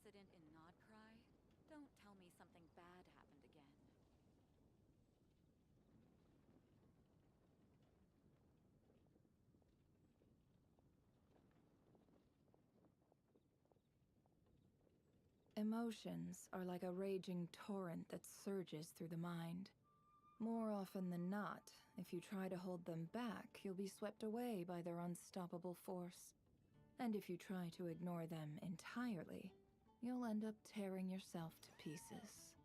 incident in Nodcry? Don't tell me something bad happened again. Emotions are like a raging torrent that surges through the mind. More often than not, if you try to hold them back, you'll be swept away by their unstoppable force. And if you try to ignore them entirely, you'll end up tearing yourself to pieces.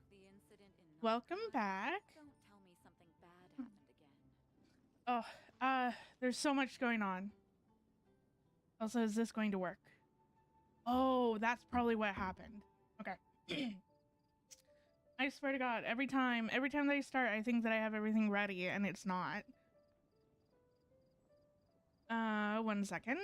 The incident in Welcome Nodcry? back. Don't tell me something bad happened again. Oh, there's so much going on. Also, is this going to work? Oh, that's probably what happened. Okay. I swear to God, every time that I start, I think that I have everything ready, and it's not. 1 second.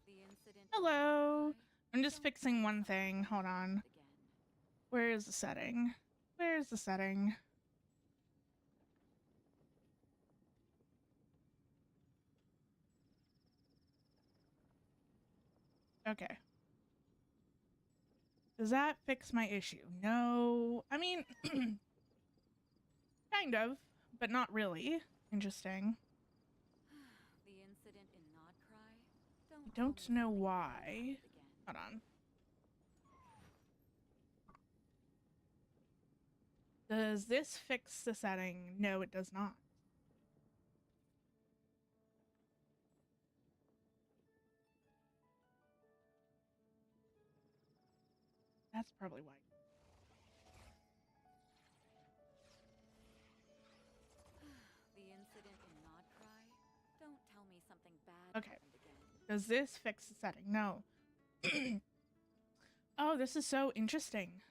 The incident Hello. in Nodcry? I'm just Don't fixing tell me one something thing. bad Hold on. happened again. Where is the setting? Where's the setting? Okay. Does that fix my issue? No. I mean, kind of, but not really. Interesting. The incident in Nodcry? Don't I tell me don't know something bad why. happened again. Hold on. Does this fix the setting? No, it does not. That's probably why. The incident in Nodcry? Don't tell me something bad Okay. happened again. Does this fix the setting? No. Oh, this is so interesting.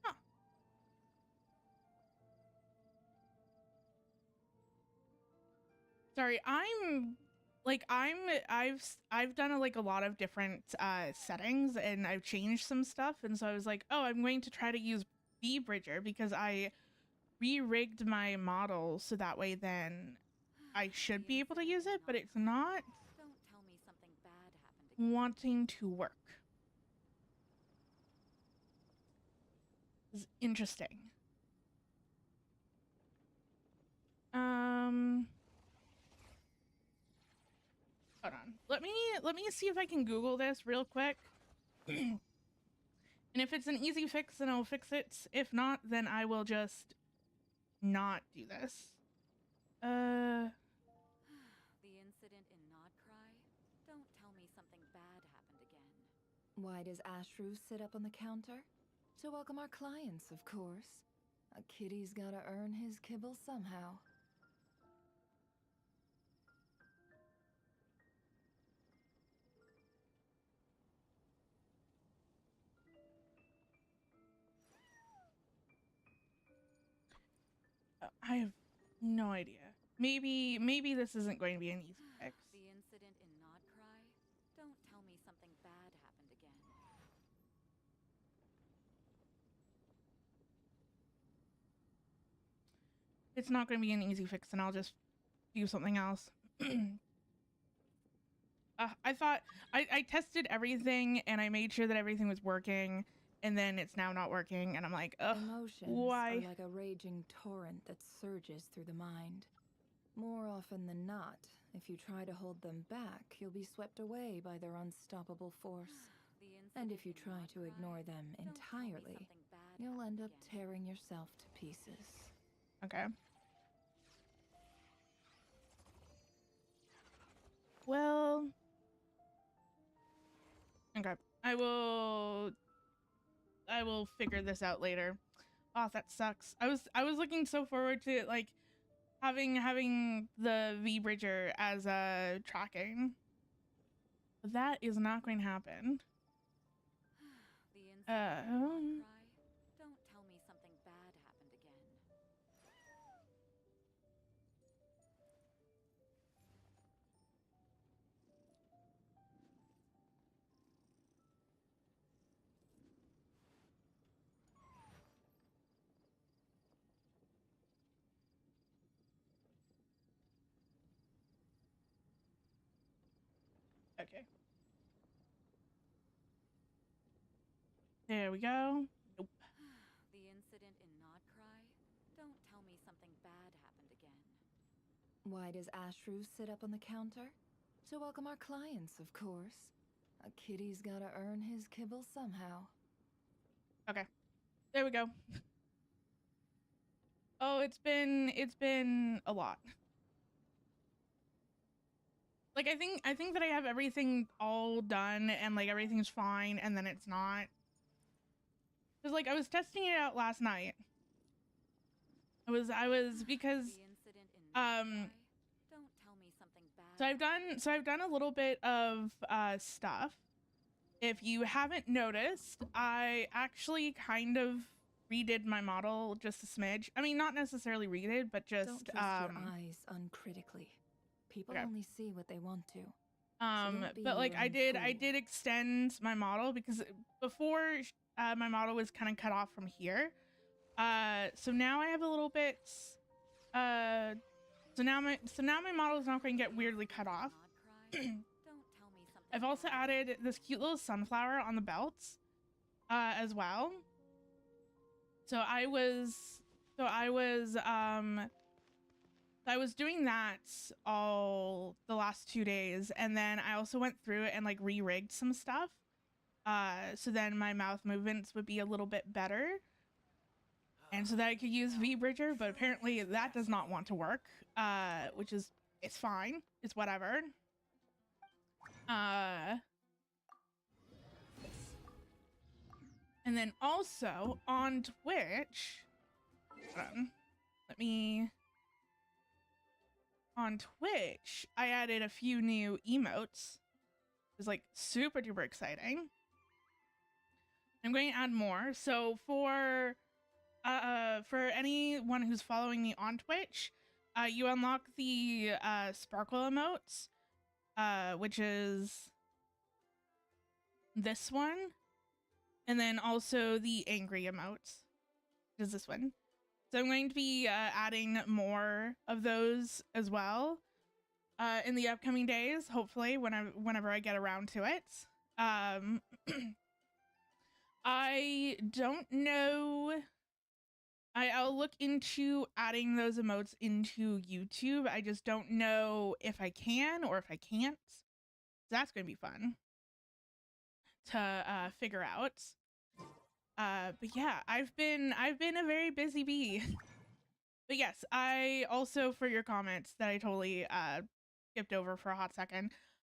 Huh. Sorry, I've done like a lot of different settings, and I've changed some stuff, and so I was like, oh, I'm going to try to use vBridger because I re-rigged my model so that way then I should be able to use it, but it's not Don't tell me something bad happened again. wanting to work. This is interesting. Hold on. Let me see if I can Google this real quick. And if it's an easy fix, then I'll fix it. If not, then I will just not do this. The incident in Nodcry? Don't tell me something bad happened again. Why does Ashru sit up on the counter? To welcome our clients, of course. A kitty's gotta earn his kibble somehow. I have no idea. Maybe this isn't going to be an easy fix. The incident in Nodcry? Don't tell me something bad happened again. It's not going to be an easy fix, and I'll just do something else. I thought I tested everything, and I made sure that everything was working, and then it's now not working, and I'm like, ugh, Emotions why? are like a raging torrent that surges through the mind. More often than not, if you try to hold them back, you'll be swept away by their unstoppable force. And if you try to ignore them entirely, you'll end up tearing yourself to pieces. Okay. Well, okay. I will figure this out later. Oh, that sucks. I was looking so forward to like having the vBridger as a tracking. But that is not going to happen. The incident in Nodcry? Don't tell me something bad happened again. Okay. There we go. Nope. The incident in Nodcry? Don't tell me something bad happened again. Why does Ashru sit up on the counter? To welcome our clients, of course. A kitty's gotta earn his kibble somehow. Okay. There we go. Oh, it's been a lot. Like I think that I have everything all done and like everything's fine, and then it's not. Cause like I was testing it out last night. I was because The incident in Nodcry? Don't tell me something bad. so I've done a little bit of stuff. If you haven't noticed, I actually kind of redid my model just a smidge. I mean, not necessarily redid, but just Don't trust your eyes uncritically. People Okay. only see what they want to. don't be but like your I own did fool. extend my model because before my model was kind of cut off from here. So now I have a little bit so now my model is not going to get weirdly cut off. Don't tell me something I've also bad. added this cute little sunflower on the belts as well. So I was doing that all the last 2 days, and then I also went through it and like re-rigged some stuff. So then my mouth movements would be a little bit better. And so that I could use vBridger, but apparently that does not want to work. Which is, it's fine. It's whatever. And then also on Twitch, hold on, on Twitch, I added a few new emotes. It was like super duper exciting. I'm going to add more. So for anyone who's following me on Twitch, you unlock the sparkle emotes, which is this one, and then also the angry emotes, which is this one. So I'm going to be adding more of those as well in the upcoming days, hopefully whenever I get around to it. I don't know. I'll look into adding those emotes into YouTube. I just don't know if I can or if I can't. That's going to be fun to figure out. But yeah, I've been a very busy bee. But yes, I also, for your comments that I totally skipped over for a hot second,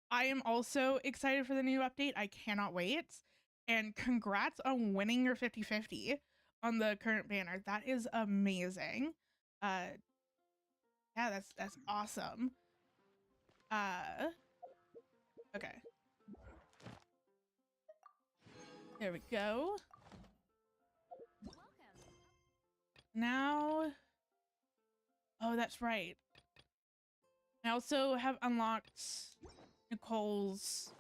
I am also excited for the new update. I cannot wait. And congrats on winning your 50/50 on the current banner. That is amazing. Yeah, that's awesome. Okay. There we go. Now, oh, that's right. I also have unlocked Nicole's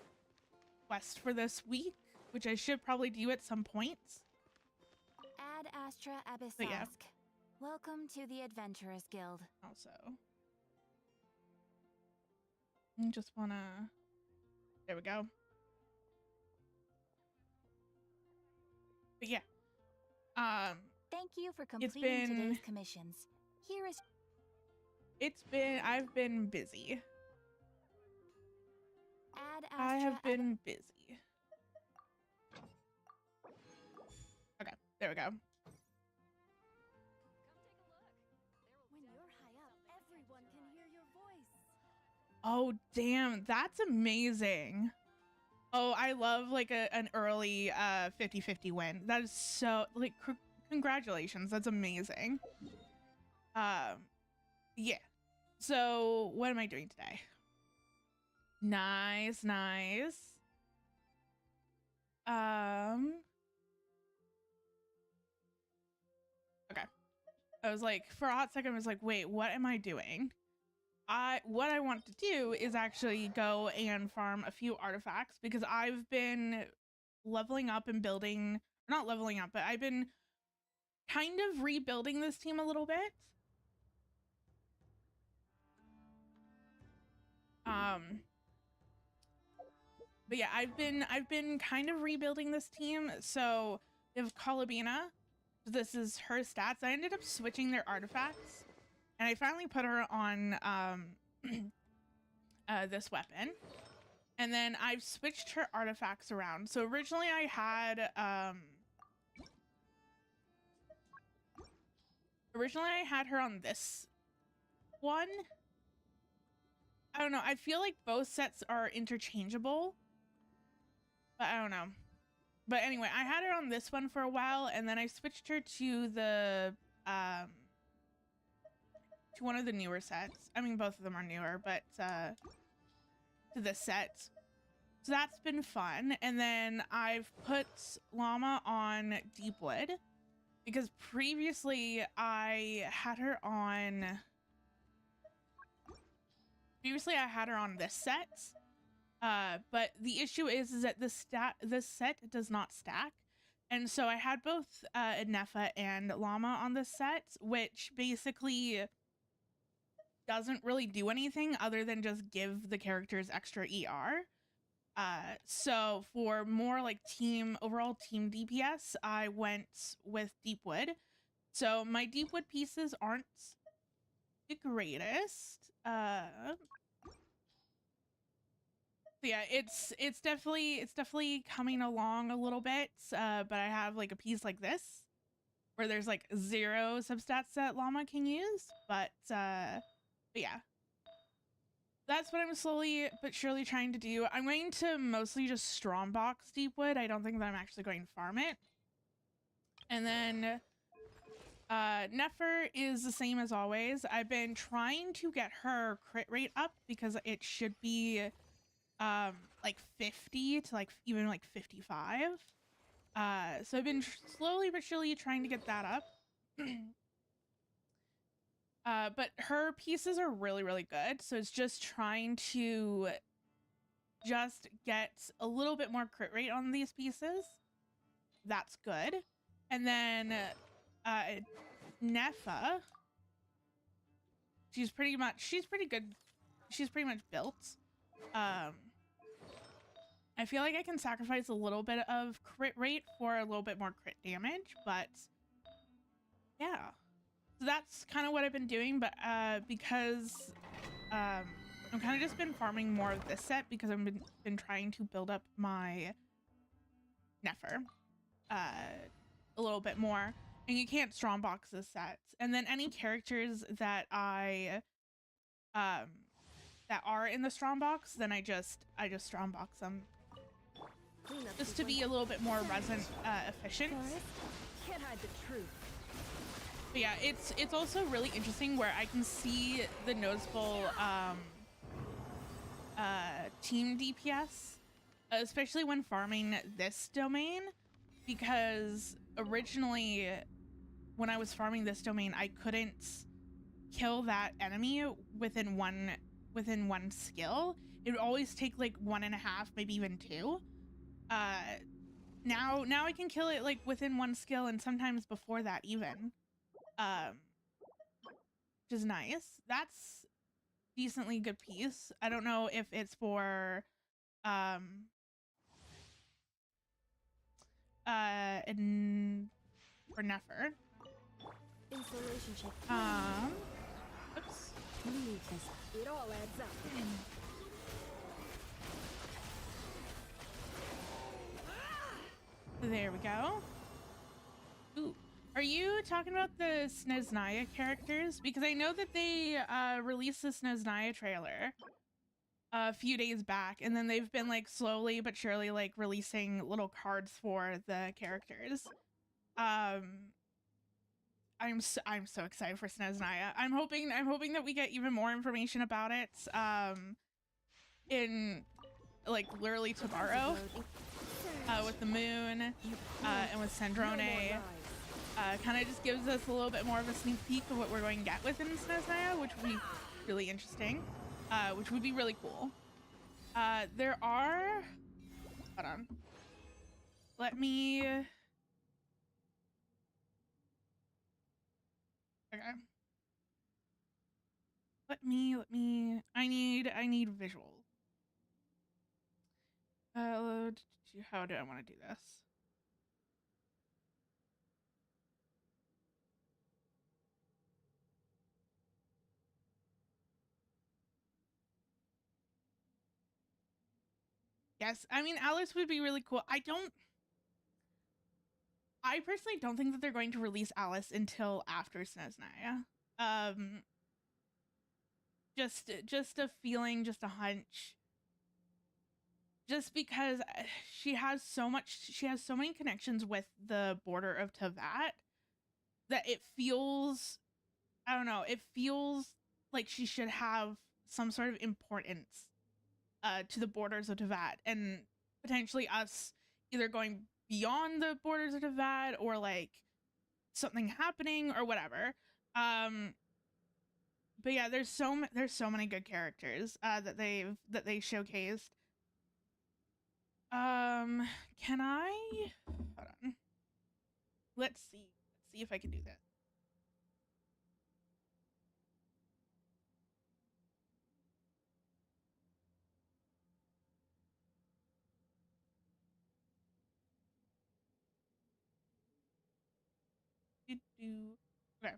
quest for this week, which I should probably do at some point. Ad Astra Abyssask. But yeah. Welcome to the Adventurers Guild. Also, I just wanna. There we go. But yeah. Thank you for completing today's commissions. Here is. I've been busy. Ad Astra. I have been busy. Okay, there we go. When you're high up, everyone can hear your voice. Oh, damn, that's amazing. Oh, I love like an early 50/50 win. That is so like congratulations. That's amazing. Yeah. So, what am I doing today? Nice. Okay. I was like, for a hot second, I was like, wait, what am I doing? What I want to do is actually go and farm a few artifacts because I've been leveling up and building, not leveling up, but I've been kind of rebuilding this team a little bit. But yeah, I've been kind of rebuilding this team. So we have Colabina. This is her stats. I ended up switching their artifacts, and I finally put her on this weapon. And then I've switched her artifacts around. So originally I had her on this one. I don't know. I feel like both sets are interchangeable, but I don't know. But anyway, I had her on this one for a while, and then I switched her to the to one of the newer sets. I mean, both of them are newer, but to this set. So that's been fun. And then I've put Llama on Deepwood because previously I had her on this set. But the issue is that this set does not stack. And so I had both Nefa and Llama on this set, which basically doesn't really do anything other than just give the characters extra ER. So for more like overall team DPS, I went with Deepwood. So my Deepwood pieces aren't the greatest. Yeah, it's definitely coming along a little bit. But I have like a piece like this where there's like 0 substats that Llama can use. But yeah. That's what I'm slowly but surely trying to do. I'm going to mostly just strongbox Deepwood. I don't think that I'm actually going to farm it. And then Nefer is the same as always. I've been trying to get her crit rate up because it should be like 50 to like even like 55. So I've been slowly but surely trying to get that up. But her pieces are really, really good. So it's just trying to just get a little bit more crit rate on these pieces. That's good. And then Nefa, she's pretty good. She's pretty much built. I feel like I can sacrifice a little bit of crit rate for a little bit more crit damage, but yeah. So that's kind of what I've been doing, but because I've kind of just been farming more of this set because I've been trying to build up my Nefer a little bit more, and you can't strongbox this set. And then any characters that that are in the strongbox, then I just strongbox them just to be a little bit more resin efficient. Can't hide the truth. But yeah, it's also really interesting where I can see the noticeable team DPS, especially when farming this domain, because originally when I was farming this domain, I couldn't kill that enemy within one skill. It would always take like 1.5, maybe even 2. Now I can kill it like within 1 skill and sometimes before that even. Which is nice. That's decently good piece. I don't know if it's for for Nefer. Installation check. Oops. It all adds up. There we go. Ooh. Are you talking about the Snezhnaya characters? Because I know that they released the Snezhnaya trailer a few days back, and then they've been like slowly but surely like releasing little cards for the characters. I'm so excited for Snezhnaya. I'm hoping that we get even more information about it in like literally tomorrow with the moon and with Sandrone. Kind of just gives us a little bit more of a sneak peek of what we're going to get within Snezhnaya, which would be really interesting, which would be really cool. There are... Hold on. Let me... Okay. Let me... I need visual. how do I want to do this? Yes, I mean, Alice would be really cool. I personally don't think that they're going to release Alice until after Snezhnaya. Just a feeling, just a hunch. Just because she has so many connections with the border of Teyvat that it feels, I don't know, it feels like she should have some sort of importance to the borders of Teyvat, and potentially us either going beyond the borders of Teyvat or like something happening or whatever. But yeah, there's so many good characters that they showcased. Can I hold on? Let's see if I can do that. Okay.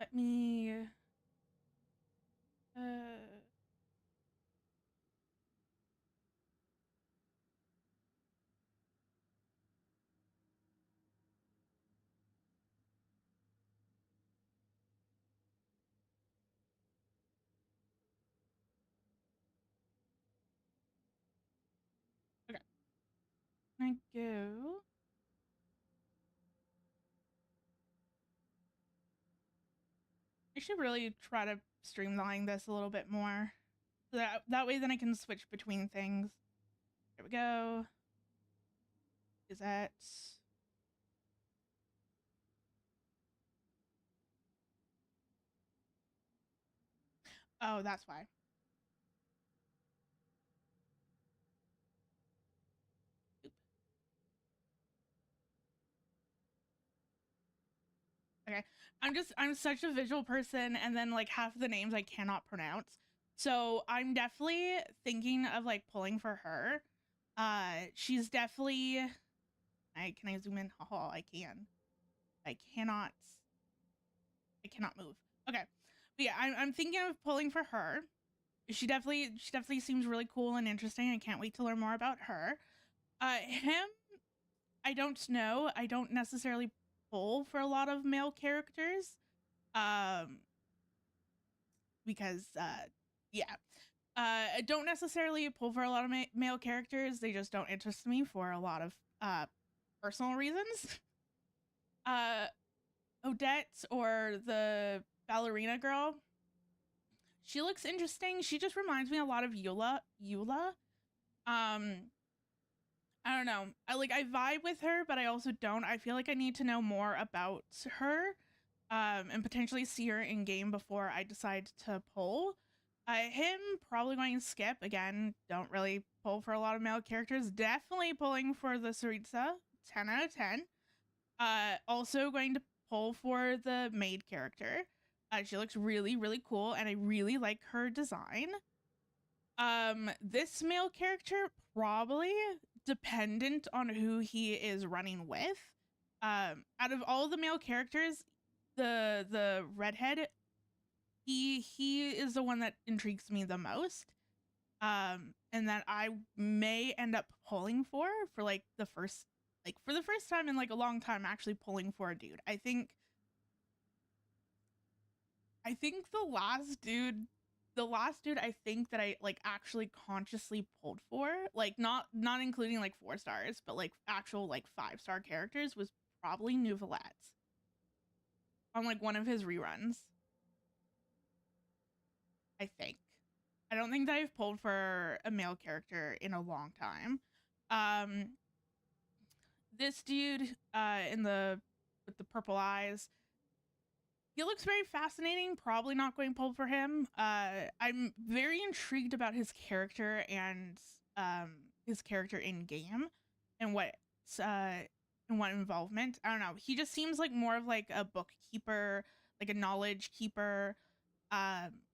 Let me okay. Can I go? I should really try to streamline this a little bit more. So that way then I can switch between things. There we go. Is that oh, that's why. Oop. Okay. I'm such a visual person, and then like half of the names I cannot pronounce. So I'm definitely thinking of like pulling for her. She's definitely can I zoom in? Oh, I can. I cannot move. Okay. But yeah, I'm thinking of pulling for her. She definitely seems really cool and interesting. I can't wait to learn more about her. Him, I don't know. I don't necessarily pull for a lot of male characters. Because yeah. I don't necessarily pull for a lot of male characters. They just don't interest me for a lot of personal reasons. Odette, or the ballerina girl, she looks interesting. She just reminds me a lot of Eula. I don't know. I vibe with her, but I also don't. I feel like I need to know more about her, and potentially see her in game before I decide to pull. Him, probably going to skip. Again, don't really pull for a lot of male characters. Definitely pulling for the Saritsa, 10 out of 10. Also going to pull for the maid character. She looks really, really cool, and I really like her design. This male character, probably dependent on who he is running with. Out of all the male characters, the redhead, he is the one that intrigues me the most. And that I may end up pulling for like the first time in like a long time, actually pulling for a dude. I think the last dude I think that I like actually consciously pulled for, like not including like 4 stars, but like actual like 5-star characters, was probably Nouvelette on like one of his reruns. I think. I don't think that I've pulled for a male character in a long time. This dude with the purple eyes, he looks very fascinating. Probably not going to pull for him. I'm very intrigued about his character and his character in game. and what involvement. I don't know. He just seems like more of like a bookkeeper, like a knowledge keeper,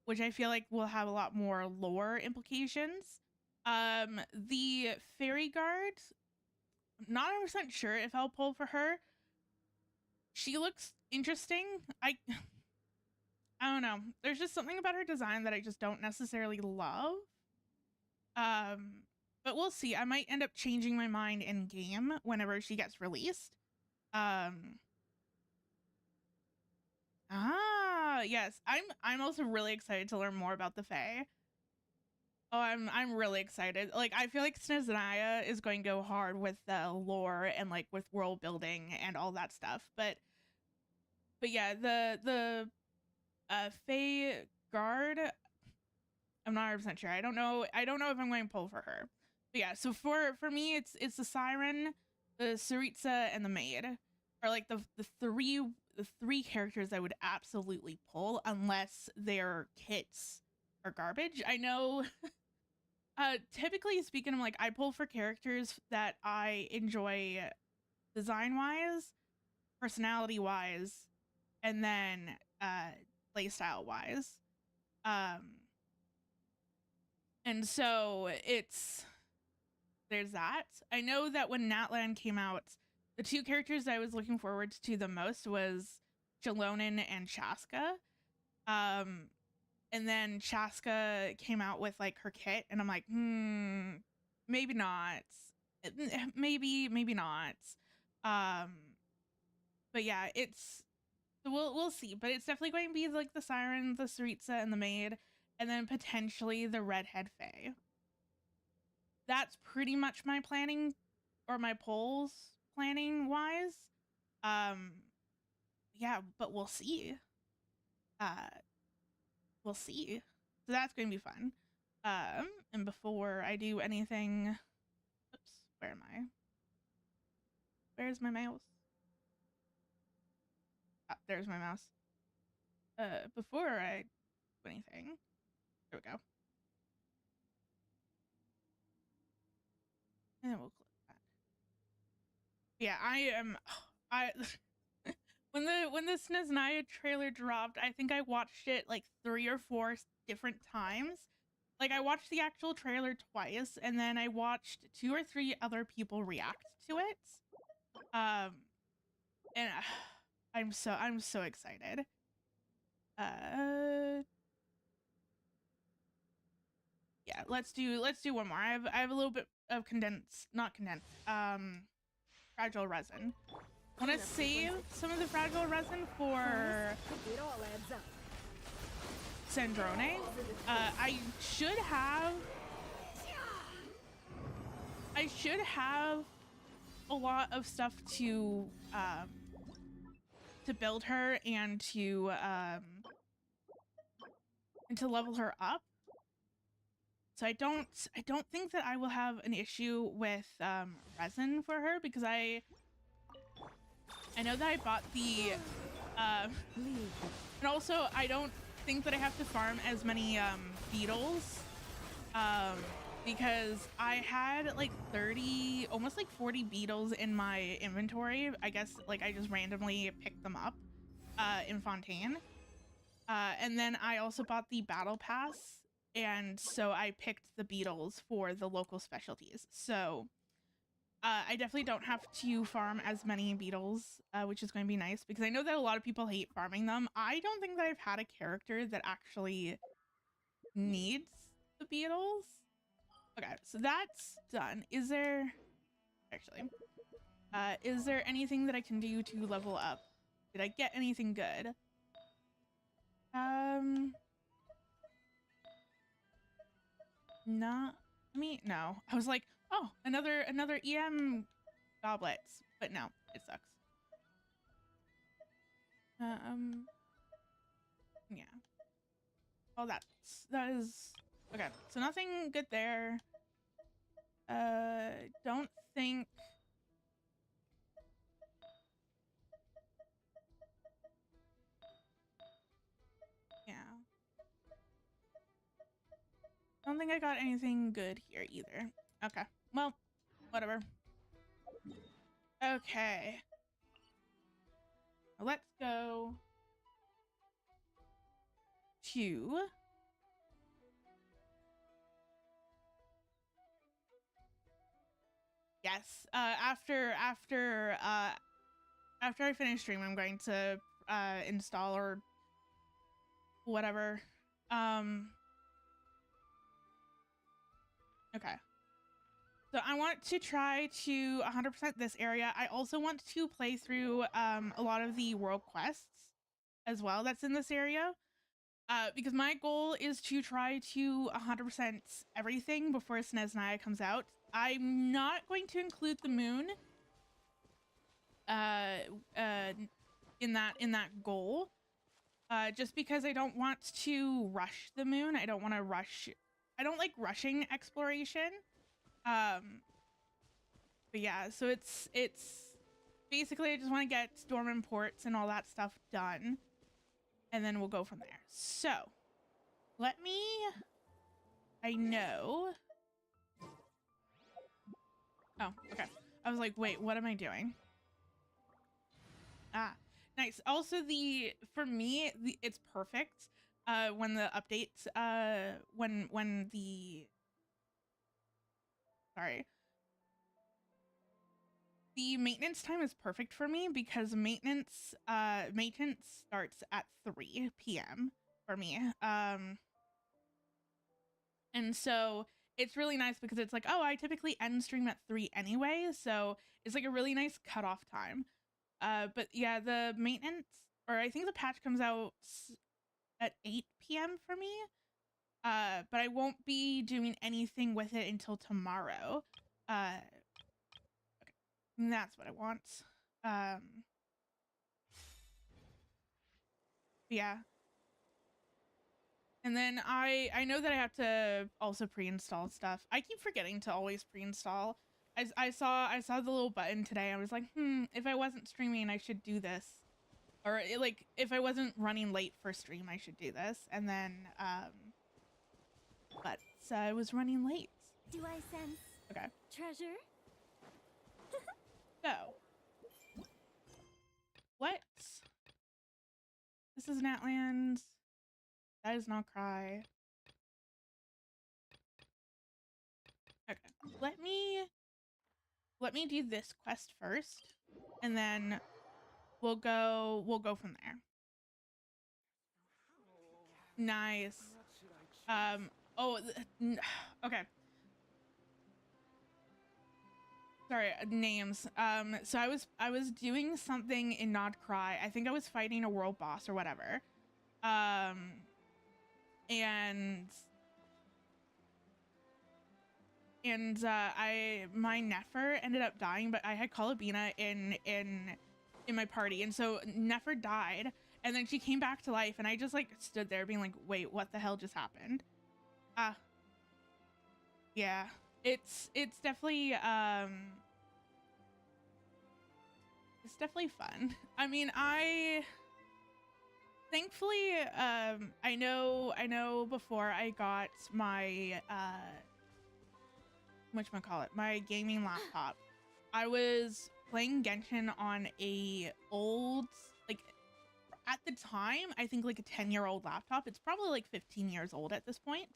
which I feel like will have a lot more lore implications. The fairy guard, I'm not 100% sure if I'll pull for her. She looks interesting. I don't know. There's just something about her design that I just don't necessarily love. But we'll see. I might end up changing my mind in game whenever she gets released. Yes. I'm also really excited to learn more about the Fae. Oh, I'm really excited. Like, I feel like Snezhnaya is going to go hard with the lore and like with world building and all that stuff. But yeah, the Fae guard, I'm not 100% sure. I don't know if I'm going to pull for her. But yeah, so for me it's the Siren, the Tsaritsa, and the Maid are like the three characters I would absolutely pull unless their kits are garbage. I know typically speaking, I'm like, I pull for characters that I enjoy design-wise, personality-wise, and then playstyle-wise. And so there's that. I know that when Natlan came out, the two characters I was looking forward to the most was Jalonin and Chaska. And then Chaska came out with like her kit, and I'm like, maybe not. Maybe not. But yeah, we'll see. But it's definitely going to be like the Siren, the Tsaritsa, and the Maid, and then potentially the Redhead Fae. That's pretty much my planning, or my polls planning wise. Yeah, but we'll see. We'll see. So that's going to be fun. And before I do anything, oops, where am I? Where's my mouse? Oh, there's my mouse. Before I do anything, there we go. And then we'll close that. Yeah, when the Snezhnaya trailer dropped, I think I watched it like 3 or 4 different times. Like, I watched the actual trailer twice, and then I watched 2 or 3 other people react to it. And I'm so excited. Yeah, let's do one more. I have a little bit of fragile resin. I want to save some of the fragile resin for Sandrone. I should have a lot of stuff to build her and to level her up. So I don't think that I will have an issue with resin for her, because I know that I bought the and also I don't think that I have to farm as many beetles, because I had like 30, almost like 40 beetles in my inventory. I guess like I just randomly picked them up in Fontaine, and then I also bought the battle pass, and so I picked the beetles for the local specialties. So I definitely don't have to farm as many beetles, which is going to be nice, because I know that a lot of people hate farming them. I don't think that I've had a character that actually needs the beetles. Okay, so that's done. Is there anything that I can do to level up? Did I get anything good? Not me. No. I was like, oh, another EM goblets, but no, it sucks. Yeah. Oh, that is okay. So nothing good there. Don't think. Yeah. Don't think I got anything good here either. Okay. Well, whatever. Okay. Let's go to yes. After I finish stream, I'm going to install or whatever. Okay. So I want to try to 100% this area. I also want to play through a lot of the world quests as well that's in this area. Because my goal is to try to 100% everything before Snezhnaya comes out. I'm not going to include the moon in that goal. Just because I don't want to rush the moon. I don't want to rush. I don't like rushing exploration. But yeah, so it's basically I just want to get Dornman Ports and all that stuff done, and then we'll go from there. So let me. I know. Oh, okay. I was like, wait, what am I doing? Ah, nice. Also, for me, it's perfect. When the updates, when the sorry. The maintenance time is perfect for me because maintenance starts at 3 p.m. for me. And so it's really nice because it's like, oh, I typically end stream at 3 anyway, so it's like a really nice cutoff time. But yeah, the maintenance, or I think the patch comes out at 8 p.m. for me. But I won't be doing anything with it until tomorrow. Okay. And that's what I want. Yeah. And then I know that I have to also pre-install stuff. I keep forgetting to always pre-install. I saw the little button today. I was like, if I wasn't streaming, I should do this. Or like if I wasn't running late for stream, I should do this. And then but I was running late. Do I sense Okay. treasure? So what? This is Natland. That is not cry. Okay. Let me do this quest first, and then we'll go from there. Nice. Oh, okay. Sorry, names. So I was doing something in Not Cry. I think I was fighting a world boss or whatever. And my Nefer ended up dying, but I had Kalabina in my party, and so Nefer died, and then she came back to life, and I just like stood there being like, wait, what the hell just happened? Yeah, it's definitely fun. I mean, thankfully I know before I got my whatchamacallit, my gaming laptop, I was playing Genshin on a old, like at the time, I think like a 10-year-old laptop. It's probably like 15 years old at this point.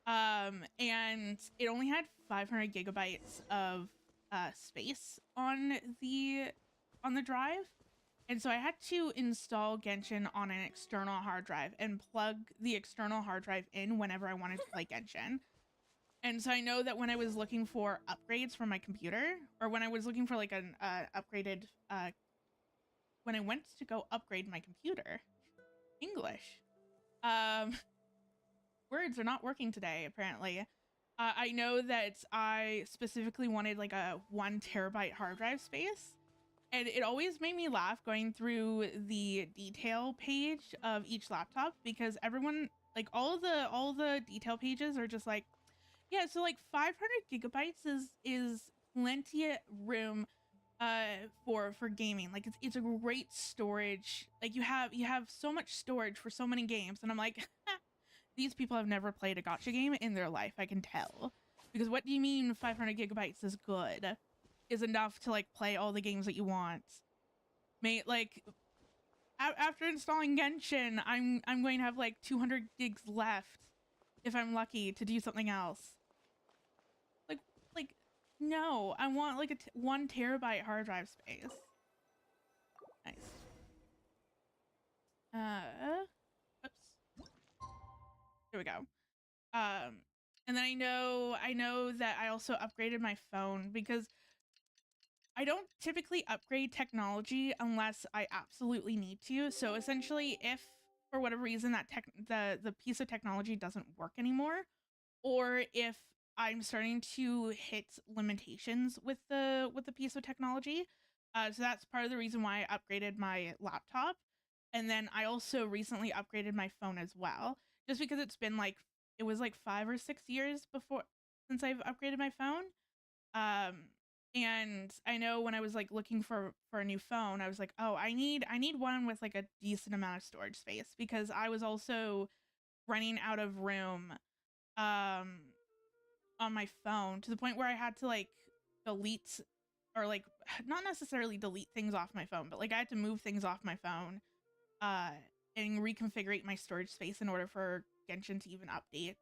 And it only had 500 gigabytes of space on the drive. And so I had to install Genshin on an external hard drive and plug the external hard drive in whenever I wanted to play Genshin. And so I know that when I was looking for upgrades for my computer, or when I was looking for like an upgraded, when I went to go upgrade my computer, English, words are not working today, apparently. I know that I specifically wanted like a 1 terabyte hard drive space. And it always made me laugh going through the detail page of each laptop, because everyone, like all the detail pages are just like, yeah, so like 500 gigabytes is plenty of room for gaming. Like it's a great storage. Like you have so much storage for so many games. And I'm like, these people have never played a gacha game in their life, I can tell. Because what do you mean 500 gigabytes is good? is enough to like play all the games that you want. Like after installing Genshin, I'm going to have like 200 gigs left if I'm lucky to do something else. Like no, I want like a 1 terabyte hard drive space. Nice. Oops. There we go. And then I know that I also upgraded my phone because I don't typically upgrade technology unless I absolutely need to. So essentially, if for whatever reason that the piece of technology doesn't work anymore, or if I'm starting to hit limitations with the piece of technology, so that's part of the reason why I upgraded my laptop. And then I also recently upgraded my phone as well, just because it was like 5 or 6 years since I've upgraded my phone. And I know when I was like looking for a new phone, I was like, oh, I need one with like a decent amount of storage space, because I was also running out of room on my phone to the point where I had to like delete, or like not necessarily delete things off my phone, but like I had to move things off my phone and reconfigure my storage space in order for Genshin to even update.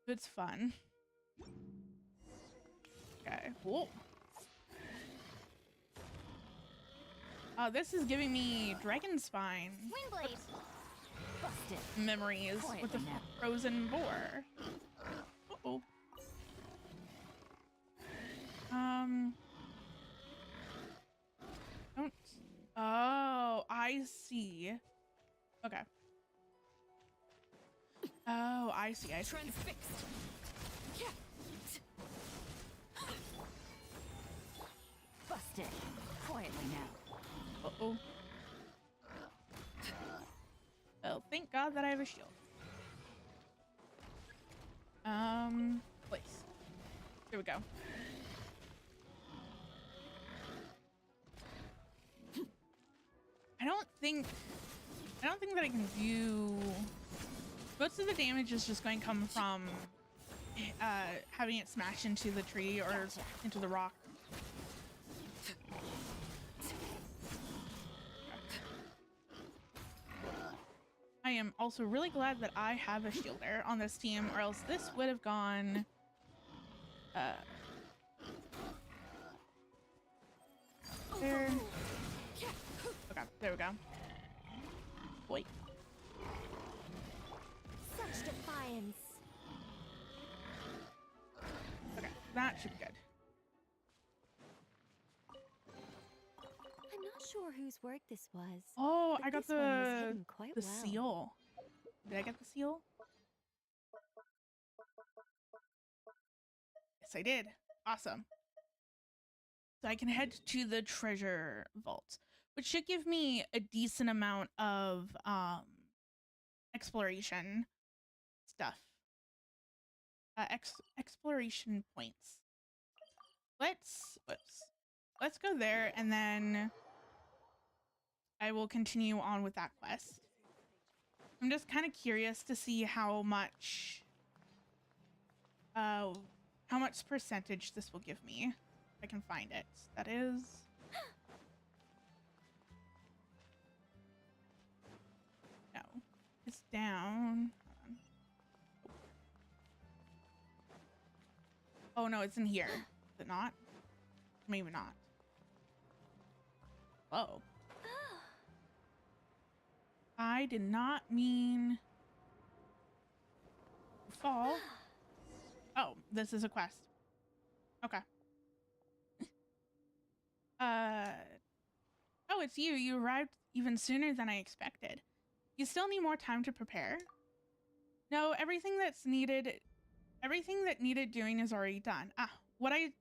It's fun. Okay. Whoa. Oh, this is giving me Dragon Spine Windblade. Busted. memories with the frozen boar. Uh-oh. Don't. Oh, I see. Okay. Oh, I see. Transfixed. Busted. Quietly now. Uh-oh. Well, thank God that I have a shield. Place. Here we go. I don't think that I can do... Most of the damage is just going to come from having it smash into the tree or into the rock. I am also really glad that I have a shielder on this team, or else this would have gone there. Okay, there we go. Wait. Such defiance. Okay, that should be good. I'm not sure whose work this was. Oh, but I got this one was hidden quite the well. seal. Did I get the seal? Yes, I did. Awesome. So I can head to the treasure vault, which should give me a decent amount of exploration stuff. Exploration points. Let's go there, and then I will continue on with that quest. I'm just kind of curious to see how much percentage this will give me. If I can find it. That is... No. It's down. Hold on. Oh no, it's in here. Is it not? Maybe not. Whoa. I did not mean to fall. Oh, this is a quest. Okay. Oh, it's you. You arrived even sooner than I expected. You still need more time to prepare? No, everything that needed doing is already done. Ah, what I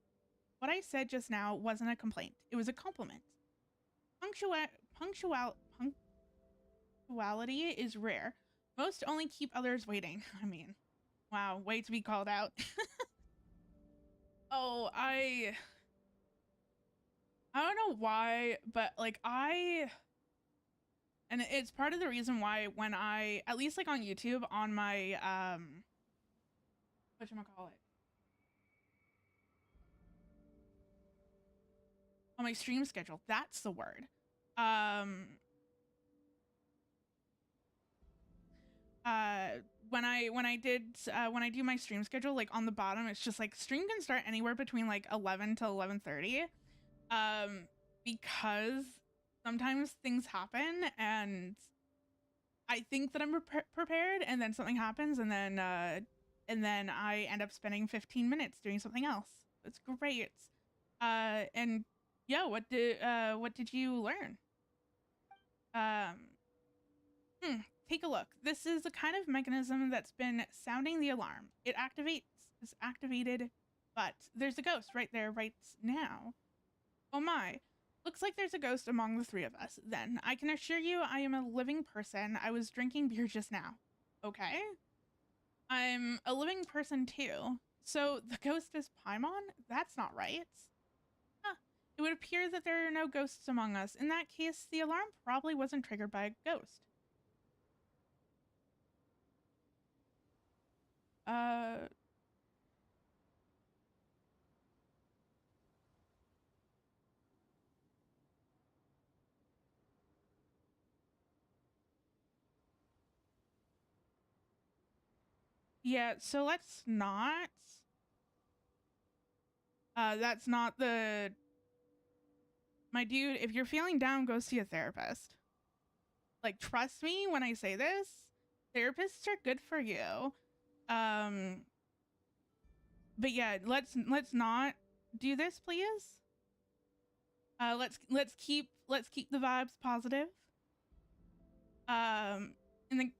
said just now wasn't a complaint. It was a compliment. Punctuality is rare. Most only keep others waiting. I mean, wow, way to be called out. Oh, I don't know why, but like and it's part of the reason why when I, at least like on YouTube, on my whatchamacallit, on my stream schedule. That's the word. When I do my stream schedule, like on the bottom, it's just like stream can start anywhere between like 11 to 11:30, because sometimes things happen and I think that I'm prepared, and then something happens, and then I end up spending 15 minutes doing something else. It's great. And yeah, what did you learn? Take a look. This is a kind of mechanism that's been sounding the alarm. It is activated, but there's a ghost right there right now. Oh my. Looks like there's a ghost among the three of us. Then, I can assure you I am a living person. I was drinking beer just now. Okay? I'm a living person too. So, the ghost is Paimon? That's not right. Huh. It would appear that there are no ghosts among us. In that case, the alarm probably wasn't triggered by a ghost. Yeah, so let's not. That's not the. My dude, if you're feeling down, go see a therapist. Like, trust me when I say this. Therapists are good for you. But yeah, let's not do this, please. Let's keep the vibes positive.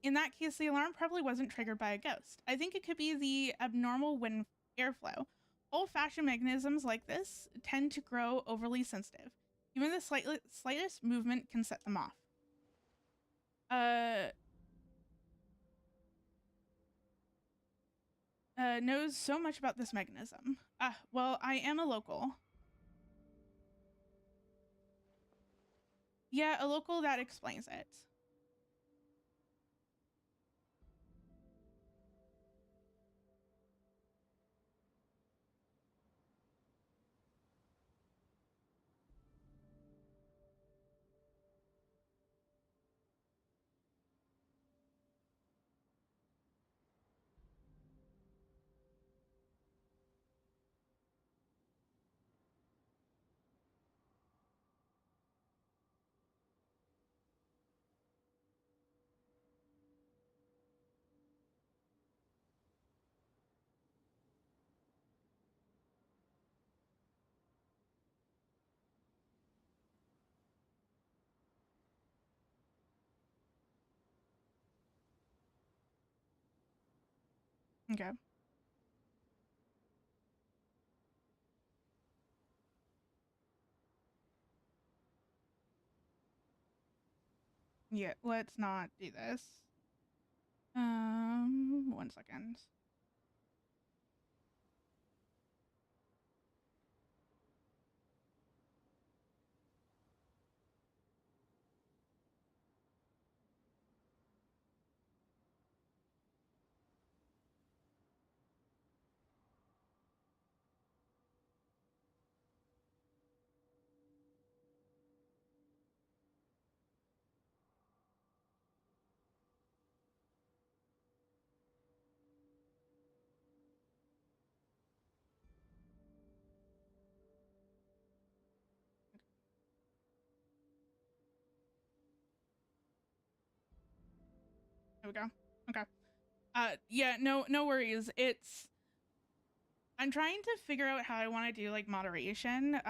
In that case, the alarm probably wasn't triggered by a ghost. I think it could be the abnormal wind airflow. Old-fashioned mechanisms like this tend to grow overly sensitive. Even the slightest movement can set them off. Knows so much about this mechanism. Well, I am a local. Yeah, a local, that explains it. Okay. Yeah, let's not do this. 1 second. There we go. Okay. Yeah, no worries. I'm trying to figure out how I want to do like moderation,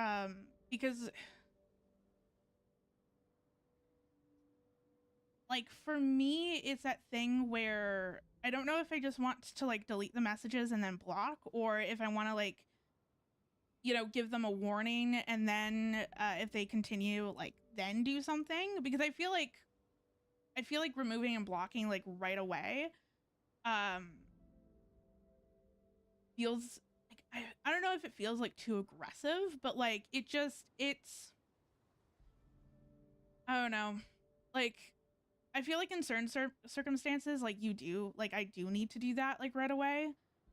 because like for me, it's that thing where I don't know if I just want to like delete the messages and then block, or if I want to like, you know, give them a warning and then if they continue, like then do something, because I feel like removing and blocking like right away feels like I don't know if it feels like too aggressive, but like it's I don't know, like I feel like in certain circumstances, like I do need to do that like right away.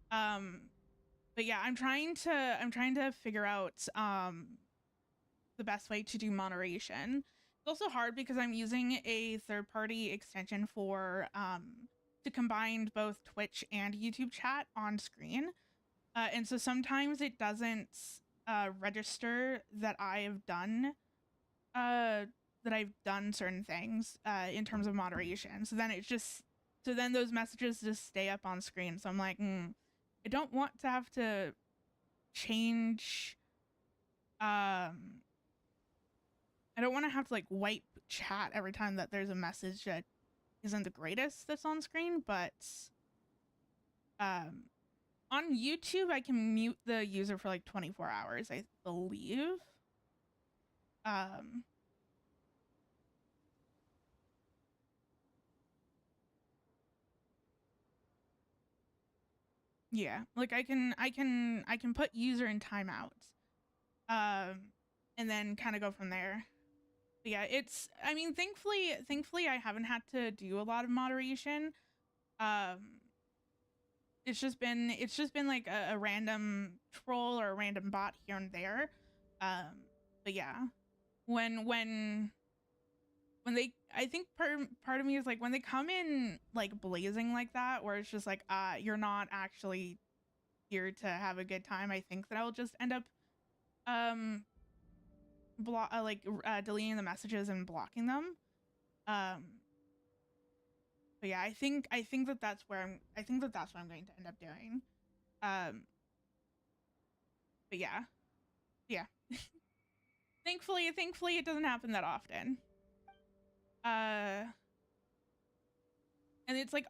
But yeah, I'm trying to figure out the best way to do moderation. It's also hard because I'm using a third-party extension for to combine both Twitch and YouTube chat on screen. And so sometimes it doesn't register that I've done certain things in terms of moderation. So then those messages just stay up on screen. So I'm like, I don't want to have to change. I don't want to have to like wipe chat every time that there's a message that isn't the greatest that's on screen, but on YouTube I can mute the user for like 24 hours, I believe. Yeah, like I can put user in timeout. And then kind of go from there. But yeah, I mean, thankfully I haven't had to do a lot of moderation. It's just been like a random troll or a random bot here and there. But yeah, when they, I think part of me is like, when they come in like blazing like that, where it's just like, you're not actually here to have a good time, I think that I'll just end up deleting the messages and blocking them. But yeah, I think that that's what I'm going to end up doing. But yeah. thankfully it doesn't happen that often. And it's like,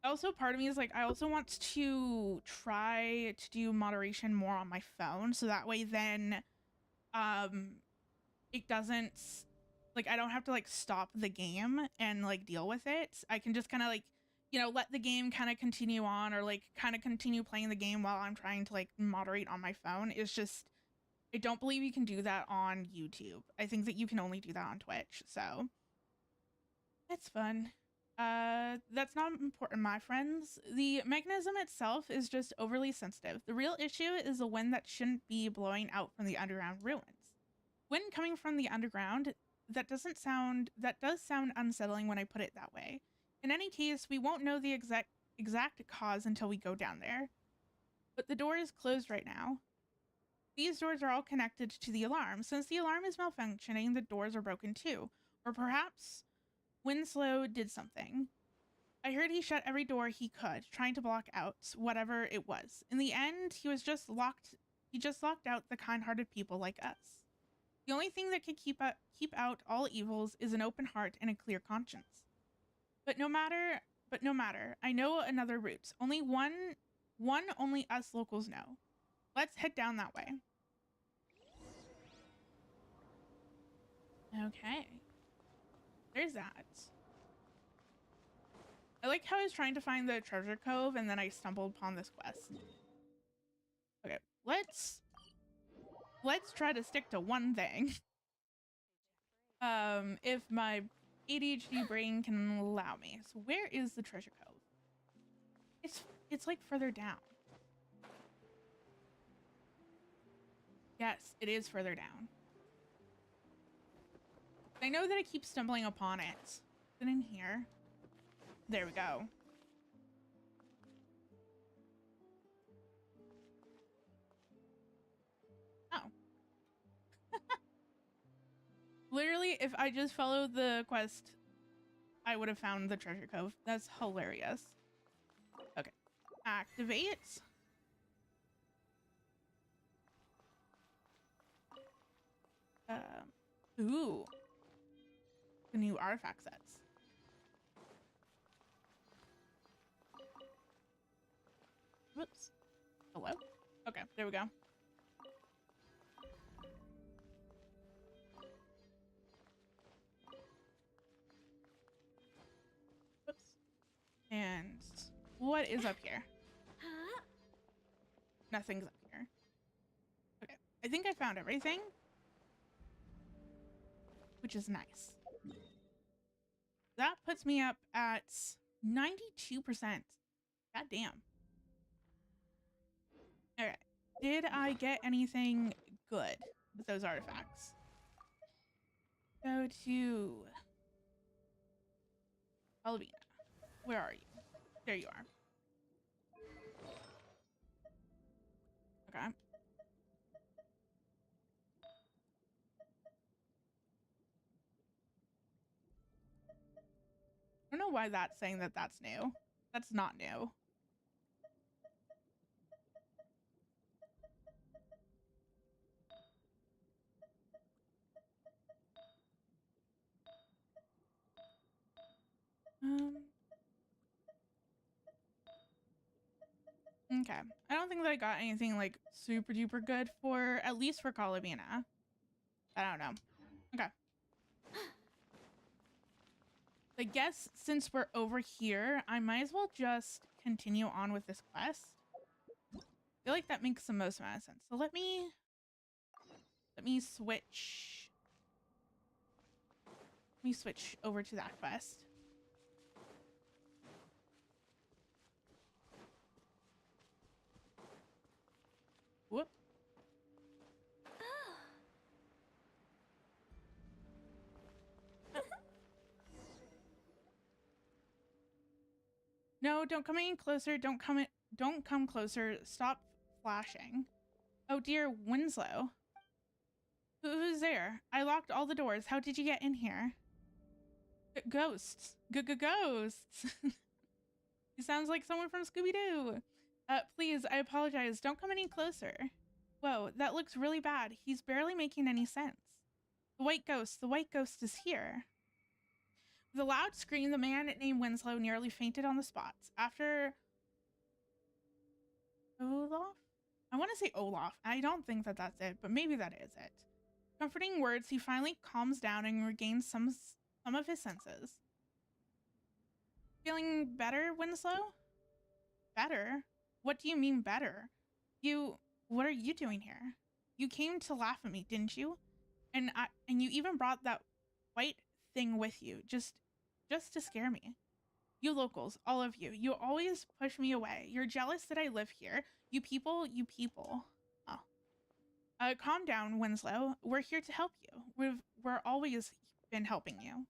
also part of me is like, I also want to try to do moderation more on my phone, so that way then it doesn't, like, I don't have to like stop the game and like deal with it. I can just kind of like, you know, let the game kind of continue on, or like kind of continue playing the game while I'm trying to like moderate on my phone. It's just, I don't believe you can do that on YouTube. I think that you can only do that on Twitch, so that's fun. That's not important, my friends. The mechanism itself is just overly sensitive. The real issue is the wind that shouldn't be blowing out from the underground ruins. Wind coming from the underground, that does sound unsettling when I put it that way. In any case, we won't know the exact cause until we go down there. But the door is closed right now. These doors are all connected to the alarm. Since the alarm is malfunctioning, the doors are broken too. Or perhaps Winslow did something. I heard he shut every door he could, trying to block out whatever it was. In the end, he just locked out the kind-hearted people like us. The only thing that could keep out all evils is an open heart and a clear conscience. But no matter, I know another route. Only us locals know. Let's head down that way. Okay. There's that. I like how I was trying to find the treasure cove and then I stumbled upon this quest. Okay, let's try to stick to one thing. If my ADHD brain can allow me. So where is the treasure cove? It's like further down. Yes, it is further down. I know that I keep stumbling upon it. Is it in here? There we go. Oh. Literally, if I just followed the quest, I would have found the treasure cove. That's hilarious. Okay. Activate. Ooh. The new artifact sets. Whoops. Hello? Okay, there we go. Whoops. And what is up here? Nothing's up here. Okay, I think I found everything, which is nice. That puts me up at 92%. God damn. Alright. Did I get anything good with those artifacts. Go to Alvina. Where are you? There you are. Okay. I don't know why that's saying that that's new. That's not new. Okay. I don't think that I got anything like super duper good for, at least for Calavina. I don't know. Okay. I guess since we're over here, I might as well just continue on with this quest. I feel like that makes the most amount of sense. So let me switch. Let me switch over to that quest. Whoop. No, don't come any closer. Don't come closer. Stop flashing. Oh dear, Winslow. Who's there? I locked all the doors. How did you get in here? Ghosts. Ghosts. He sounds like someone from Scooby-Doo. Please, I apologize. Don't come any closer. Whoa, that looks really bad. He's barely making any sense. The white ghost is here. With a loud scream, the man named Winslow nearly fainted on the spot. After Olaf? I want to say Olaf. I don't think that that's it, but maybe that is it. Comforting words, he finally calms down and regains some of his senses. Feeling better, Winslow? Better? What do you mean better? What are you doing here? You came to laugh at me, didn't you? And you even brought that white thing with you, just to scare me. You locals, all of you, you always push me away. You're jealous that I live here. You people. Oh. Calm down, Winslow. We're here to help you. We're always been helping you.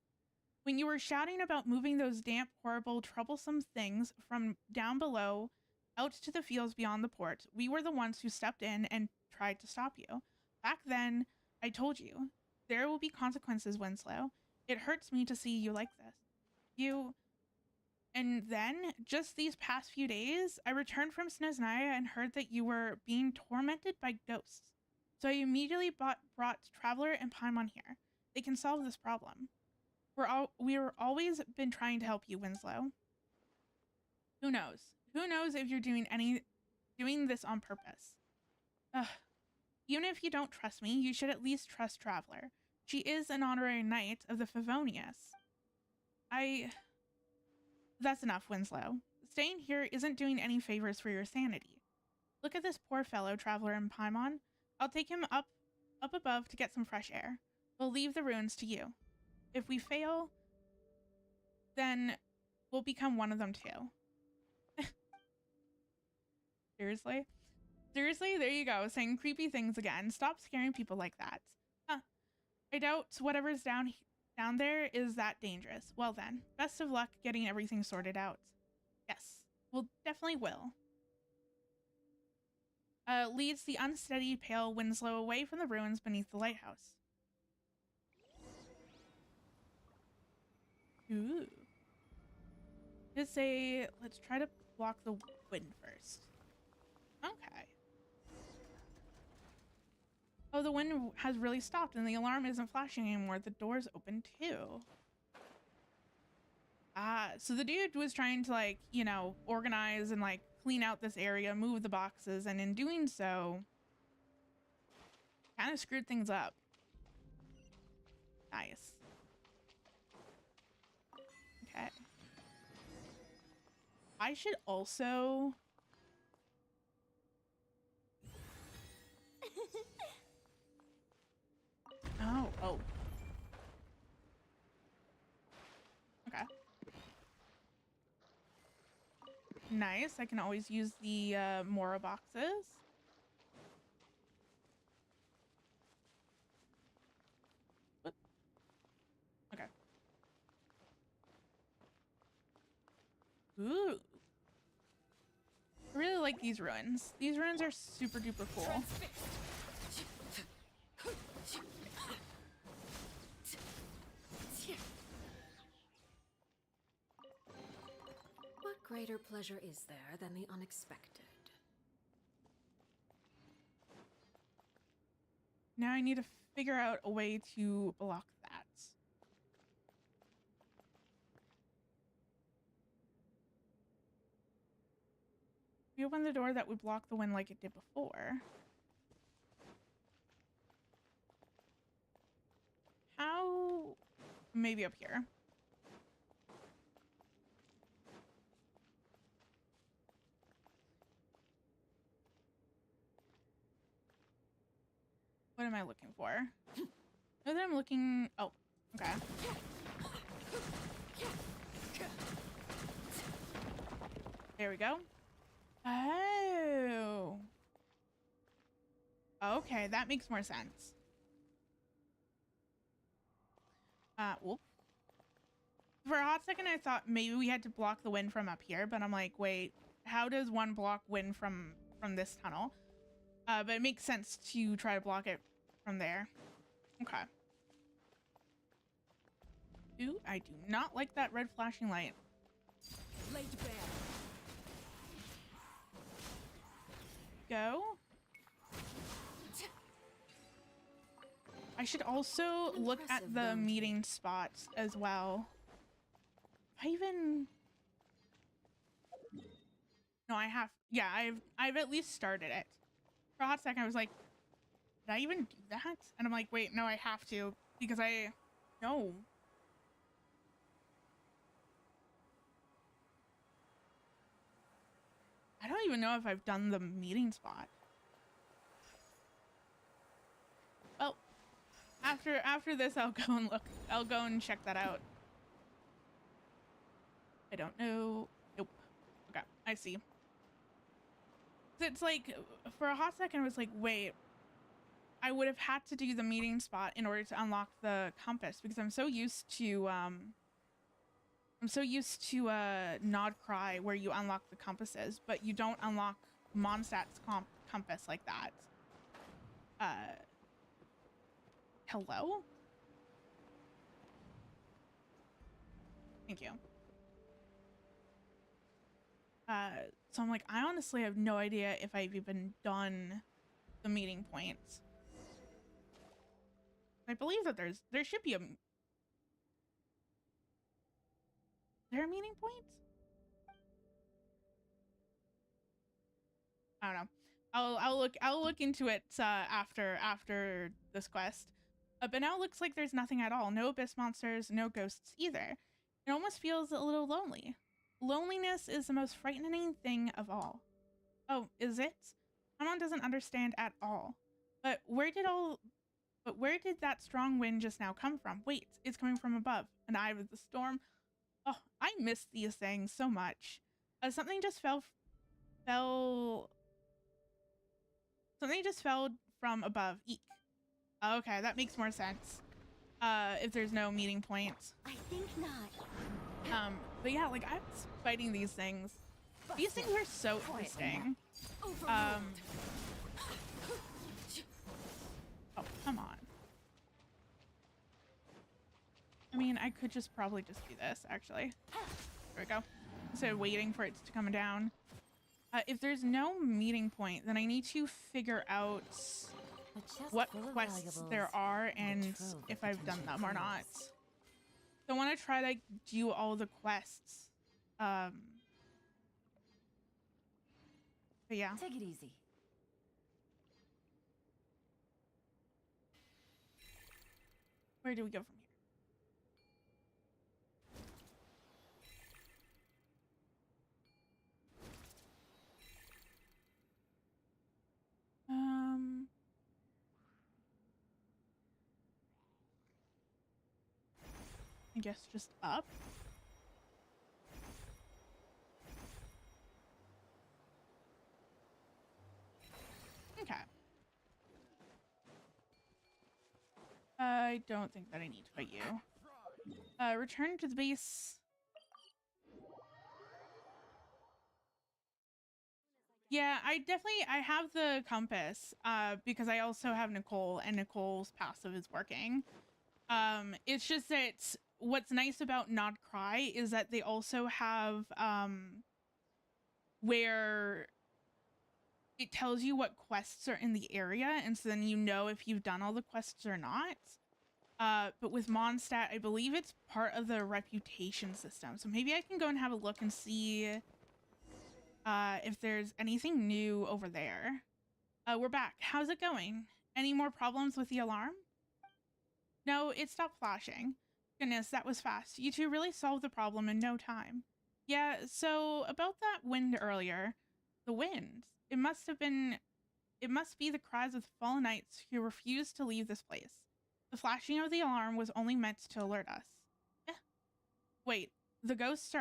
When you were shouting about moving those damp, horrible, troublesome things from down below out to the fields beyond the port, we were the ones who stepped in and tried to stop you. Back then, I told you, there will be consequences, Winslow. It hurts me to see you like this. And then, just these past few days, I returned from Snezhnaya and heard that you were being tormented by ghosts. So I immediately brought Traveler and Paimon here. They can solve this problem. We're always been trying to help you, Winslow. Who knows? Who knows if you're doing this on purpose? Ugh. Even if you don't trust me, you should at least trust Traveler. She is an honorary knight of the Favonius. That's enough, Winslow. Staying here isn't doing any favors for your sanity. Look at this poor fellow, Traveler and Paimon. I'll take him up above to get some fresh air. We'll leave the ruins to you. If we fail, then we'll become one of them too. Seriously? Seriously? There you go, saying creepy things again. Stop scaring people like that. Huh. I doubt whatever's down there is that dangerous. Well then, best of luck getting everything sorted out. Yes, we'll definitely will. Leads the unsteady, pale Winslow away from the ruins beneath the lighthouse. Ooh. Let's try to block the wind first. Okay. Oh, the wind has really stopped and the alarm isn't flashing anymore. The door's open too. Ah, so the dude was trying to, like, you know, organize and, like, clean out this area, move the boxes, and in doing so, kind of screwed things up. Nice. Okay. I should also... Oh. Okay. Nice. I can always use the Mora boxes. Ooh. I really like these ruins. These ruins are super duper cool. What greater pleasure is there than the unexpected? Now I need to figure out a way to block that. We open the door that would block the wind like it did before. How? Maybe up here. What am I looking for? Know that I'm looking. Oh, okay. There we go. Oh. Okay, that makes more sense. Whoop. For a hot second, I thought maybe we had to block the wind from up here, but I'm like, wait, how does one block wind from this tunnel? But it makes sense to try to block it from there. Okay. Ooh, I do not like that red flashing light. Laid bare. Go. I should also look at the meeting spots as well. I even... No, I have... Yeah, I've at least started it. For a hot second, I was like, did I even do that? And I'm like, wait, no, I have to. Because no. I don't even know if I've done the meeting spot. Well, after this, I'll go and look. I'll go and check that out. I don't know. Nope. Okay, I see. It's like, for a hot second, I was like, wait. I would have had to do the meeting spot in order to unlock the compass because I'm so used to Nod Cry where you unlock the compasses, but you don't unlock Mondstadt's compass like that. Hello? Thank you. So I'm like, I honestly have no idea if I've even done the meeting points. I believe that there should be there a meeting point? I don't know. I'll look into it after this quest. But now it looks like there's nothing at all. No abyss monsters, no ghosts either. It almost feels a little lonely. Loneliness is the most frightening thing of all. Oh, is it? Someone doesn't understand at all. But where did that strong wind just now come from? Wait, it's coming from above. An eye of the storm. Oh, I miss these things so much. Something just fell from above. Eek. Okay, that makes more sense. If there's no meeting point. I think not. But yeah, like I was fighting these things. These things are so interesting. Oh, come on. I mean, I could just probably just do this, actually. There we go. Instead of waiting for it to come down. If there's no meeting point, then I need to figure out what quests there are and if I've done them or not. So I want to try to do all the quests. But yeah. Take it easy. Where do we go from here? I guess just up. Okay. I don't think that I need to fight you. Return to the base. Yeah, I have the compass because I also have Nicole, and Nicole's passive is working. It's just that what's nice about Not Cry is that they also have where it tells you what quests are in the area, and so then you know if you've done all the quests or not. But with Mondstadt, I believe it's part of the reputation system. So maybe I can go and have a look and see if there's anything new over there. We're back. How's it going? Any more problems with the alarm? No, it stopped flashing. Goodness, that was fast. You two really solved the problem in no time. Yeah, so about that wind earlier. The wind. It must be the cries of the fallen knights who refused to leave this place. The flashing of the alarm was only meant to alert us. Eh. Wait, the ghosts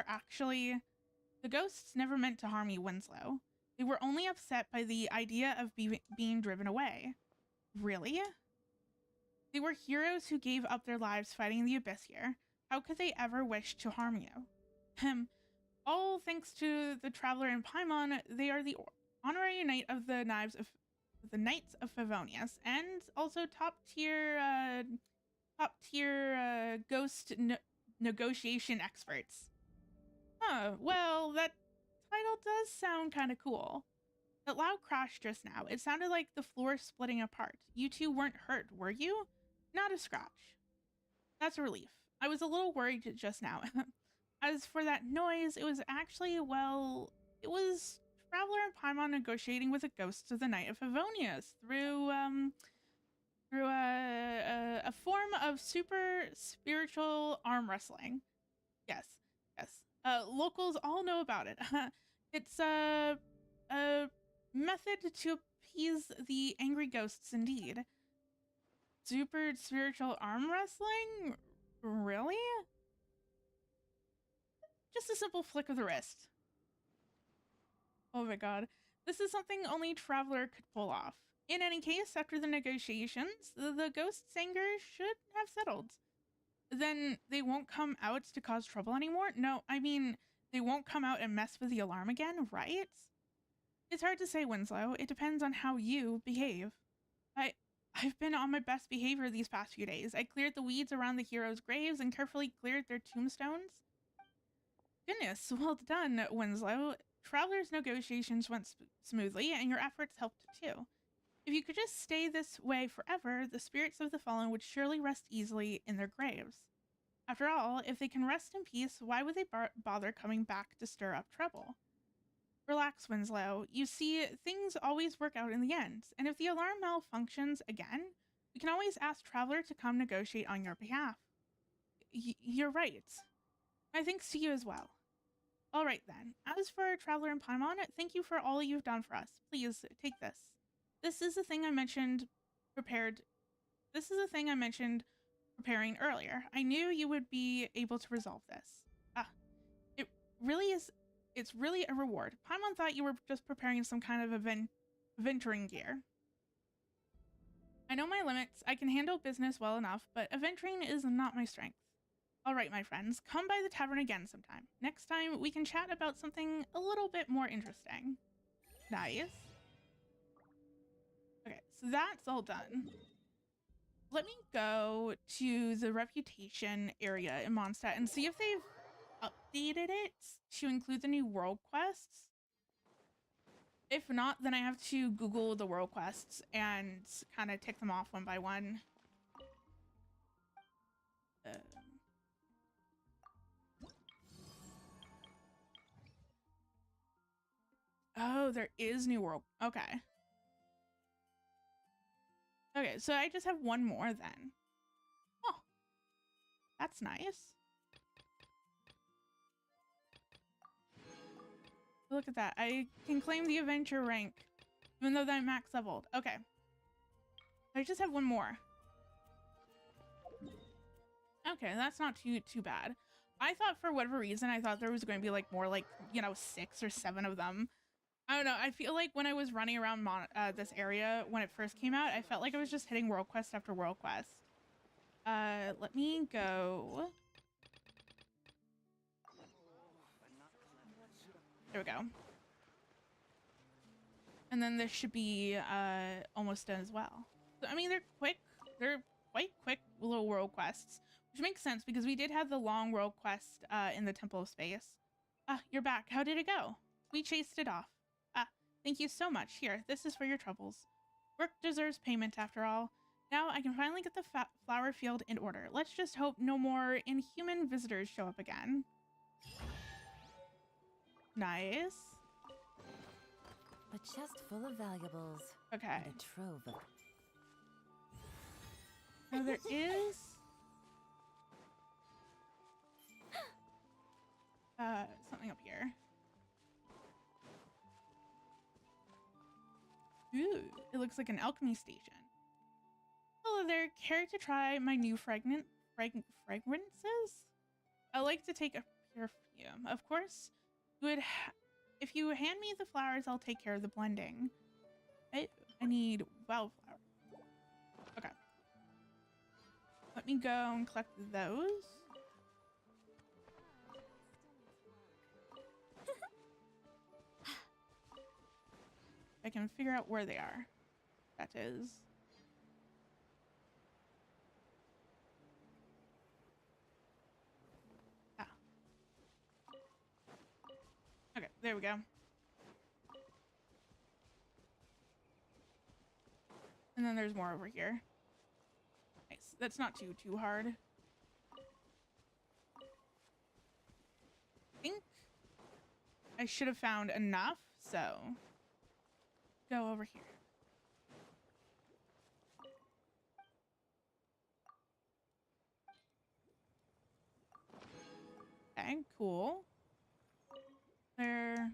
never meant to harm you, Winslow. They were only upset by the idea of being driven away. Really? They were heroes who gave up their lives fighting the abyss here. How could they ever wish to harm you? All thanks to the Traveler in Paimon, they are the honorary knight of the Knights of Favonius, and also top tier ghost negotiation experts. Huh, well, that title does sound kind of cool. That loud crash just now, it sounded like the floor splitting apart. You two weren't hurt, were you? Not a scratch. That's a relief. I was a little worried just now. As for that noise, it was actually, well, it was Traveler and Paimon negotiating with the ghosts of the Knight of Favonius through a form of super spiritual arm wrestling. Yes. Locals all know about it. It's a method to appease the angry ghosts indeed. Super spiritual arm wrestling? Really? Just a simple flick of the wrist. Oh my god. This is something only Traveler could pull off. In any case, after the negotiations, the ghost's anger should have settled. Then they won't come out to cause trouble anymore? No, I mean, they won't come out and mess with the alarm again, right? It's hard to say, Winslow. It depends on how you behave. I've been on my best behavior these past few days. I cleared the weeds around the heroes' graves and carefully cleared their tombstones. Goodness, well done, Winslow. Traveler's negotiations went smoothly, and your efforts helped too. If you could just stay this way forever, the spirits of the fallen would surely rest easily in their graves. After all, if they can rest in peace, why would they bother coming back to stir up trouble? Relax, Winslow. You see, things always work out in the end, and if the alarm malfunctions again, we can always ask Traveler to come negotiate on your behalf. You're right. My thanks to you as well. All right then. As for Traveler and Paimon, thank you for all you've done for us. Please, take this. This is the thing I mentioned preparing earlier. I knew you would be able to resolve this. It's really a reward. Paimon thought you were just preparing some kind of adventuring gear. I know my limits. I can handle business well enough, but adventuring is not my strength. All right, my friends, come by the tavern again sometime. Next time, we can chat about something a little bit more interesting. Nice. Okay, so that's all done. Let me go to the reputation area in Mondstadt and see if they've updated it to include the new world quests. If not, then I have to Google the world quests and kind of tick them off one by one. Oh, there is new world. Okay. Okay, so I just have one more then. Oh, that's nice. Look at that. I can claim the adventure rank, even though I'm max leveled. Okay. I just have one more. Okay, that's not too bad. I thought for whatever reason, I thought there was going to be like more like, 6 or 7 of them. I don't know. I feel like when I was running around this area when it first came out, I felt like I was just hitting world quest after world quest. Let me go. There we go. And then this should be almost done as well. So, I mean, they're quick. They're quite quick little world quests, which makes sense because we did have the long world quest in the Temple of Space. You're back. How did it go? We chased it off. Thank you so much. Here, this is for your troubles. Work deserves payment after all. Now I can finally get the flower field in order. Let's just hope no more inhuman visitors show up again. Nice. A chest full of valuables. Okay. And a trove of... Now there is... something up here. Ooh, it looks like an alchemy station. Hello there, care to try my new fragrances? I like to take a perfume. Of course, if you hand me the flowers, I'll take care of the blending. I need wildflower. Okay. Let me go and collect those. I can figure out where they are. That is. Okay, there we go. And then there's more over here. Nice. That's not too hard. I think I should have found enough, so go over here. Okay, cool. There.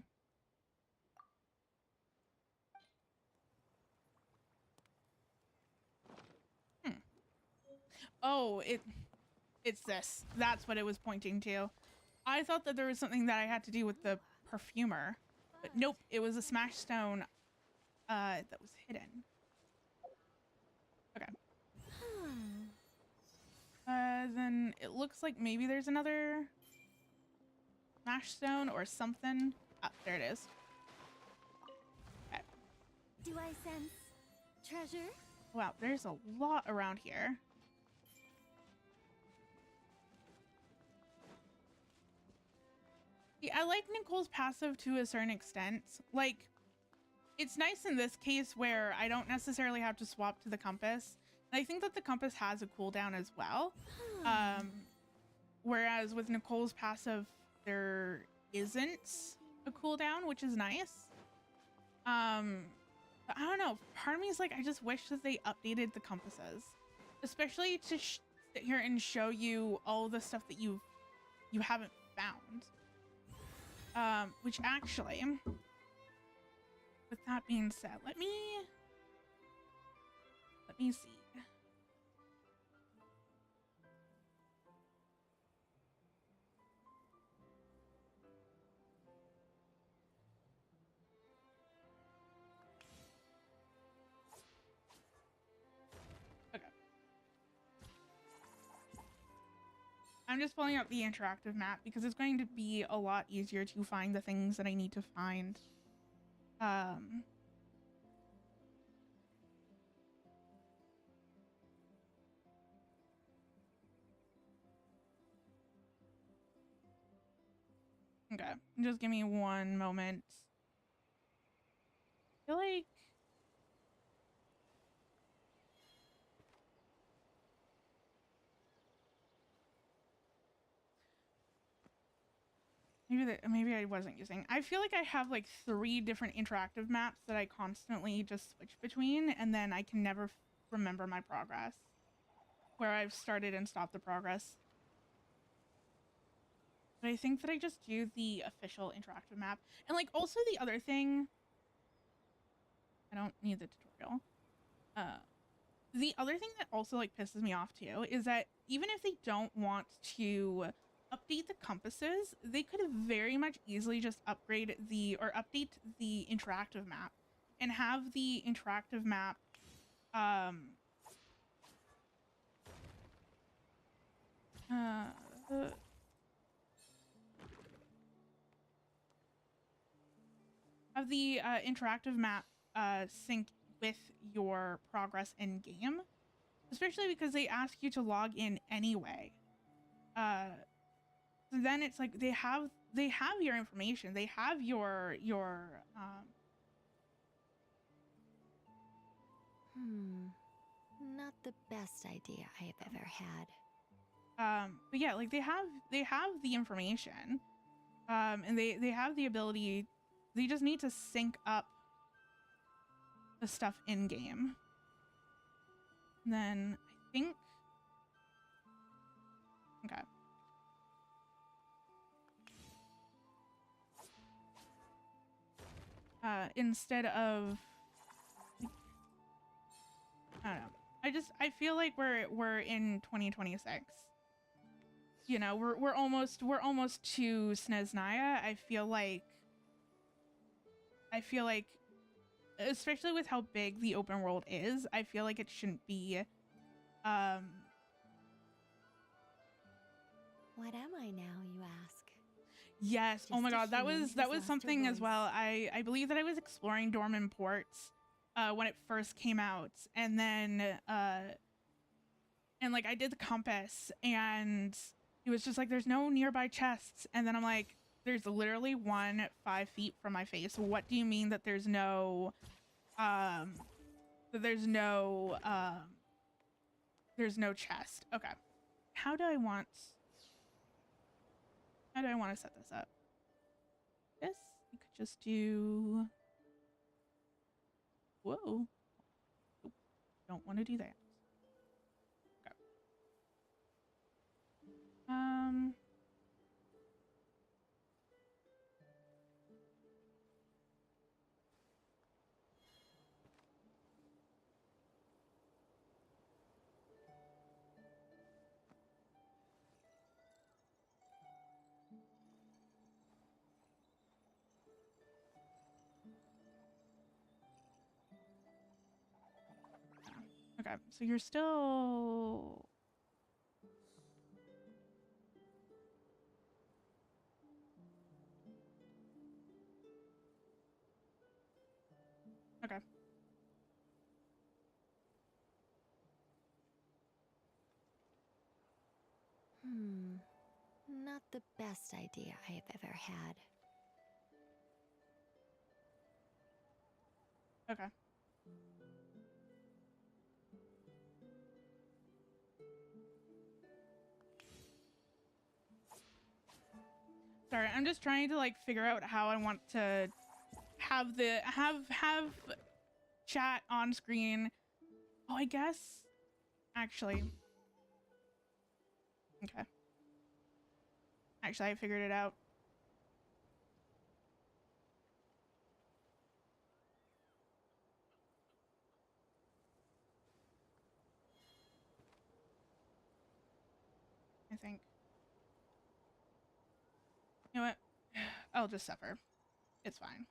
Oh, it's this. That's what it was pointing to. I thought that there was something that I had to do with the perfumer, but nope, it was a smash stone that was hidden. Okay. Then it looks like maybe there's another smash stone or something. Ah, there it is. Okay. Do I sense treasure? Wow, there's a lot around here. Yeah, I like Nicole's passive to a certain extent. Like, it's nice in this case where I don't necessarily have to swap to the compass. And I think that the compass has a cooldown as well. Whereas with Nicole's passive, there isn't a cooldown, which is nice. But I don't know. Part of me is like, I just wish that they updated the compasses, especially to sit here and show you all the stuff that you haven't found. Which actually, with that being said, let me see. Okay. I'm just pulling up the interactive map because it's going to be a lot easier to find the things that I need to find. Okay, just give me one moment. I feel like maybe I wasn't using. I feel like I have like 3 different interactive maps that I constantly just switch between, and then I can never remember my progress, where I've started and stopped the progress. But I think that I just do the official interactive map. And like also the other thing, I don't need the tutorial. The other thing that also like pisses me off too is that even if they don't want to update the compasses, they could have very much easily just update the interactive map and have the interactive map interactive map sync with your progress in game, especially because they ask you to log in anyway. So then it's like they have your information, they have your Not the best idea I have ever had. but yeah, like they have the information, and they have the ability. They just need to sync up the stuff in game. And then I think, okay. Instead of, I don't know. I feel like we're in 2026. You know, we're almost to Sneznaya. I feel like, especially with how big the open world is, I feel like it shouldn't be, What am I now, you ask? yes. Oh my Just a God, that human was who's lost her something as voice. well. I believe that I was exploring Dornman Port when it first came out, and then and like I did the compass, and it was just like there's no nearby chests, and then I'm like, there's literally one 5 feet from my face. What do you mean that there's no there's no chest? Okay, how do I want to set this up? This, you could just do, whoa, nope, don't want to do that. Okay. Okay, so you're still, okay. Not the best idea I have ever had. Okay. Sorry, I'm just trying to like figure out how I want to have the have chat on screen. Oh, I guess actually. Okay. Actually, I figured it out. I think. You know what? I'll just suffer. It's fine.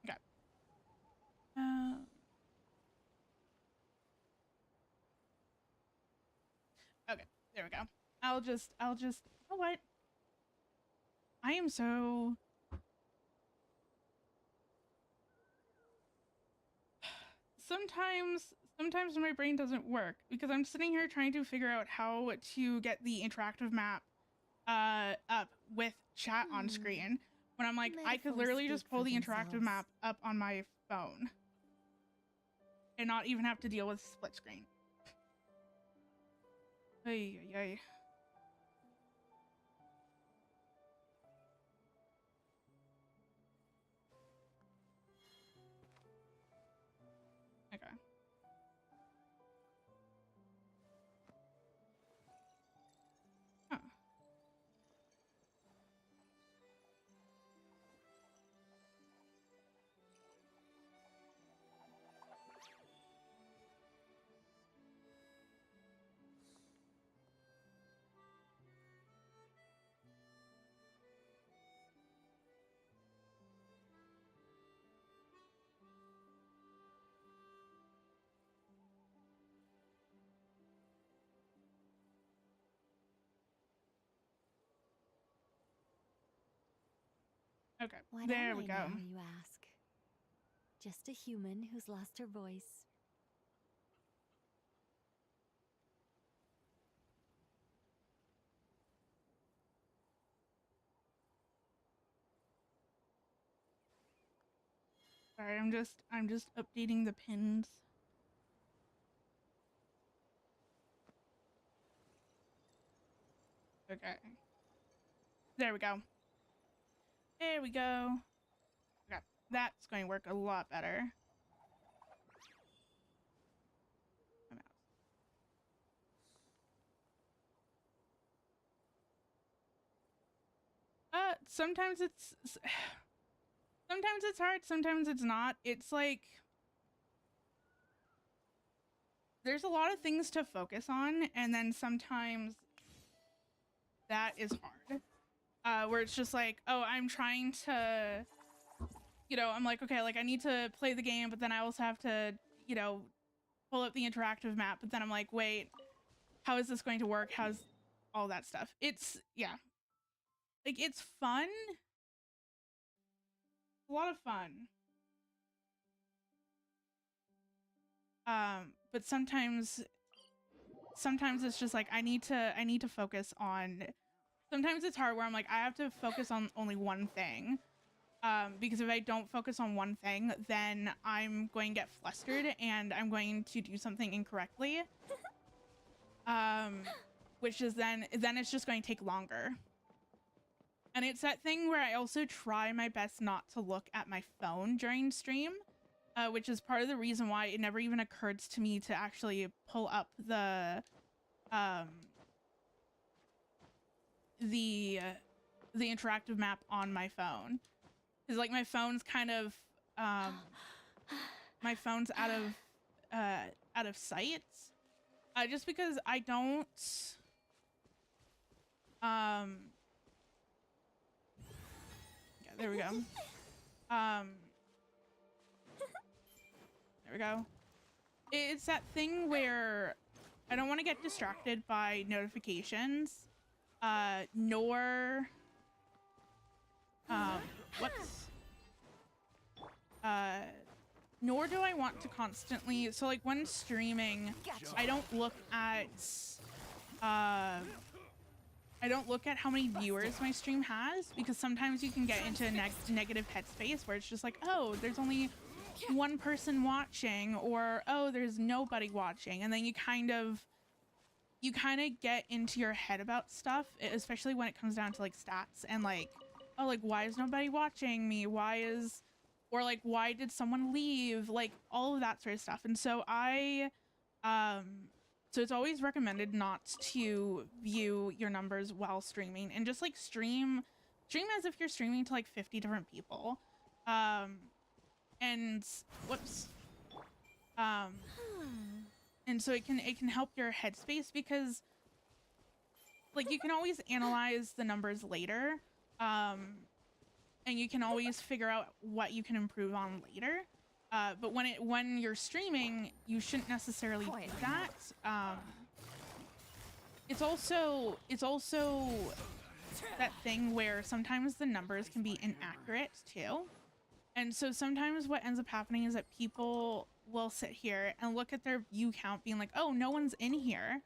Okay. Okay, there we go. I'll just, you know what? I am so, sometimes my brain doesn't work because I'm sitting here trying to figure out how to get the interactive map up with chat on screen, when I'm like, I could Metaphors literally speak just pull for the interactive themselves. map up on my phone and not even have to deal with split screen. Ay, ay, ay. Okay. Huh. Okay, Why there am we I go. now, you ask? Just a human who's lost her voice. Sorry, I'm just updating the pins. Okay. There we go. There we go. Okay, that's going to work a lot better. My mouse. Sometimes it's hard, sometimes it's not. It's like there's a lot of things to focus on, and then sometimes that is hard. Where it's just like, oh, I'm trying to, I'm like, okay, like I need to play the game, but then I also have to, pull up the interactive map, but then I'm like, wait, how is this going to work? How's all that stuff? It's, yeah. Like, it's fun. A lot of fun. But sometimes it's just like I need to focus on. Sometimes it's hard where I'm like I have to focus on only one thing, because if I don't focus on one thing, then I'm going to get flustered and I'm going to do something incorrectly, which is then it's just going to take longer. And it's that thing where I also try my best not to look at my phone during stream. Which is part of the reason why it never even occurred to me to actually pull up the interactive map on my phone. Because like my phone's kind of my phone's out of sight. Just because I don't yeah, there we go. There we go. It's that thing where I don't want to get distracted by notifications, nor nor do I want to constantly, so like when streaming, I don't look at how many viewers my stream has, because sometimes you can get into a negative headspace where it's just like, oh, there's only one person watching, or oh, there's nobody watching, and then you kind of get into your head about stuff, especially when it comes down to like stats and like, oh, like why is nobody watching me, or like why did someone leave, like all of that sort of stuff. And so so it's always recommended not to view your numbers while streaming, and just like stream as if you're streaming to like 50 different people. And whoops. And so it can help your headspace, because like you can always analyze the numbers later. And you can always figure out what you can improve on later. But when you're streaming, you shouldn't necessarily do that. It's also that thing where sometimes the numbers can be inaccurate too. And so sometimes what ends up happening is that people will sit here and look at their view count being like, oh, no one's in here.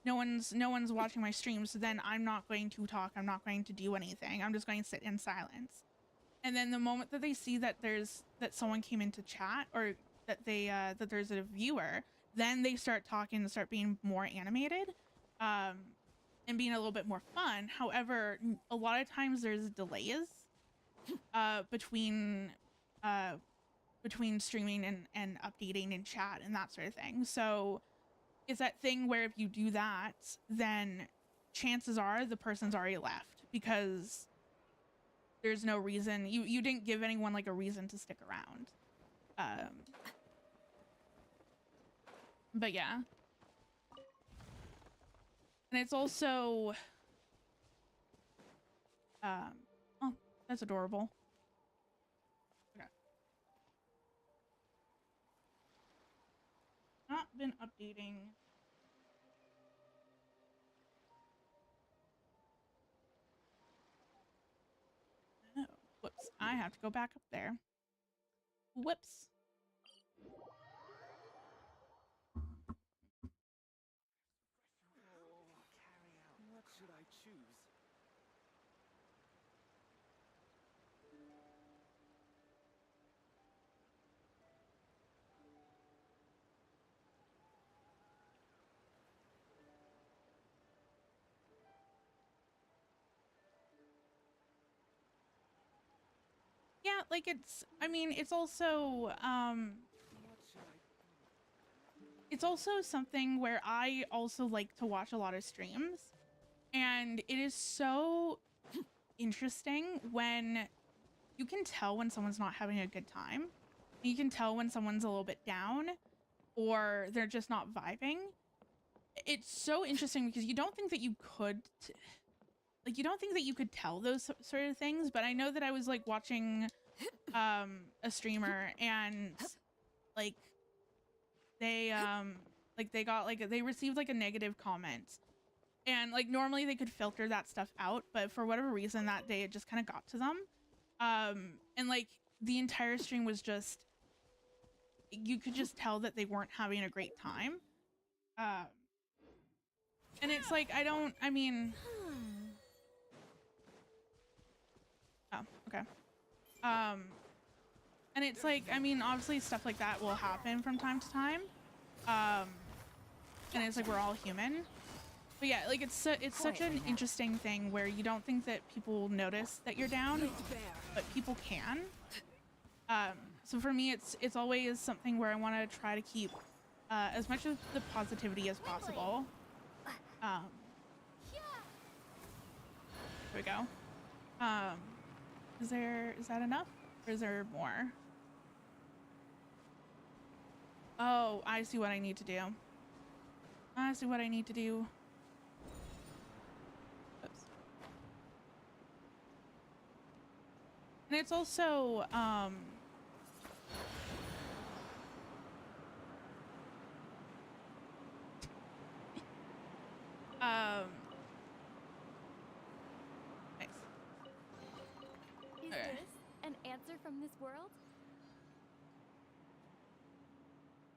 No one's watching my stream. So then I'm not going to talk. I'm not going to do anything. I'm just going to sit in silence. And then the moment that they see that that someone came into chat, or that that there's a viewer, then they start talking and start being more animated, and being a little bit more fun. However, a lot of times there's delays between streaming and updating in chat and that sort of thing. So it's that thing where if you do that, then chances are the person's already left, because there's no reason, you didn't give anyone like a reason to stick around. But yeah. And it's also oh, that's adorable. Okay. Not been updating. Oh, whoops. I have to go back up there. Whoops. What should I choose? Yeah, like I mean, it's also it's also something where I also like to watch a lot of streams, and it is so interesting when you can tell when someone's not having a good time. You can tell when someone's a little bit down or they're just not vibing. It's so interesting because you don't think that you could you don't think that you could tell those sort of things, but I know that I was like watching a streamer, and like they they received like a negative comment, and like normally they could filter that stuff out, but for whatever reason that day it just kind of got to them, and like the entire stream was just, you could just tell that they weren't having a great time, and it's like I mean oh, okay. And it's like, I mean, obviously stuff like that will happen from time to time. And it's like, we're all human. But yeah, like it's such an interesting thing where you don't think that people notice that you're down, but people can. So for me, it's always something where I want to try to keep as much of the positivity as possible. There we go. Is that enough? Or is there more? Oh, I see what I need to do. I see what I need to do. Oops. And it's also, nice. Is this an answer from this world?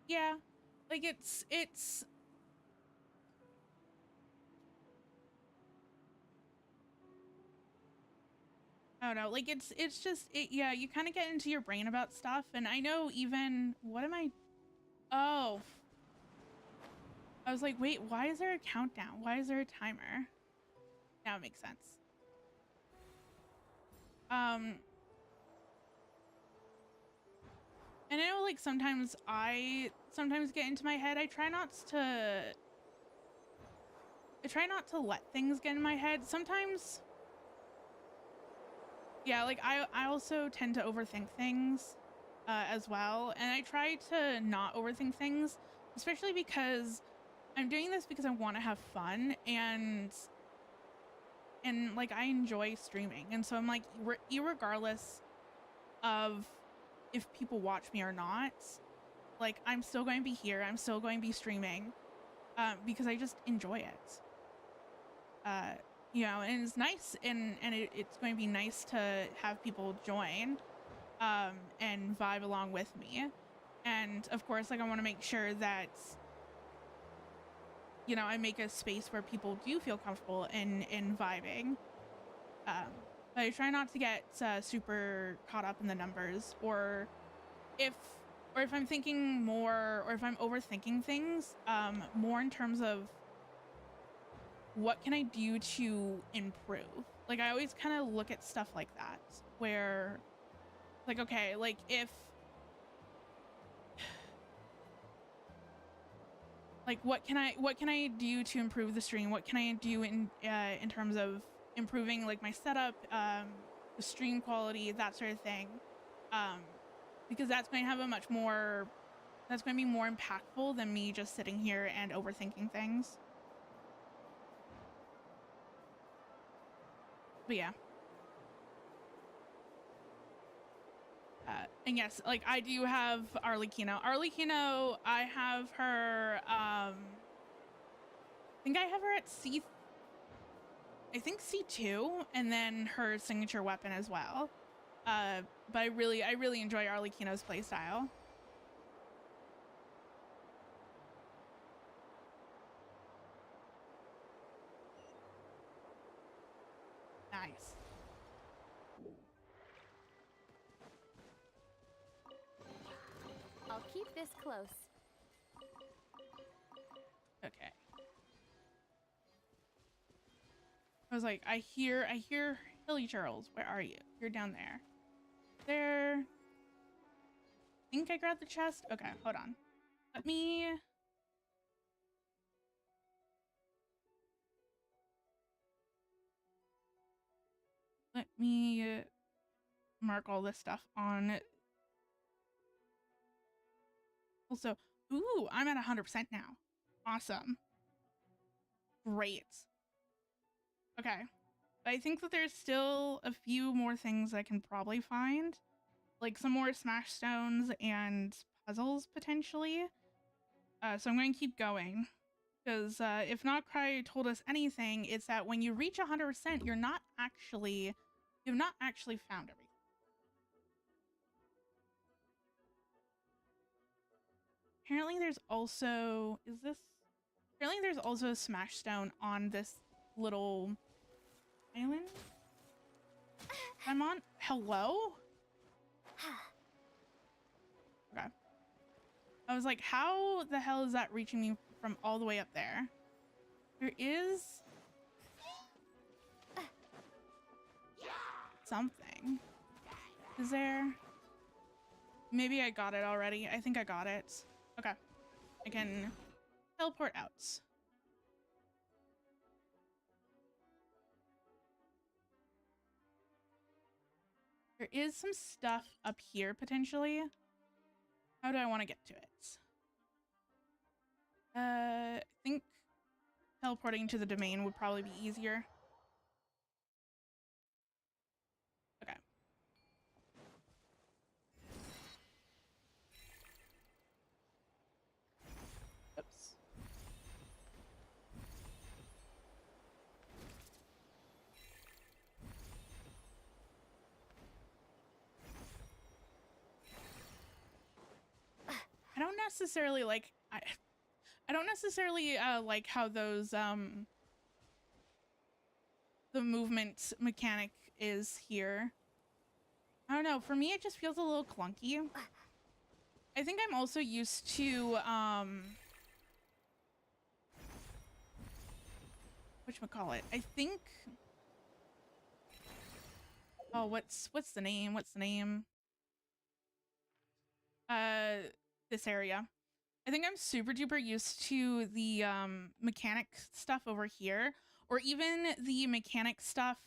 Yeah, like it's I don't know, like it's just yeah, you kind of get into your brain about stuff, and I know even what am I, oh, I was like, wait, why is there a countdown? Why is there a timer? Now it makes sense. And I know, like, sometimes I get into my head. I try not to let things get in my head. Sometimes, yeah, like I also tend to overthink things as well. And I try to not overthink things, especially because I'm doing this because I want to have fun, and like I enjoy streaming. And so I'm like, irregardless of if people watch me or not, like I'm still going to be here, I'm still going to be streaming, because I just enjoy it, you know, and it's nice, and it's going to be nice to have people join and vibe along with me. And of course, like I want to make sure that, you know, I make a space where people do feel comfortable in vibing. But I try not to get super caught up in the numbers, or if I'm thinking more, or if I'm overthinking things, more in terms of what can I do to improve. Like I always kind of look at stuff like that, where like, okay, like if like what can I do to improve the stream? What can I do in terms of improving like my setup, the stream quality, that sort of thing, because that's going to have that's going to be more impactful than me just sitting here and overthinking things. But yeah. And yes, like I do have Arlecchino. Arlecchino, I have her, I think I have her at I think C2, and then her signature weapon as well. But I really enjoy Arlecchino's playstyle. Nice. I'll keep this close. Okay. I was like, I hear Hilly Charles. Where are you? You're down there. There. I think I grabbed the chest. Okay, hold on. Let me mark all this stuff on. Also, ooh, I'm at 100% now. Awesome. Great. Okay. I think that there's still a few more things I can probably find. Like some more smash stones and puzzles, potentially. So I'm going to keep going. Because if Not Cry told us anything, it's that when you reach 100%, you've not actually found everything. Apparently there's also, apparently there's also a smash stone on this little island I'm on. Hello? Okay. I was like, how the hell is that reaching me from all the way up there? There is something. Is there? Maybe I got it already. I think I got it. Okay. I can teleport out. There is some stuff up here, potentially. How do I want to get to it? I think teleporting to the domain would probably be easier. Okay. Oops. I don't necessarily like I don't necessarily like how those the movement mechanic is here. I don't know, for me it just feels a little clunky. I think I'm also used to whatchamacallit? I think oh, what's the name? What's the name? This area. I think I'm super duper used to the mechanic stuff over here, or even the mechanic stuff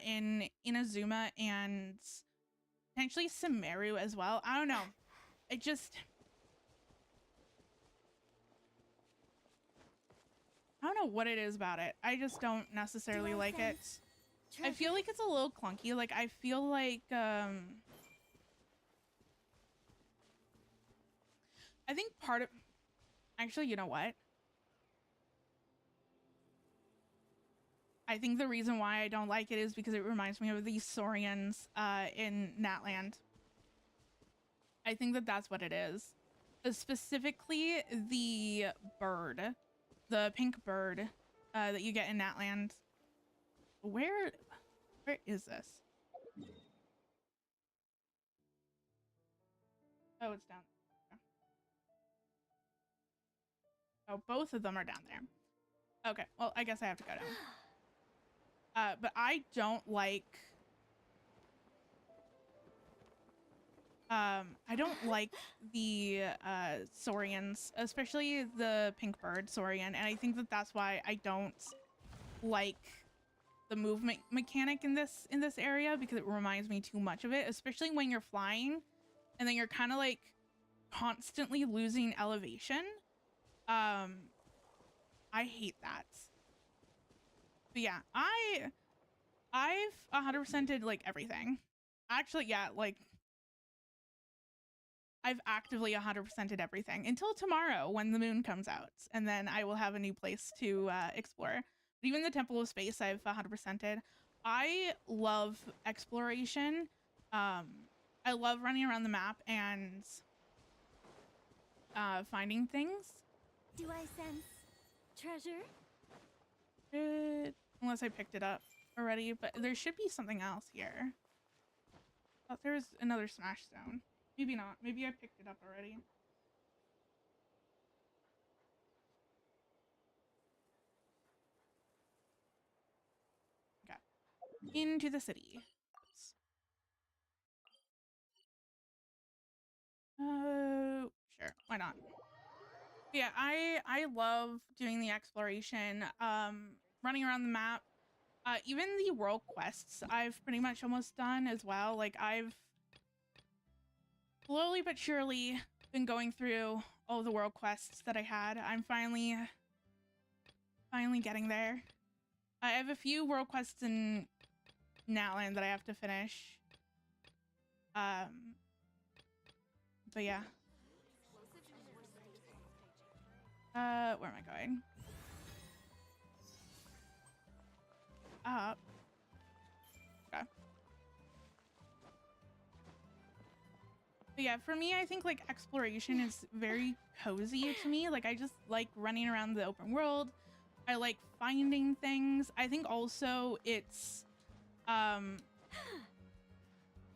in Inazuma and potentially Sumeru as well. I don't know. I don't know what it is about it. I just don't necessarily like it. I feel like it's a little clunky. Like I feel like I think part of actually, you know what? I think the reason why I don't like it is because it reminds me of these Saurians in Natland. I think that that's what it is. Specifically the bird, the pink bird that you get in Natland. Where is this? Oh, it's down there. Oh, both of them are down there. Okay, well, I guess I have to go down. But I don't like the Saurians, especially the pink bird Saurian, and I think that that's why I don't like the movement mechanic in this area, because it reminds me too much of it, especially when you're flying and then you're kind of like constantly losing elevation. I hate that. But yeah, I've 100%ed like everything. Actually, yeah, like I've actively 100%ed everything until tomorrow when the moon comes out, and then I will have a new place to explore. But even the Temple of Space, I've 100%ed. I love exploration. I love running around the map and finding things. Do I sense treasure? Unless I picked it up already, but there should be something else here. Thought there was another smash stone. Maybe not. Maybe I picked it up already. Okay. Into the city. Sure. Why not? Yeah, I love doing the exploration, running around the map. Even the world quests I've pretty much almost done as well. Like, I've slowly but surely been going through all the world quests that I had. I'm finally getting there. I have a few world quests in Natland that I have to finish. But yeah. Where am I going? Up. Okay. But yeah, for me, I think like exploration is very cozy to me. Like, I just like running around the open world. I like finding things. I think also it's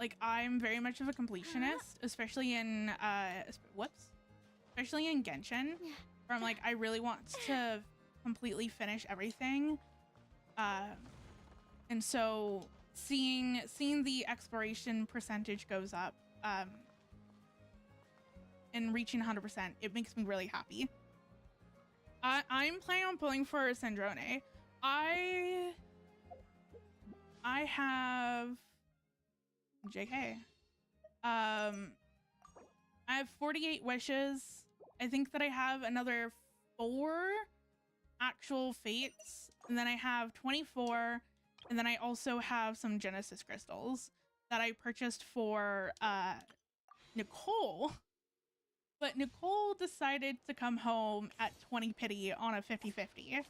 like, I'm very much of a completionist, especially in especially in Genshin, where I'm like, I really want to completely finish everything. And so seeing the exploration percentage goes up, and reaching 100%, it makes me really happy. I'm planning on pulling for Sandrone. I have JK. I have 48 wishes. I think that I have another 4 actual fates, and then I have 24, and then I also have some Genesis crystals that I purchased for Nicole. But Nicole decided to come home at 20 pity on a 50-50.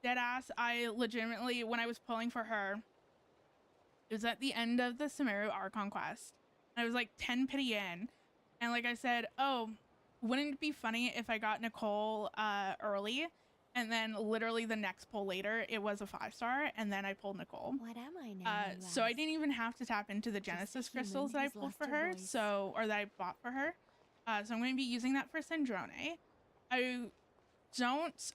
Deadass, I legitimately, when I was pulling for her, it was at the end of the Sumeru Archon quest. And I was like 10 pity in. And like I said, oh, wouldn't it be funny if I got Nicole early? And then literally the next pull later, it was a 5-star. And then I pulled Nicole. What am I now? So I didn't even have to tap into the Genesis crystals that I pulled for her. So, or that I bought for her. So I'm going to be using that for Sandrone. I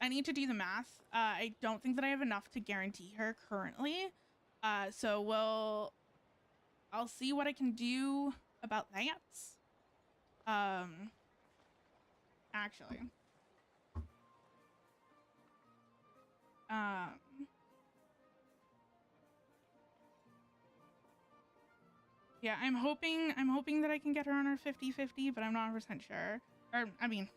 need to do the math. I don't think that I have enough to guarantee her currently. So I'll see what I can do about that. Actually. Yeah, I'm hoping that I can get her on her 50-50, but I'm not 100% sure. Or, I mean, of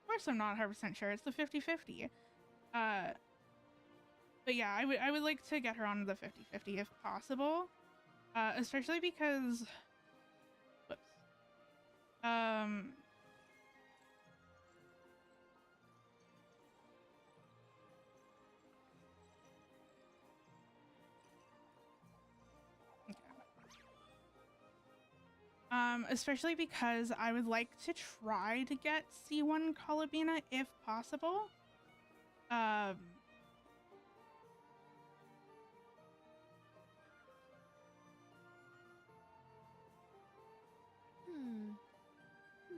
course I'm not 100% sure. It's the 50-50. But yeah, I would like to get her on the 50-50 if possible. Especially because, whoops. Especially because I would like to try to get C1 Colobina if possible.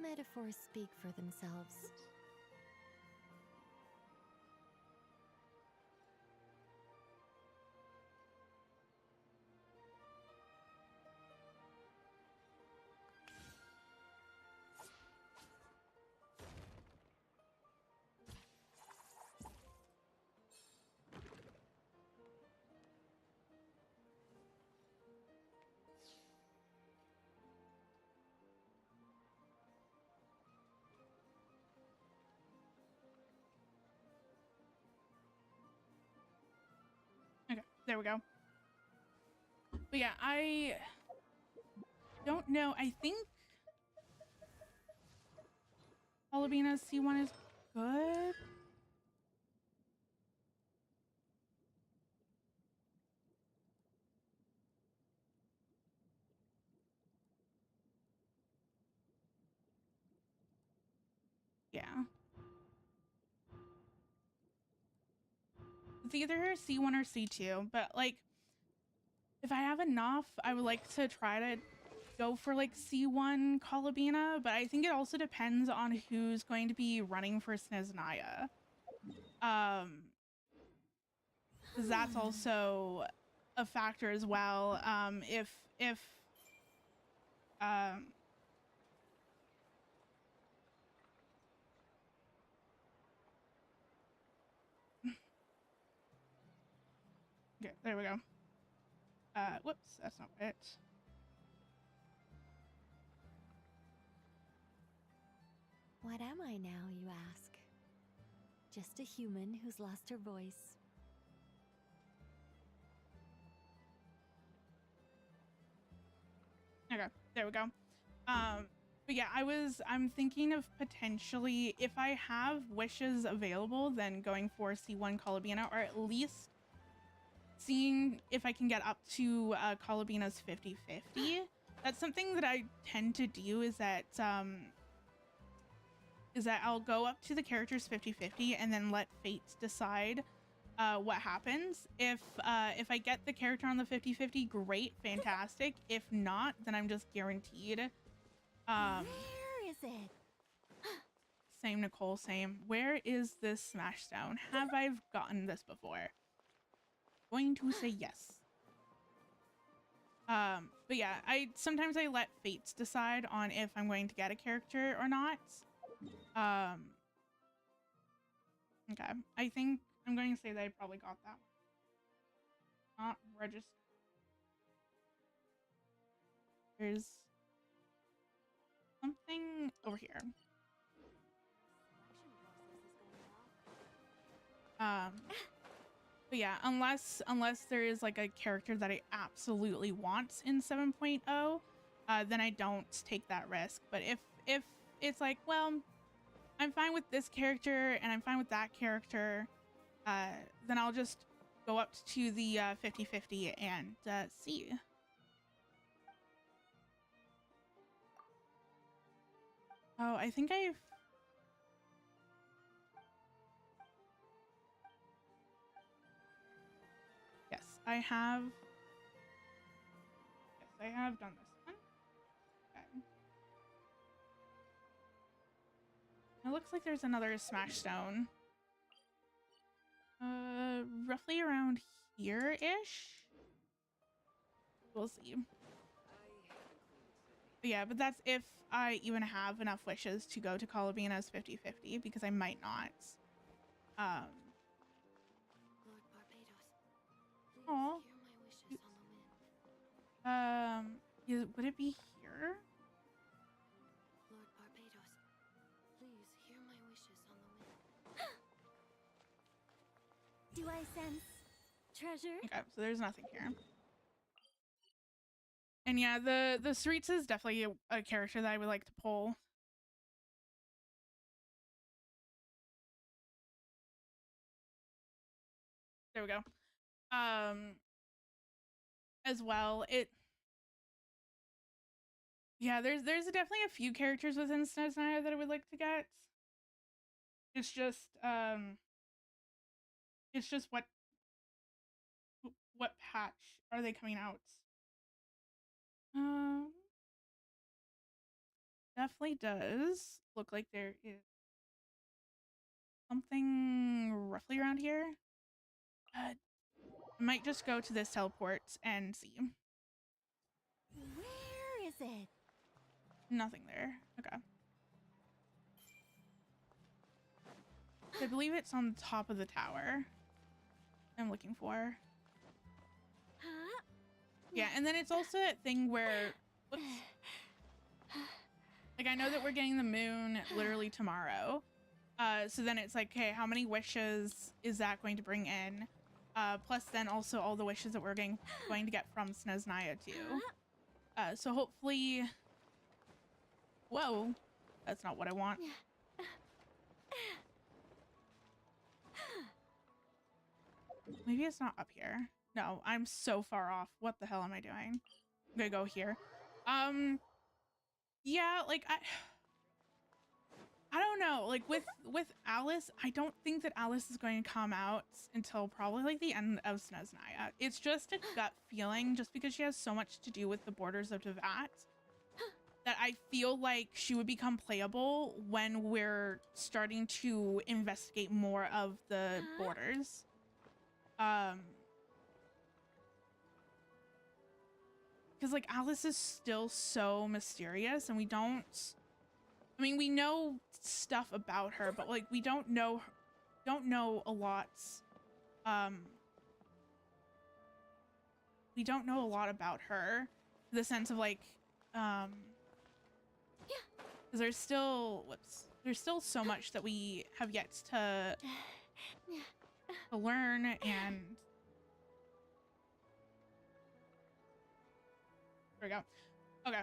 Metaphors speak for themselves. Okay, there we go. But yeah, I don't know. I think Colobina's C1 is good. Yeah. It's either C1 or C2, but like if I have enough, I would like to try to go for like C1 Kolobina, but I think it also depends on who's going to be running for Sneznaya. Because that's also a factor as well. Okay, there we go. Whoops, that's not it. What am I now, you ask? Just a human who's lost her voice. Okay, there we go. But yeah, I'm thinking of potentially, if I have wishes available, then going for C1 Kolobina, or at least seeing if I can get up to Kolobina's 50-50. That's something that I tend to do, is that I'll go up to the character's 50-50 and then let fate decide what happens. If I get the character on the 50-50, great, fantastic. If not, then I'm just guaranteed. Where is it? Same, Nicole, same. Where is this Smashstone? Have I gotten this before? Going to say yes. But yeah, sometimes I let fates decide on if I'm going to get a character or not. Okay, I think I'm going to say that I probably got that one. Not registered. There's something over here. But yeah, unless there is like a character that I absolutely want in 7.0, then I don't take that risk. But if it's like, well, I'm fine with this character and I'm fine with that character, then I'll just go up to the 50-50 and see. Oh, I think I've... Yes, I have... Yes, I have done this one. Okay. It looks like there's another Smashstone. Roughly around here-ish? We'll see. But yeah, but that's if I even have enough wishes to go to Kolobina's 50-50, because I might not. Lord Barbados, please hear my wishes on the wind. Would it be here? Lord Barbados, please hear my wishes on the wind. Do I sense treasure? Okay, so there's nothing here. And yeah, the Streets is definitely a character that I would like to pull. There we go. As well, yeah, there's definitely a few characters within Sneznaya that I would like to get. It's just what patch are they coming out? Definitely does look like there is something roughly around here. I might just go to this teleport and see. Where is it? Nothing there. Okay. I believe it's on top of the tower I'm looking for. Huh? Yeah, and then it's also that thing where... Whoops. Like, I know that we're getting the moon literally tomorrow. So then it's like, okay, how many wishes is that going to bring in? Plus then also all the wishes that we're going to get from Sneznaya too. So hopefully... Whoa. That's not what I want. Maybe it's not up here. No, I'm so far off. What the hell am I doing? I'm gonna go here. Yeah, like I don't know, like with Alice, I don't think that Alice is going to come out until probably like the end of Snezhnaya. It's just a gut feeling, just because she has so much to do with the borders of Teyvat, that I feel like she would become playable when we're starting to investigate more of the borders. Because like Alice is still so mysterious, and we know stuff about her, but like we don't know a lot. We don't know a lot about her, in the sense of like, because there's still so much that we have yet to learn. And there we go. Okay.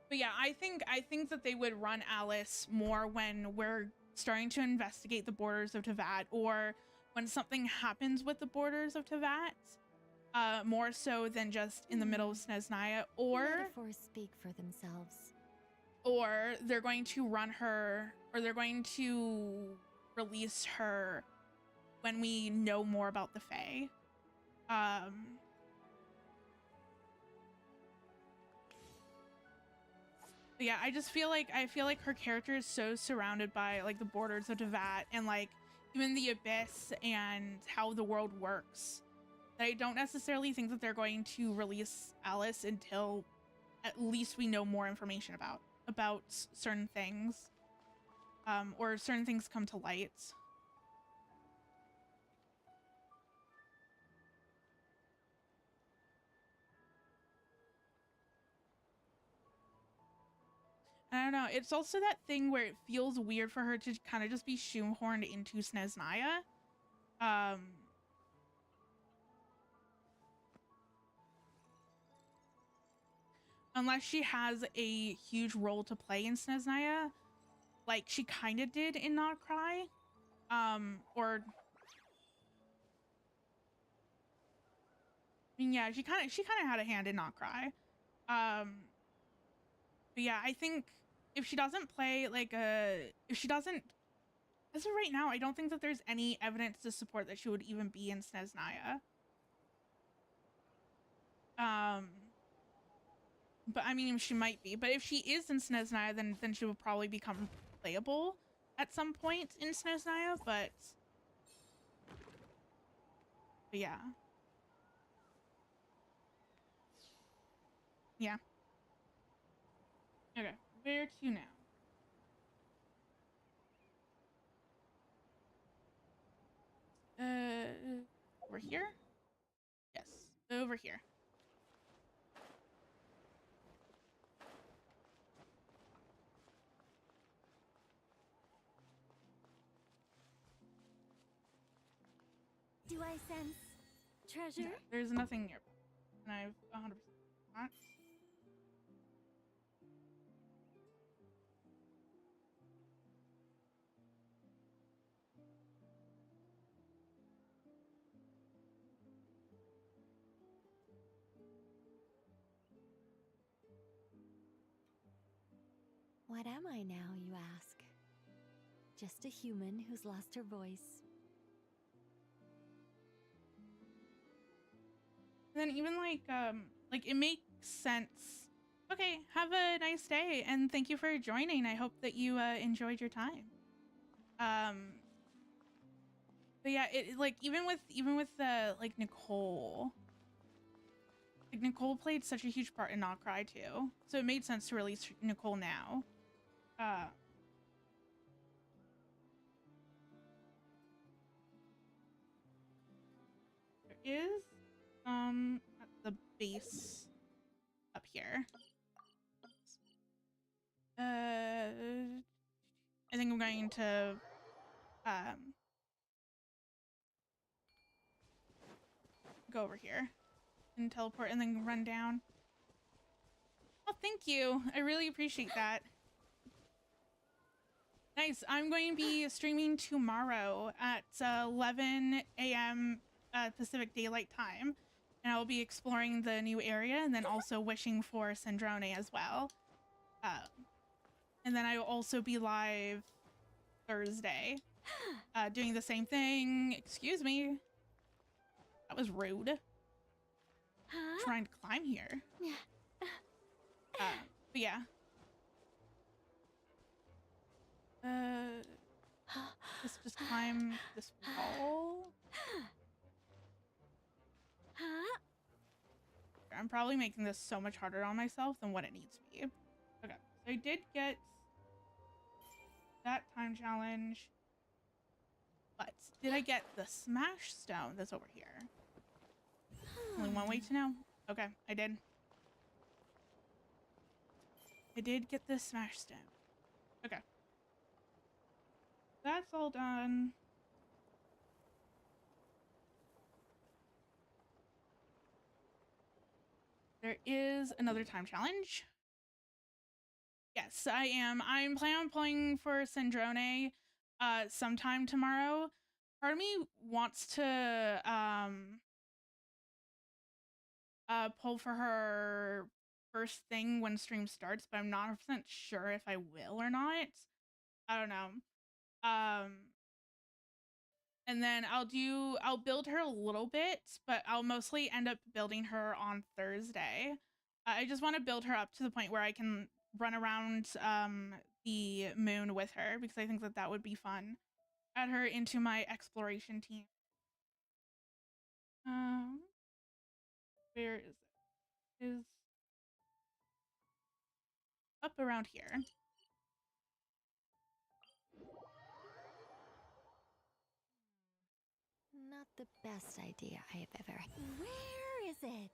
But yeah, I think that they would run Alice more when we're starting to investigate the borders of Teyvat, or when something happens with the borders of Teyvat, more so than just in the middle of Snezhnaya, or Metaphors speak for themselves. or they're going to run her, or they're going to release her when we know more about the Fae. Yeah, I feel like her character is so surrounded by like the borders of Teyvat, and like even the Abyss, and how the world works, that I don't necessarily think that they're going to release Alice until at least we know more information about certain things, or certain things come to light. I don't know. It's also that thing where it feels weird for her to kind of just be shoehorned into Snezhnaya. Unless she has a huge role to play in Snezhnaya, like she kind of did in Not Cry. Or I mean, yeah, she kind of had a hand in Not Cry. But yeah, I think if she doesn't play like if she doesn't, as of right now, I don't think that there's any evidence to support that she would even be in Snezhnaya. But I mean, she might be. But if she is in Snezhnaya, then she will probably become playable at some point in Snezhnaya. But yeah. Yeah. Okay, where to now? Over here? Yes, over here. Do I sense treasure? Yeah, there's nothing near. And I've 100% not. What am I now, you ask? Just a human who's lost her voice. And then even like it makes sense. Okay, have a nice day, and thank you for joining. I hope that you enjoyed your time. But yeah, it like even with like Nicole. Like Nicole played such a huge part in Not Cry too, so it made sense to release Nicole now. There is at the base up here. I think I'm going to go over here and teleport and then run down. Oh, thank you. I really appreciate that. Nice. I'm going to be streaming tomorrow at 11 a.m. Pacific Daylight Time, and I'll be exploring the new area and then also wishing for Sandrone as well. And then I will also be live Thursday, doing the same thing. Excuse me. That was rude. Trying to climb here. But yeah. Let's just climb this wall. I'm probably making this so much harder on myself than what it needs to be. Okay, so I did get that time challenge, but did I get the smash stone that's over here? Only one way to know. Okay, I did. I did get the smash stone. Okay. That's all done. There is another time challenge. Yes, I am. I'm planning on playing for Syndrome sometime tomorrow. Part of me wants to pull for her first thing when stream starts, but I'm not 100% sure if I will or not. I don't know. And then I'll build her a little bit, but I'll mostly end up building her on Thursday. I just want to build her up to the point where I can run around the moon with her, because I think that that would be fun. Add her into my exploration team. Where is it? Is up around here. Not the best idea I have ever. Where is it?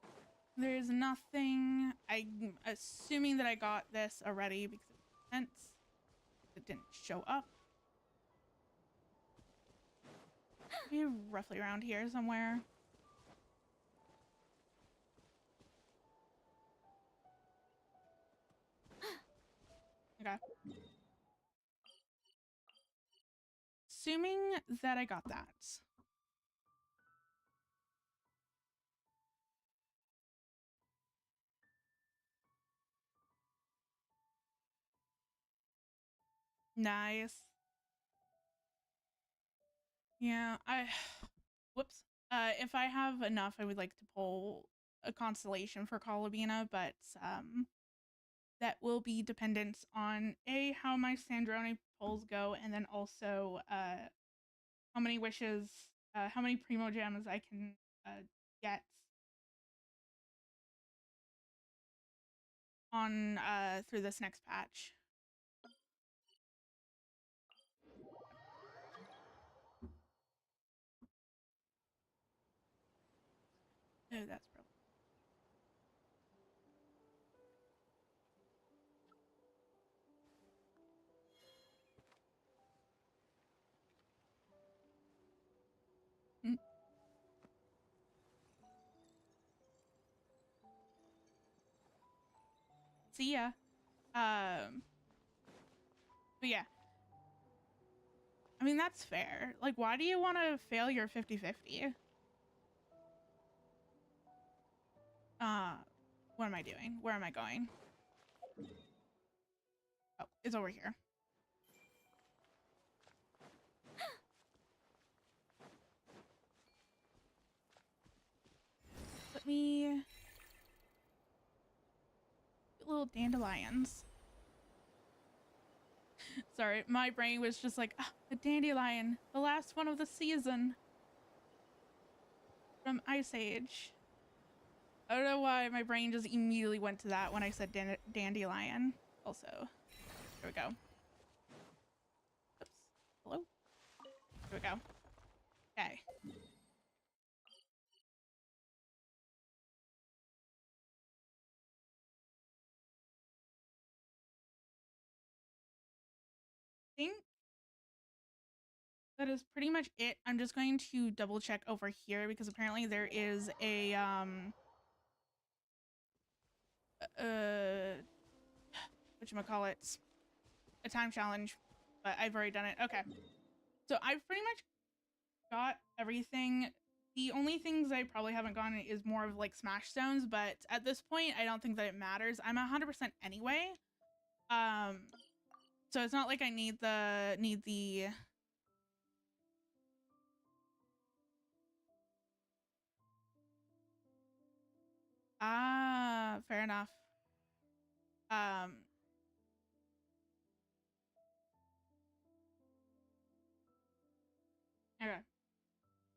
There's nothing. I'm assuming that I got this already because it makes sense. It didn't show up. Maybe roughly around here somewhere. Okay. Assuming that I got that. Nice. Yeah, whoops. If I have enough, I would like to pull a constellation for Colabina, but that will be dependent on how my Sandrone pulls go, and then also how many wishes, how many primo gems I can get on through this next patch. Oh, that's probably. See ya. But yeah. I mean, that's fair. Like, why do you want to fail your 50-50? What am I doing? Where am I going? Oh, it's over here. Let me... little dandelions. Sorry, my brain was just like, a dandelion, the last one of the season. From Ice Age. I don't know why my brain just immediately went to that when I said dandelion. Also, there we go. Oops. Hello? There we go. Okay. I think that is pretty much it. I'm just going to double check over here because apparently there is a whatchamacallit, a time challenge, but I've already done it. Okay, so I've pretty much got everything. The only things I probably haven't gotten is more of like smash stones, but at this point I don't think that it matters. I'm 100% anyway. So it's not like I need the fair enough. Okay.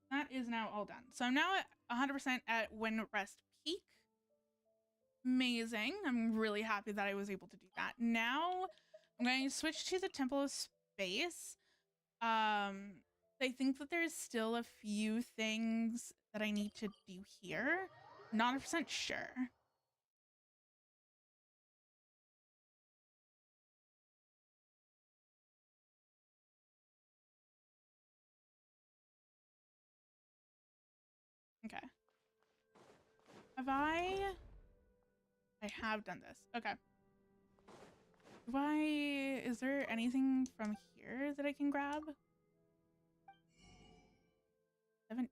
That is now all done. So I'm now at 100% at Wind Rest Peak. Amazing. I'm really happy that I was able to do that. Now I'm going to switch to the Temple of Space. I think that there's still a few things that I need to do here. Not 100% sure. Okay. Have I have done this. Okay. Is there anything from here that I can grab? 17.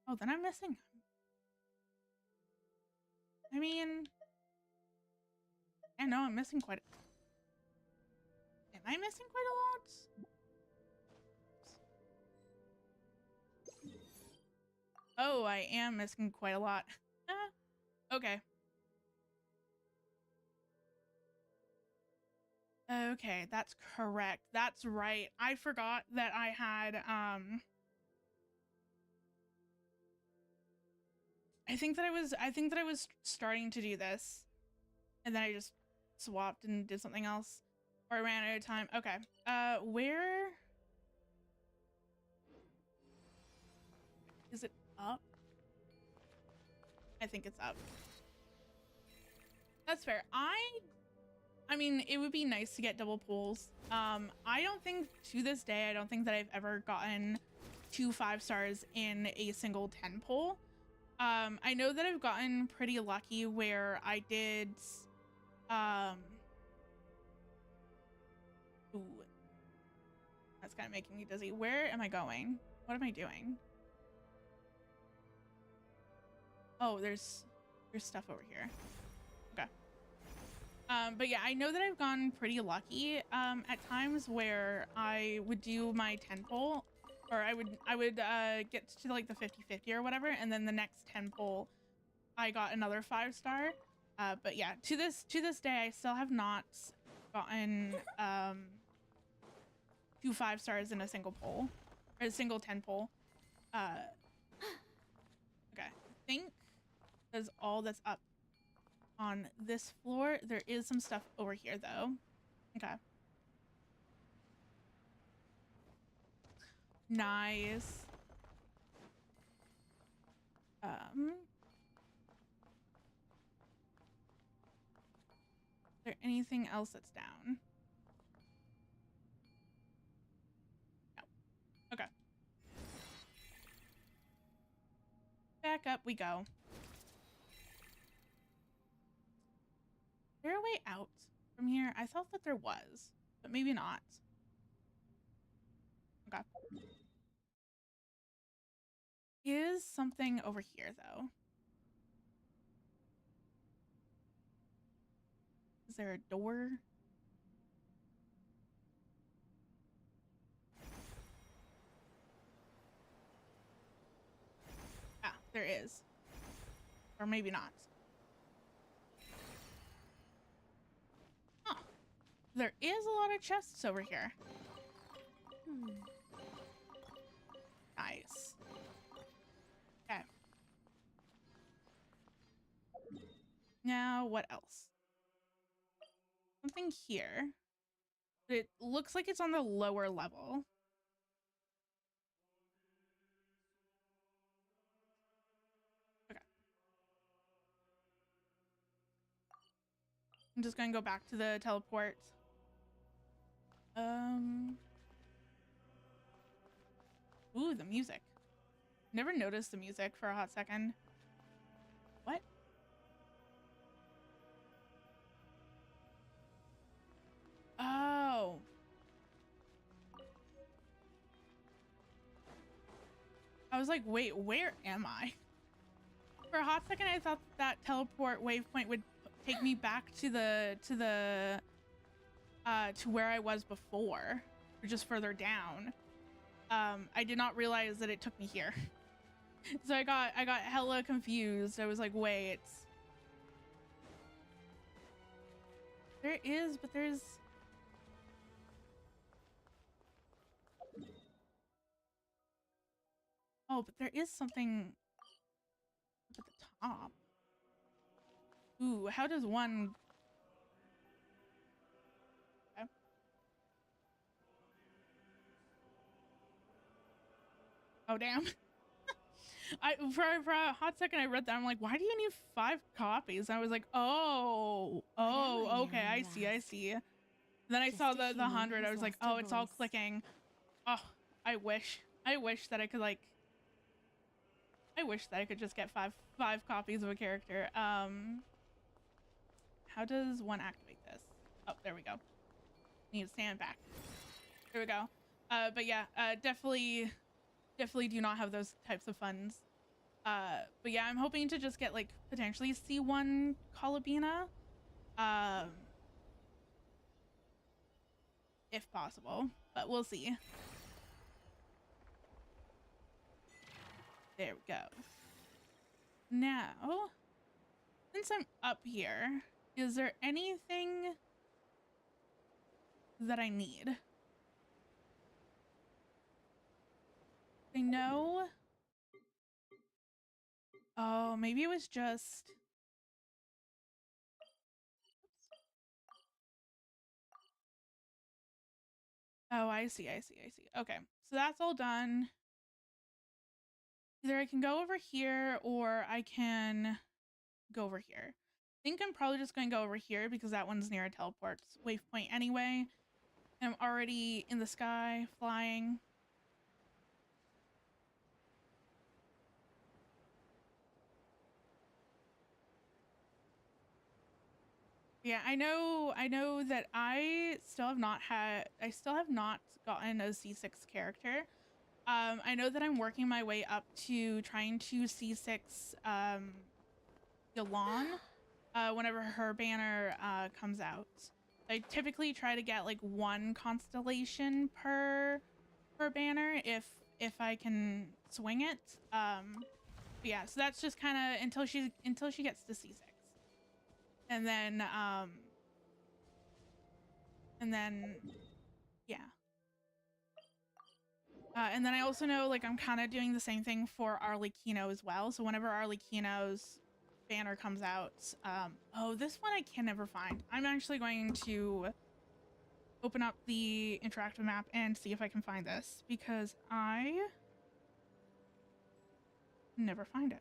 Oh, then I'm missing. I mean, I know I'm missing quite Am I missing quite a lot? Oh, I am missing quite a lot. Okay. Okay, that's correct. That's right. I forgot that I had, I think that I was starting to do this and then I just swapped and did something else or I ran out of time. Okay. Where is it? Up? I think it's up. That's fair. I mean, it would be nice to get double pulls. I don't think to this day, I don't think that I've ever gotten 2 5 stars in a single 10 pull. I know that I've gotten pretty lucky where I did, ooh, that's kind of making me dizzy. Where am I going? What am I doing? Oh, there's stuff over here. Okay. But yeah, I know that I've gone pretty lucky at times where I would do my 10 pull, or I would get to like the 50-50 or whatever, and then the next 10 pull I got another 5 star. But yeah, to this day I still have not gotten 2 5 stars in a single pull, or a single 10 pull. Okay, I think that's all that's up on this floor. There is some stuff over here though. Okay. Nice. Is there anything else that's down? No. Okay. Back up we go. Is there a way out from here? I thought that there was, but maybe not. Okay. Is something over here though? Is there a door? Ah, there is. Or maybe not. Huh. There is a lot of chests over here. Nice. Okay. Now, what else? Something here. It looks like it's on the lower level. Okay. I'm just gonna go back to the teleport. Ooh, the music. Never noticed the music for a hot second. What? Oh. I was like, wait, where am I? For a hot second, I thought that teleport waypoint would take me back to where I was before, or just further down. I did not realize that it took me here. So I got hella confused. I was like, wait. There is, but there's... Oh, but there is something up at the top. Ooh, how does one... Okay. Oh, damn. For a hot second I read that, I'm like, why do you need 5 copies? And I was like, oh, okay, I see. And then I saw the 100, I was like, oh, it's all clicking. Oh, I wish that I could, like, I wish that I could just get five copies of a character. How does one activate this? Oh, there we go. Need to stand back. There we go. But yeah, definitely do not have those types of funds. But yeah, I'm hoping to just get, like, potentially C1 Colobina. If possible, but we'll see. There we go. Now, since I'm up here, is there anything that I need? I know. Oh, maybe it was just... Oh, I see. Okay, so that's all done. Either I can go over here or I can go over here. I think I'm probably just going to go over here because that one's near a teleport waypoint anyway. And I'm already in the sky, flying. Yeah, I know that I still have not gotten a C6 character. I know that I'm working my way up to trying to C6 Yalan whenever her banner comes out. I typically try to get like 1 constellation per banner if I can swing it. But yeah, so that's just kind of until she gets to C6. And then yeah. And then I also know, like, I'm kind of doing the same thing for Arlecchino as well. So whenever Arlecchino's banner comes out, oh, this one I can never find. I'm actually going to open up the interactive map and see if I can find this because I never find it.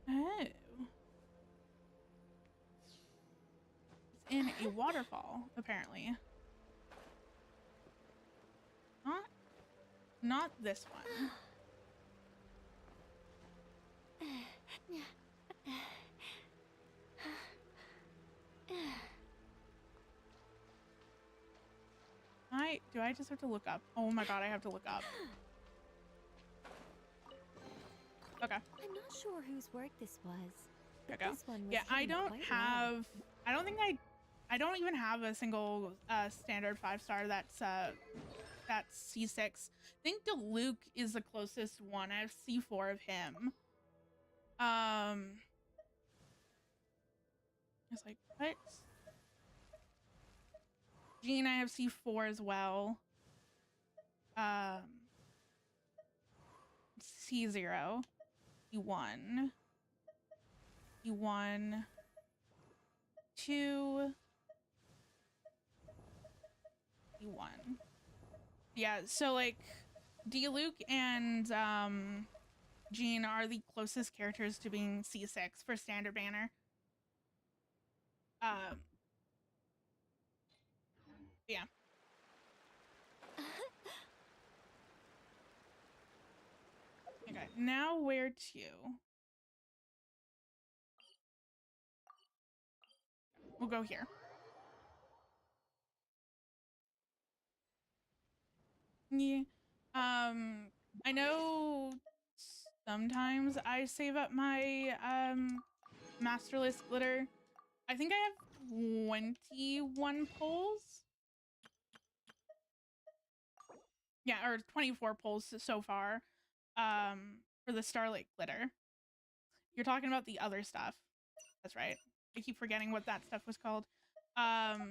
Oh. It's in a waterfall, apparently. Not this one. Do I just have to look up? Oh my god, I have to look up. Okay. I'm not sure whose work this was. There we go. This one was Yeah, I hidden don't quite have... well. I don't even have a single standard 5-star that's C6. I think DeLuke is the closest one. I have C4 of him. It's like, what? Jean, I have C4 as well. C0. E1. E1. 2. E1. Yeah, so like DeLuke and Jean are the closest characters to being C6 for standard banner. Yeah. Okay, now where to? We'll go here. Yeah. I know sometimes I save up my masterless glitter. I think I have 21 pulls. Yeah, or 24 pulls so far. For the starlight glitter. You're talking about the other stuff. That's right. I keep forgetting what that stuff was called. But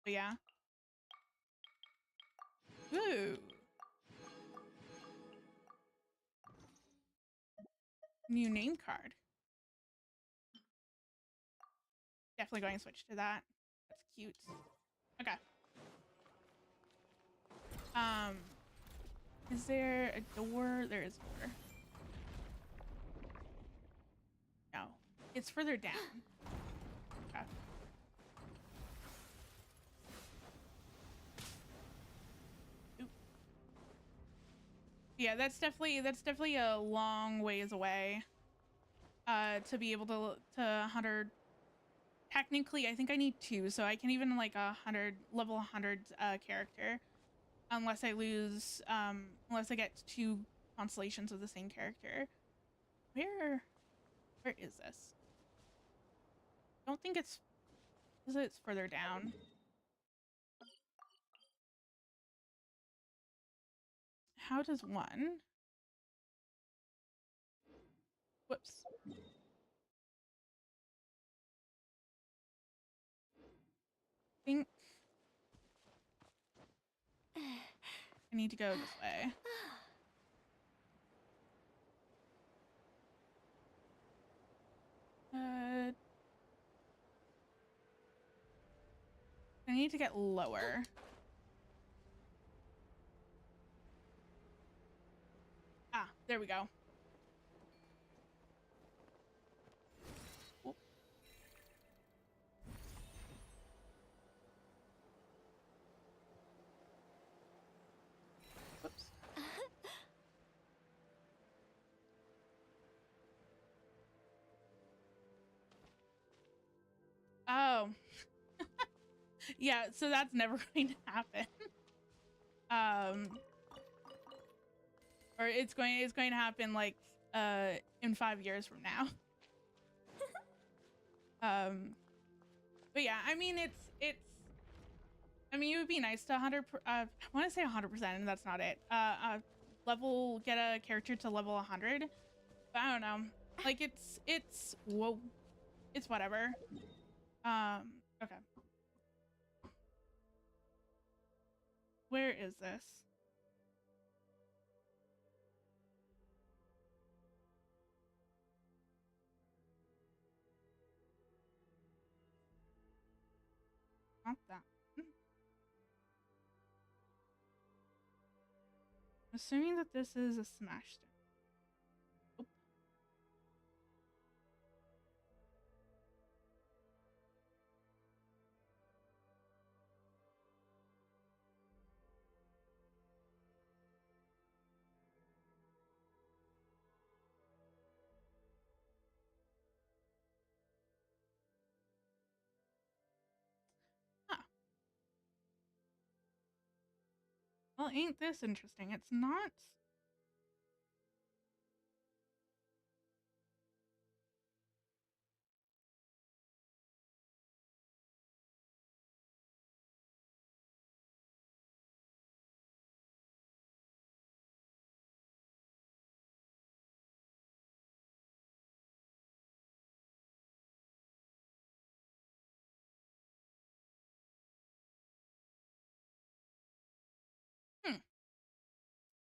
yeah. Ooh. New name card. Definitely going to switch to that. That's cute. Okay. Is there a door? There is a door. No. It's further down. Okay. Oop. Yeah, that's definitely a long ways away. To be able to 100. Technically, I think I need 2, so I can even like level 100 character, unless I lose, unless I get 2 constellations of the same character. Where is this? I don't think it's further down. How does one? Whoops. Think I need to go this way. I need to get lower. Ah, there we go. Oop. Whoops. Oh. Yeah, so that's never going to happen. Or it's going to happen like in 5 years from now. But yeah, I mean I mean, it would be nice to 100 I want to say 100%, and that's not it. Get a character to level 100. But I don't know. Like it's whoa. It's whatever. Okay. Where is this? Not that. Assuming that this is a smash stone. Oop. Huh. Well, ain't this interesting? It's not.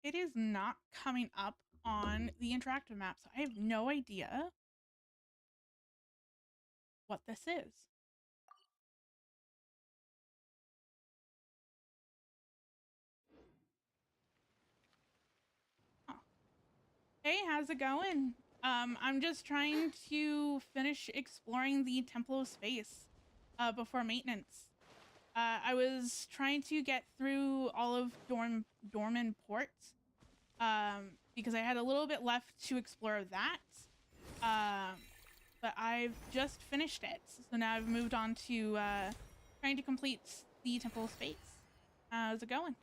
It is not coming up on the interactive map, so I have no idea what this is. Huh. Hey, how's it going? I'm just trying to finish exploring the Temple of Space before maintenance. I was trying to get through all of Dornman Port because I had a little bit left to explore that. But I've just finished it. So now I've moved on to trying to complete the temple space. How's it going?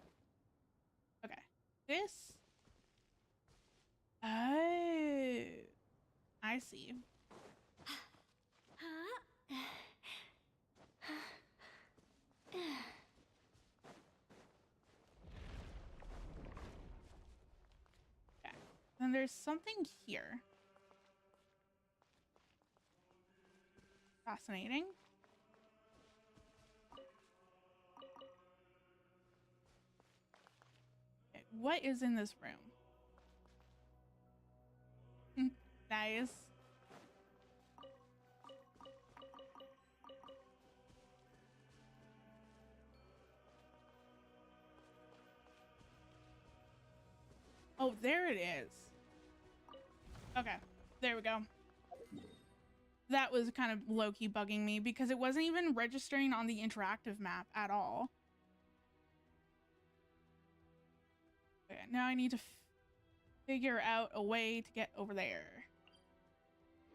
Okay. This. Oh. I see. Okay. Then there's something here. Fascinating. Okay, what is in this room? Nice. Oh, there it is. Okay, there we go. That was kind of low-key bugging me because it wasn't even registering on the interactive map at all. Okay, now I need to figure out a way to get over there.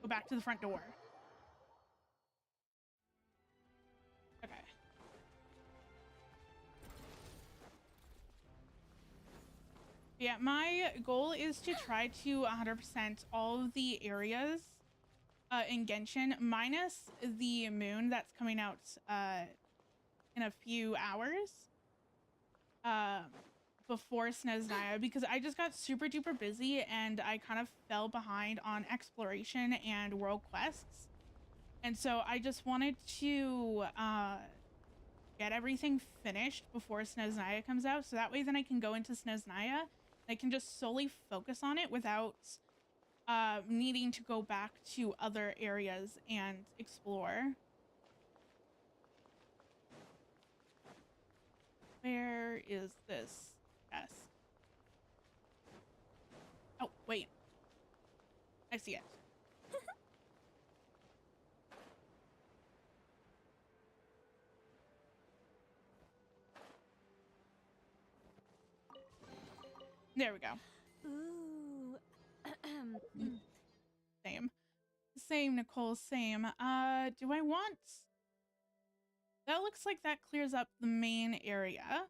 Go back to the front door. Okay. Yeah, my goal is to try to 100% all of the areas in Genshin, minus the moon that's coming out in a few hours before Snezhnaya, because I just got super duper busy and I kind of fell behind on exploration and world quests. And so I just wanted to get everything finished before Snezhnaya comes out, so that way then I can go into Snezhnaya. I can just solely focus on it without needing to go back to other areas and explore. Where is this? Yes. Oh, wait. I see it. There we go. Ooh. Same. Same, Nicole, same. Do I want... That looks like that clears up the main area.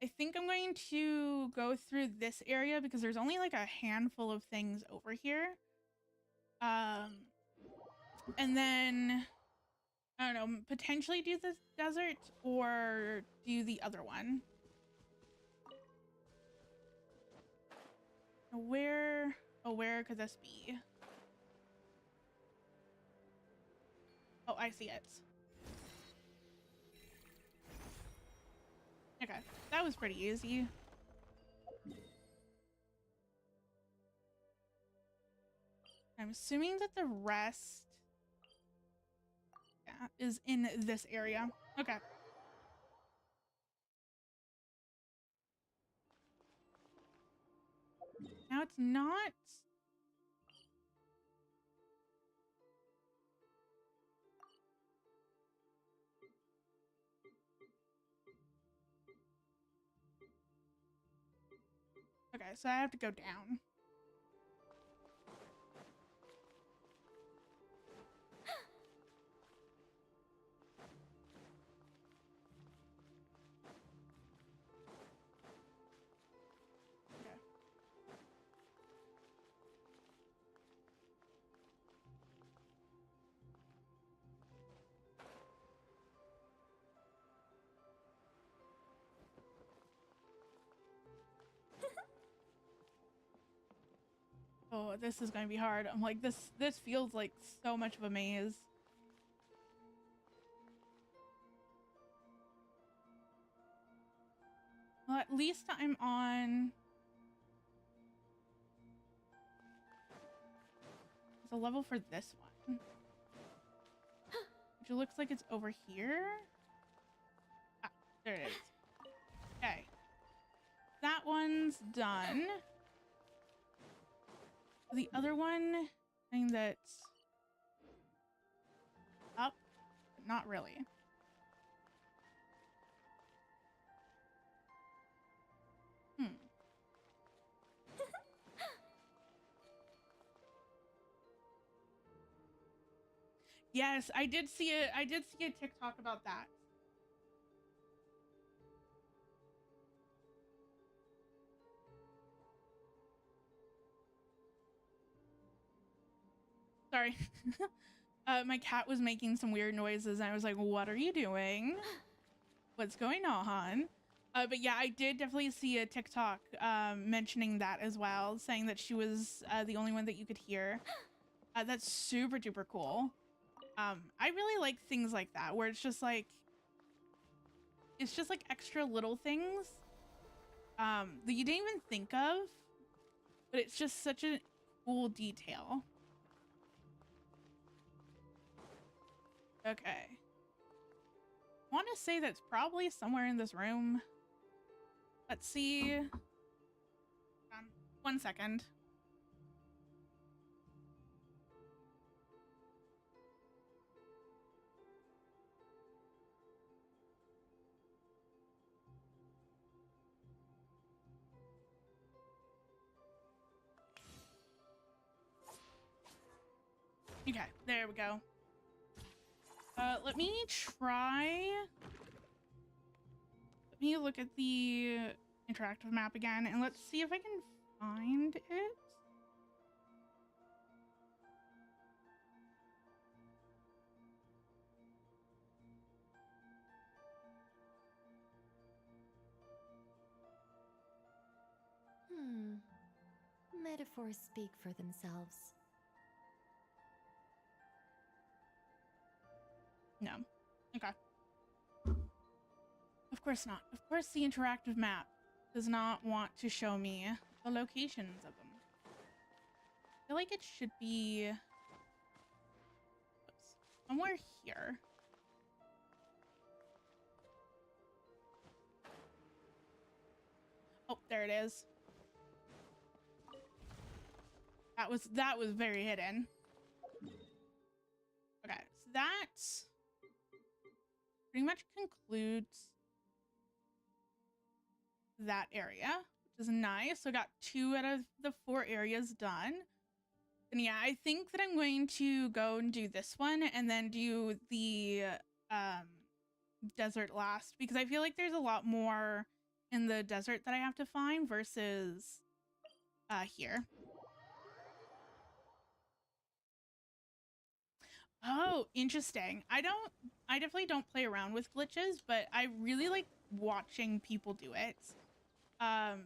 I think I'm going to go through this area because there's only like a handful of things over here. And then, I don't know, potentially do this desert or do the other one. Where could this be? Oh, I see it. Okay, that was pretty easy. I'm assuming that the rest, yeah, is in this area. Okay. Now it's not. Okay, so I have to go down. Okay. Oh, this is gonna be hard. I'm like, this feels like so much of a maze. Well, at least I'm on... There's a level for this one. Which looks like it's over here. Ah, there it is. Okay. That one's done. The other one, I think that's up, but not really. Yes, I did see a TikTok about that. Sorry. My cat was making some weird noises, and I was like, what are you doing? What's going on? But yeah, I did definitely see a TikTok mentioning that as well, saying that she was the only one that you could hear. That's super duper cool. I really like things like that, where it's just like extra little things that you didn't even think of, but it's just such a cool detail. Okay. I want to say that's probably somewhere in this room. Let's see. 1 second. Okay, there we go. Let me look at the interactive map again, and let's see if I can find it. Metaphors speak for themselves. No. Okay. Of course not. Of course the interactive map does not want to show me the locations of them. I feel like it should be somewhere here. Oh, there it is. That was very hidden. Okay, so that pretty much concludes that area, which is nice. So I got 2 out of the 4 areas done. And yeah, I think that I'm going to go and do this one and then do the desert last, because I feel like there's a lot more in the desert that I have to find versus here. Oh, interesting. I definitely don't play around with glitches, but I really like watching people do it.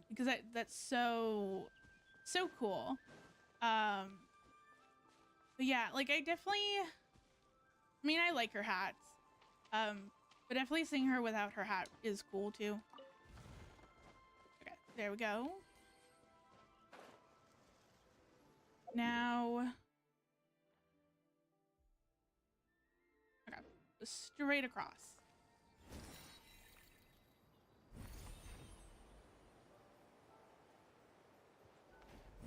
Because that's so cool. But yeah, like I mean, I like her hats. But definitely seeing her without her hat is cool too. Okay, there we go. Now, okay, straight across.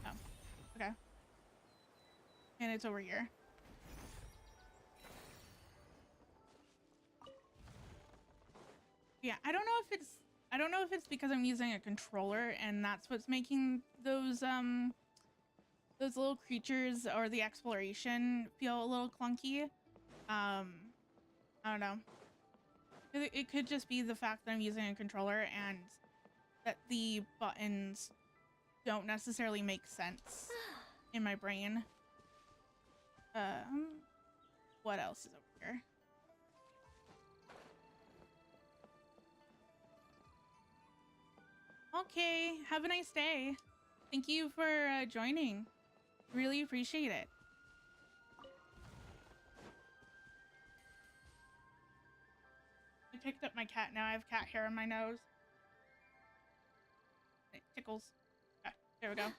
Oh, okay. And it's over here. Yeah, I don't know if it's because I'm using a controller and that's what's making those little creatures or the exploration feel a little clunky. I don't know. It could just be the fact that I'm using a controller and that the buttons don't necessarily make sense in my brain. What else is over here? Okay, have a nice day. Thank you for joining. Really appreciate it. I picked up my cat now. I have cat hair on my nose. It tickles. Okay, there we go.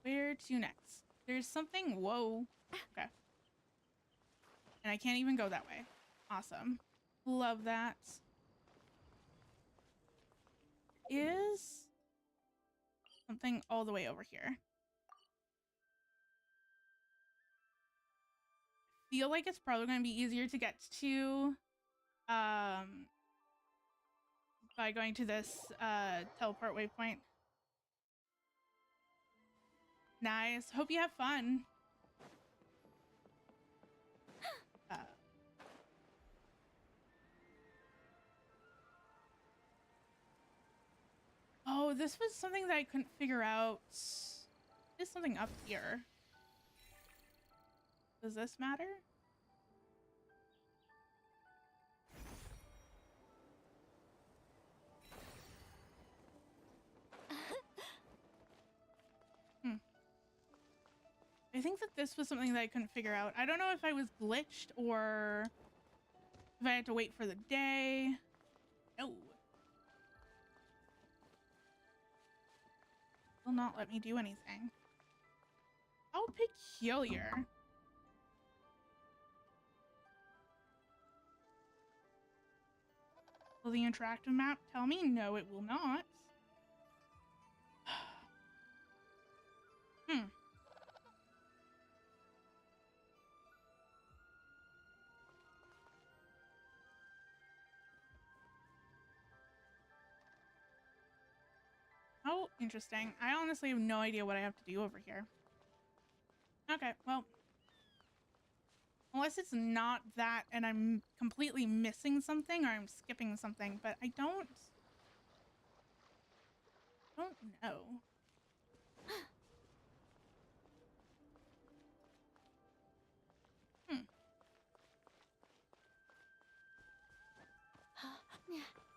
Where to next? There's something. Whoa. Okay. And I can't even go that way. Awesome. Love that. Is something all the way over here. Feel like it's probably going to be easier to get to by going to this teleport waypoint. Nice. Hope you have fun. Oh, this was something that I couldn't figure out There's something up here. Does this matter? I think that this was something that I couldn't figure out. I don't know if I was glitched or if I had to wait for the day. No. Will not let me do anything. How peculiar. Will the interactive map tell me? No, it will not. Oh, interesting. I honestly have no idea what I have to do over here. Okay, well. Unless it's not that and I'm completely missing something or I'm skipping something, but I don't know.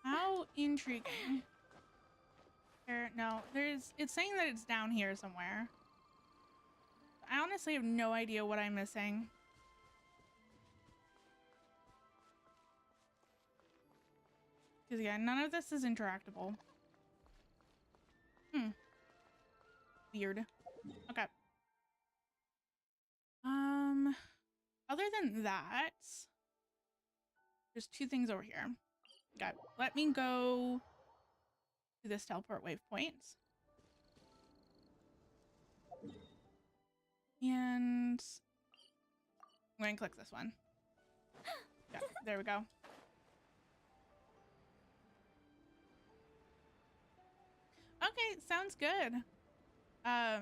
How intriguing. No, it's saying that it's down here somewhere. I honestly have no idea what I'm missing. Because yeah, none of this is interactable. Weird. Okay. Other than that, there's two things over here. Okay, let me go to this teleport waypoint. And I'm going to click this one. Yeah, there we go. Okay, sounds good. I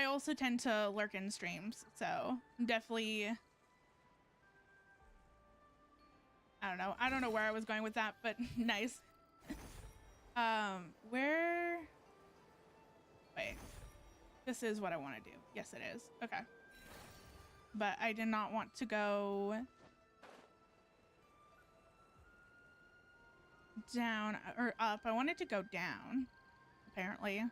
also tend to lurk in streams, so definitely. I don't know where I was going with that, but nice. Where? Wait, this is what I want to do. Yes, it is. Okay. But I did not want to go down or up. I wanted to go down, apparently.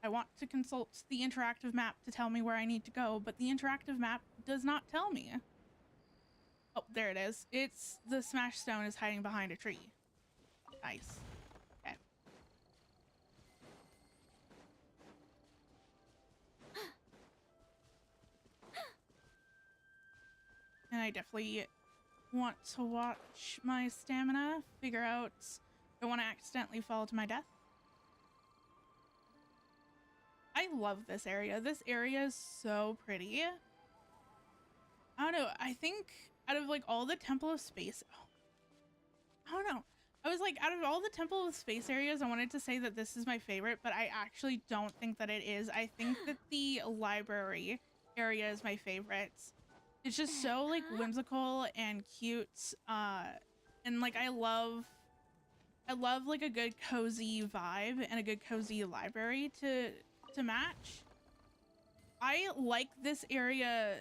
I want to consult the interactive map to tell me where I need to go, but the interactive map does not tell me. Oh, there it is. It's the smashed stone is hiding behind a tree. Nice. Okay. And I definitely want to watch my stamina, figure out if I want to accidentally fall to my death. I love this area. This area is so pretty. I don't know. I think out of like all the Temple of Space, I don't know. I was like, out of all the Temple of Space areas, I wanted to say that this is my favorite, but I actually don't think that it is. I think that the library area is my favorite. It's just so like whimsical and cute. And like I love like a good cozy vibe and a good cozy library to match. I like this area.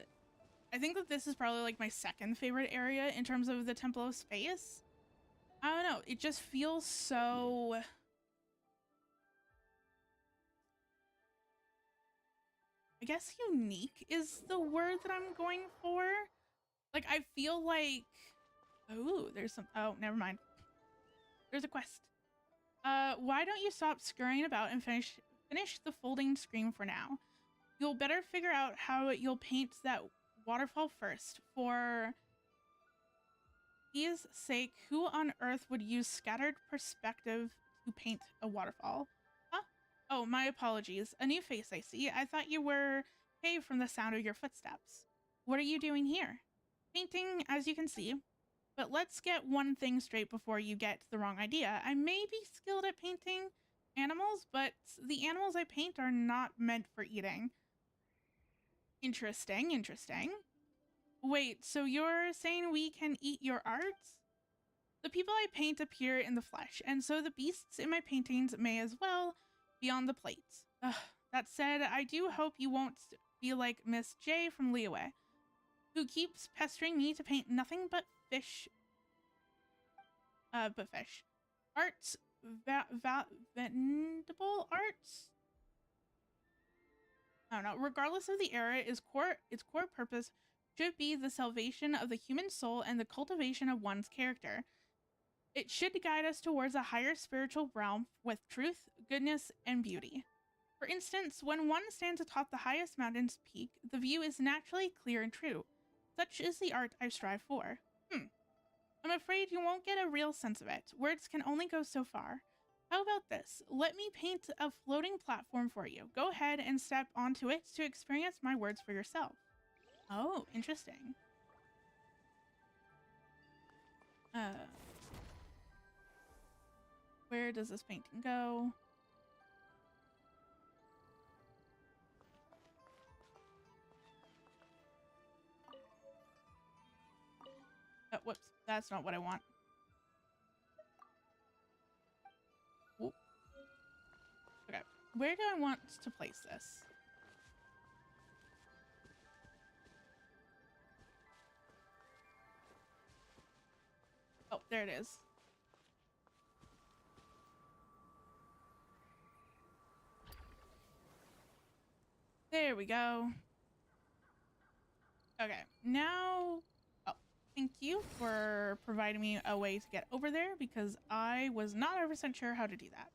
I think that this is probably like my second favorite area in terms of the Temple of Space. I don't know. It just feels so... I guess unique is the word that I'm going for. Like, I feel like... Oh, there's some... Oh, never mind. There's a quest. Why don't you stop scurrying about and finish the folding screen for now? You'll better figure out how you'll paint that waterfall first. For his sake, who on earth would use scattered perspective to paint a waterfall? Huh? Oh, my apologies. A new face, I see. I thought you were Hey from the sound of your footsteps. What are you doing here? Painting, as you can see. But let's get one thing straight before you get the wrong idea. I may be skilled at painting animals, but the animals I paint are not meant for eating. Interesting, interesting. Wait, so you're saying we can eat your art? The people I paint appear in the flesh, and so the beasts in my paintings may as well be on the plates. Ugh. That said, I do hope you won't be like Miss J from Leeway, who keeps pestering me to paint nothing but fish. Fish. Arts, vendable arts? I don't know. Regardless of the era, its core purpose should be the salvation of the human soul and the cultivation of one's character. It should guide us towards a higher spiritual realm with truth, goodness, and beauty. For instance, when one stands atop the highest mountain's peak, the view is naturally clear and true. Such is the art I strive for. I'm afraid you won't get a real sense of it. Words can only go so far. How about this? Let me paint a floating platform for you. Go ahead and step onto it to experience my words for yourself. Oh, interesting. Where does this painting go? Whoops, that's not what I want. Whoop. Okay, where do I want to place this? Oh, there it is. There we go. Okay, now... Oh, thank you for providing me a way to get over there because I was not 100% sure how to do that.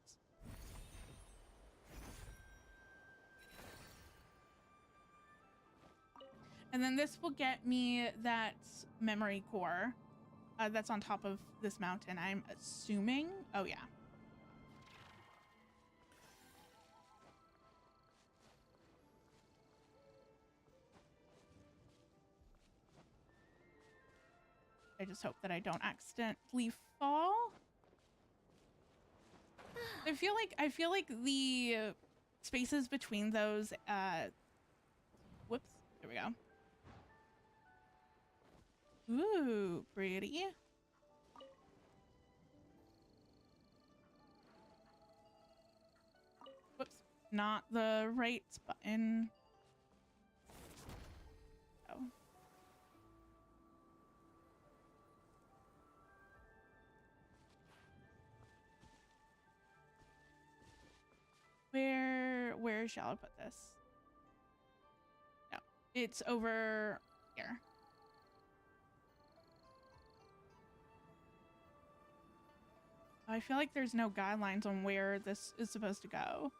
And then this will get me that memory core that's on top of this mountain, I'm assuming. Oh, yeah. I just hope that I don't accidentally fall. I feel like the spaces between those whoops, there we go. Ooh, pretty. Whoops, not the right button. Oh. Where shall I put this? No, it's over here. I feel like there's no guidelines on where this is supposed to go.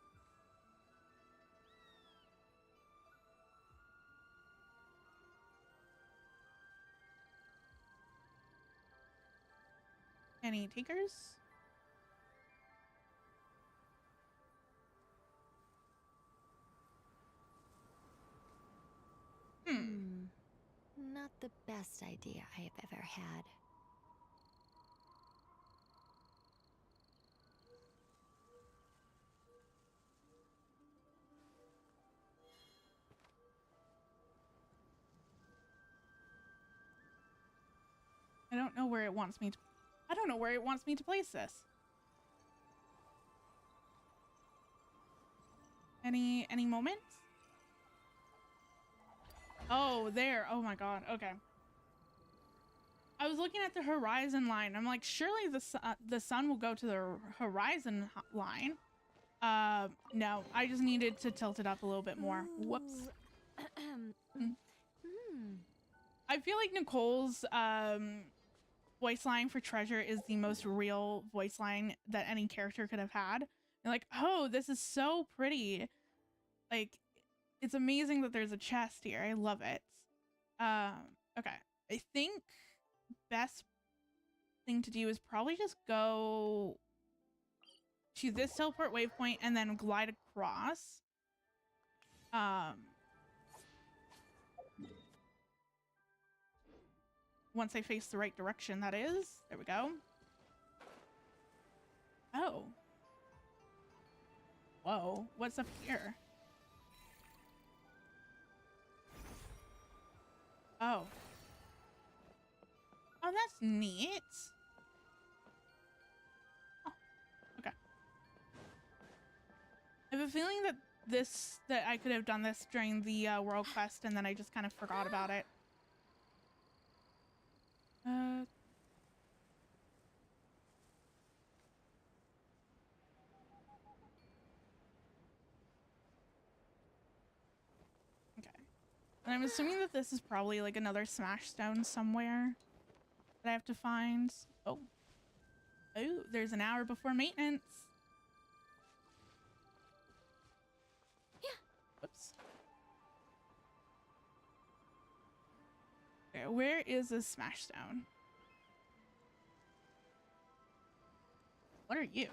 Any takers? Not the best idea I have ever had. I don't know where it wants me to... I don't know where it wants me to place this. Any moments? Oh, there. Oh my god. Okay. I was looking at the horizon line. I'm like, surely the sun will go to the horizon line. No, I just needed to tilt it up a little bit more. Whoops. I feel like Nicole's voice line for Treasure is the most real voice line that any character could have had. And like, oh, this is so pretty. Like, it's amazing that there's a chest here. I love it. Okay. I think best thing to do is probably just go to this teleport waypoint and then glide across. Once I face the right direction, that is. There we go. Oh. Whoa. What's up here? Oh. Oh, that's neat. a feeling that I could have done this during the world quest, and then I just kind of forgot about it. Okay. And I'm assuming that this is probably like another smash stone somewhere that I have to find. Oh, there's an hour before maintenance. Whoops. Okay, where is this smash stone? What are you?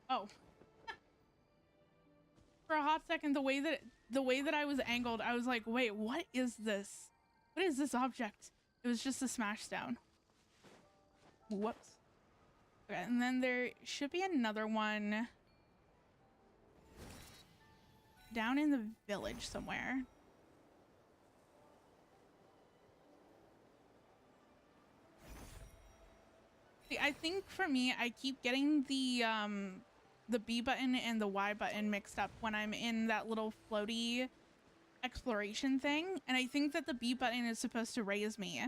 Oh. For a hot second, the way that I was angled, I was like, wait, what is this? What is this object? It was just a smash stone. Whoops. Okay, and then there should be another one down in the village somewhere. See, I think for me, I keep getting the B button and the Y button mixed up when I'm in that little floaty exploration thing. And I think that the B button is supposed to raise me.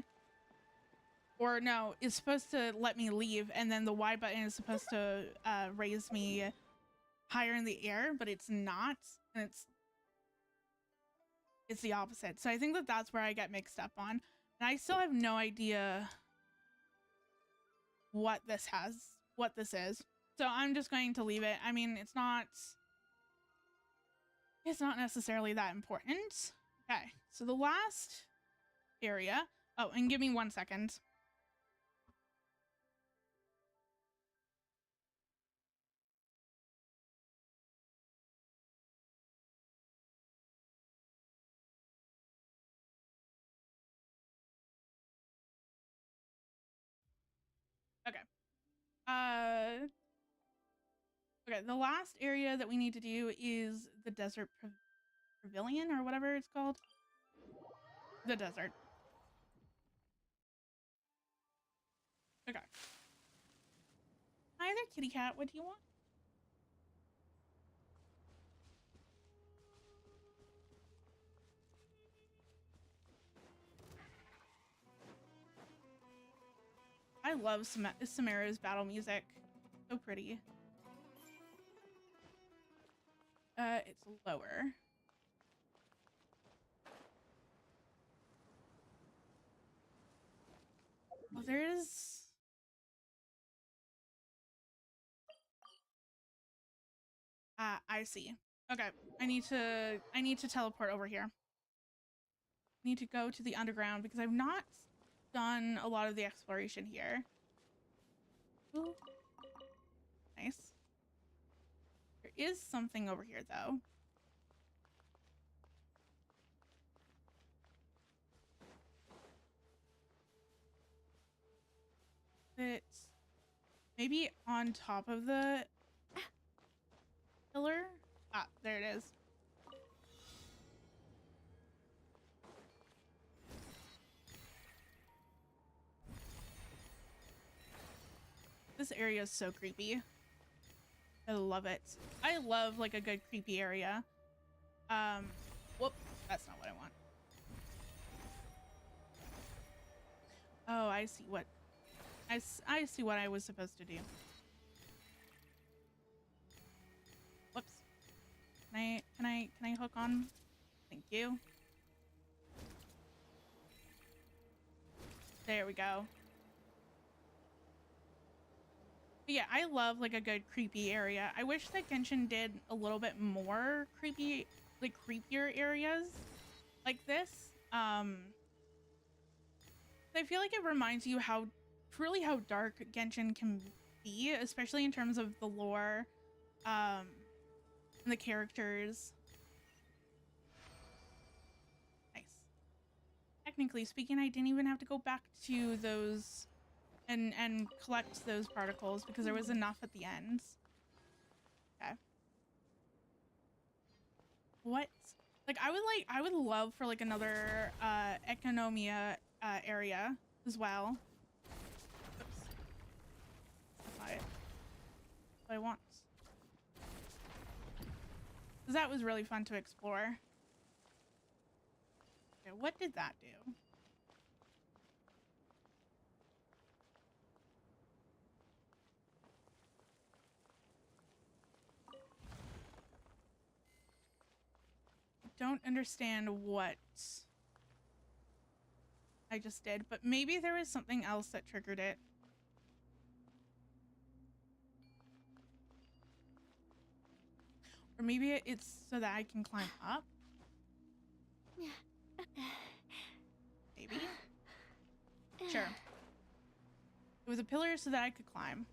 Or no, it's supposed to let me leave. And then the Y button is supposed to raise me higher in the air, but it's not. And it's the opposite. So I think that that's where I get mixed up on. And I still have no idea what this is. So I'm just going to leave it. I mean, it's not necessarily that important. Okay, so the last area. Oh, and give me 1 second. Okay. Okay, the last area that we need to do is the desert pavilion or whatever it's called. The desert. Okay. Hi there, kitty cat. What do you want? I love Samara's battle music. So pretty. It's lower. Well, there's... I see. Okay, I need to teleport over here. I need to go to the underground because I've not done a lot of the exploration here. Ooh. Nice. There is something over here, though. It's maybe on top of the pillar. Ah, there it is. This area is so creepy. I love it. I love like a good creepy area. Whoop, that's not what I want. Oh, I see what I see what I was supposed to do. Whoops. Can I hook on? Thank you. There we go. But yeah, I love like a good creepy area. I wish that Genshin did a little bit more creepy, like creepier areas like this. I feel like it reminds you how dark Genshin can be, especially in terms of the lore, and the characters. Nice. Technically speaking, I didn't even have to go back to those and collect those particles because there was enough at the ends. Okay. What? Like I would love for like another economia area as well. Oops. That's not it. What I want. 'Cause that was really fun to explore. Okay, what did that do? Don't understand what I just did, but maybe there was something else that triggered it. Or maybe it's so that I can climb up? Maybe? Sure. It was a pillar so that I could climb.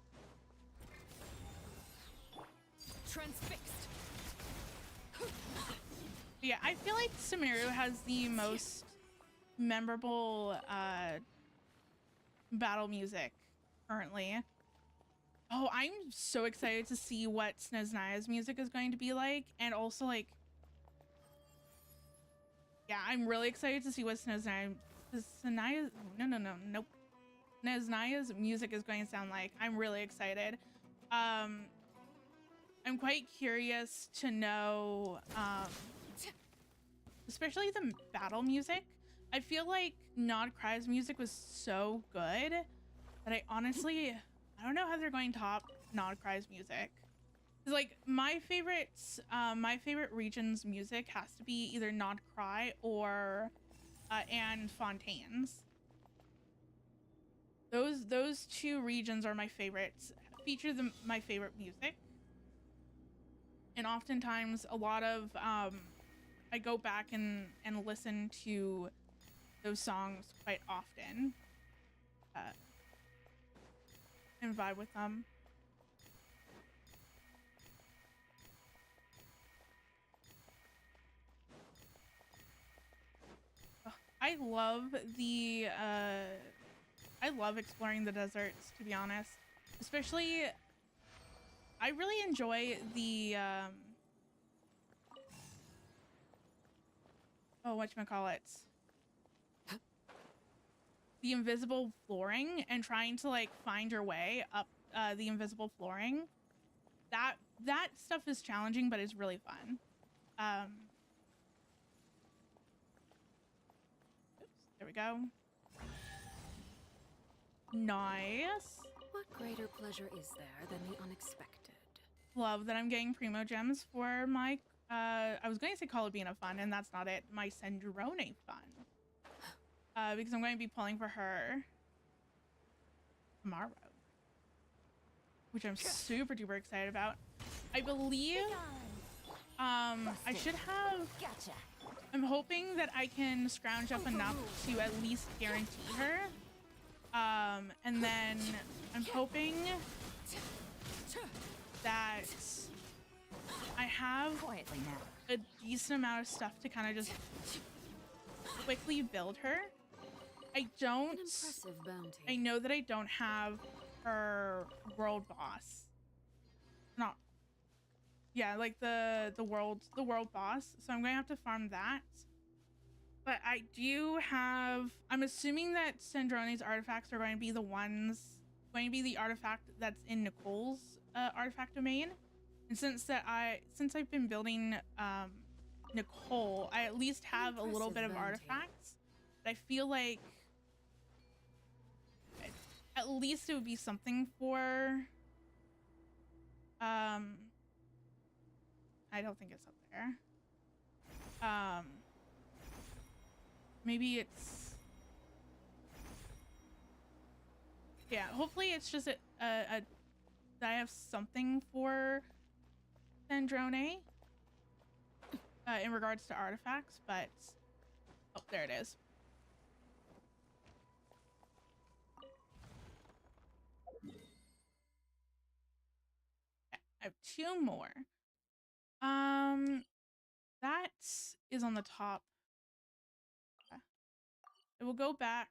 Transfixed. Yeah, I feel like Sumeru has the most memorable battle music currently. Oh, I'm so excited to see what Sneznaya's music is going to be like, and also like, yeah, I'm really excited to see what Sneznaya's music is going to sound like. I'm really excited. I'm quite curious to know, especially the battle music. I feel like Nod Cry's music was so good that I don't know how they're going to top Nod Cry's music. 'Cause like my favorite region's music has to be either Nod Cry or and Fontaine's. Those two regions are my favorites. Feature my favorite music. And oftentimes a lot of I go back and listen to those songs quite often and vibe with them. I love exploring the deserts, to be honest. Especially, I really enjoy the whatchamacallit, the invisible flooring, and trying to like find your way up the invisible flooring. That stuff is challenging, but it's really fun. Oops, there we go. Nice. What greater pleasure is there than the unexpected? Love that I'm getting primo gems for my I was going to say Colabina fun, and that's not it. My Sendrone fun. Because I'm going to be pulling for her tomorrow, which I'm super duper excited about. I believe I should have. Gotcha. I'm hoping that I can scrounge up enough to at least guarantee her. And then I'm hoping that I have Quietly now. a decent amount of stuff to kind of just quickly build her. An impressive bounty. I know that I don't have her world boss. Not, yeah, like the world boss. So I'm going to have to farm that. But I do have, I'm assuming that Sandrone's artifacts are going to be the artifact that's in Nicole's artifact domain. And since I've been building Nicole, I at least have a little bit of artifacts. But I feel like at least it would be something for I don't think it's up there. Maybe it's, yeah, hopefully it's just that I have something for Sandrone in regards to artifacts, but oh, there it is. Okay, I have 2 more. That is on the top. I will go back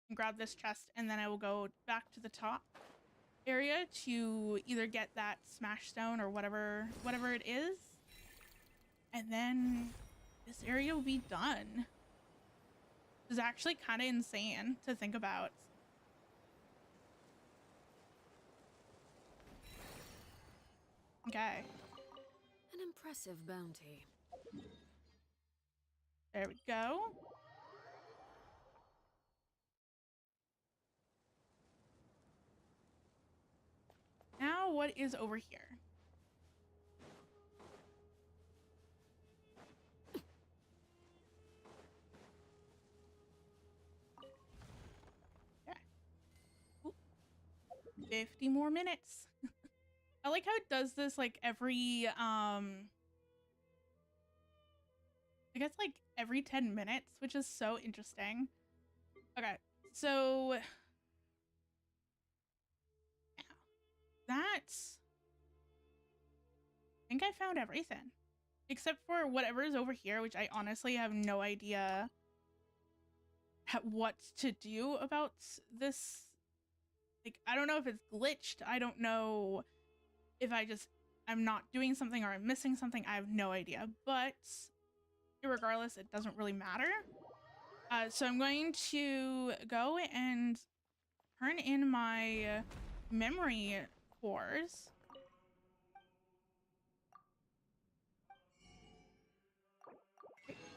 and grab this chest, and then I will go back to the top area to either get that smash stone or whatever it is, and then this area will be done. It's actually kind of insane to think about. An impressive bounty. There we go. Now what is over here? Okay. Ooh. 50 more minutes. I like how it does this like every I guess like every 10 minutes, which is so interesting. Okay, so that's, I think I found everything except for whatever is over here, which I honestly have no idea what to do about this. Like, I don't know if it's glitched. I don't know if I'm not doing something or I'm missing something. I have no idea, but regardless, it doesn't really matter. So I'm going to go and turn in my memory cores.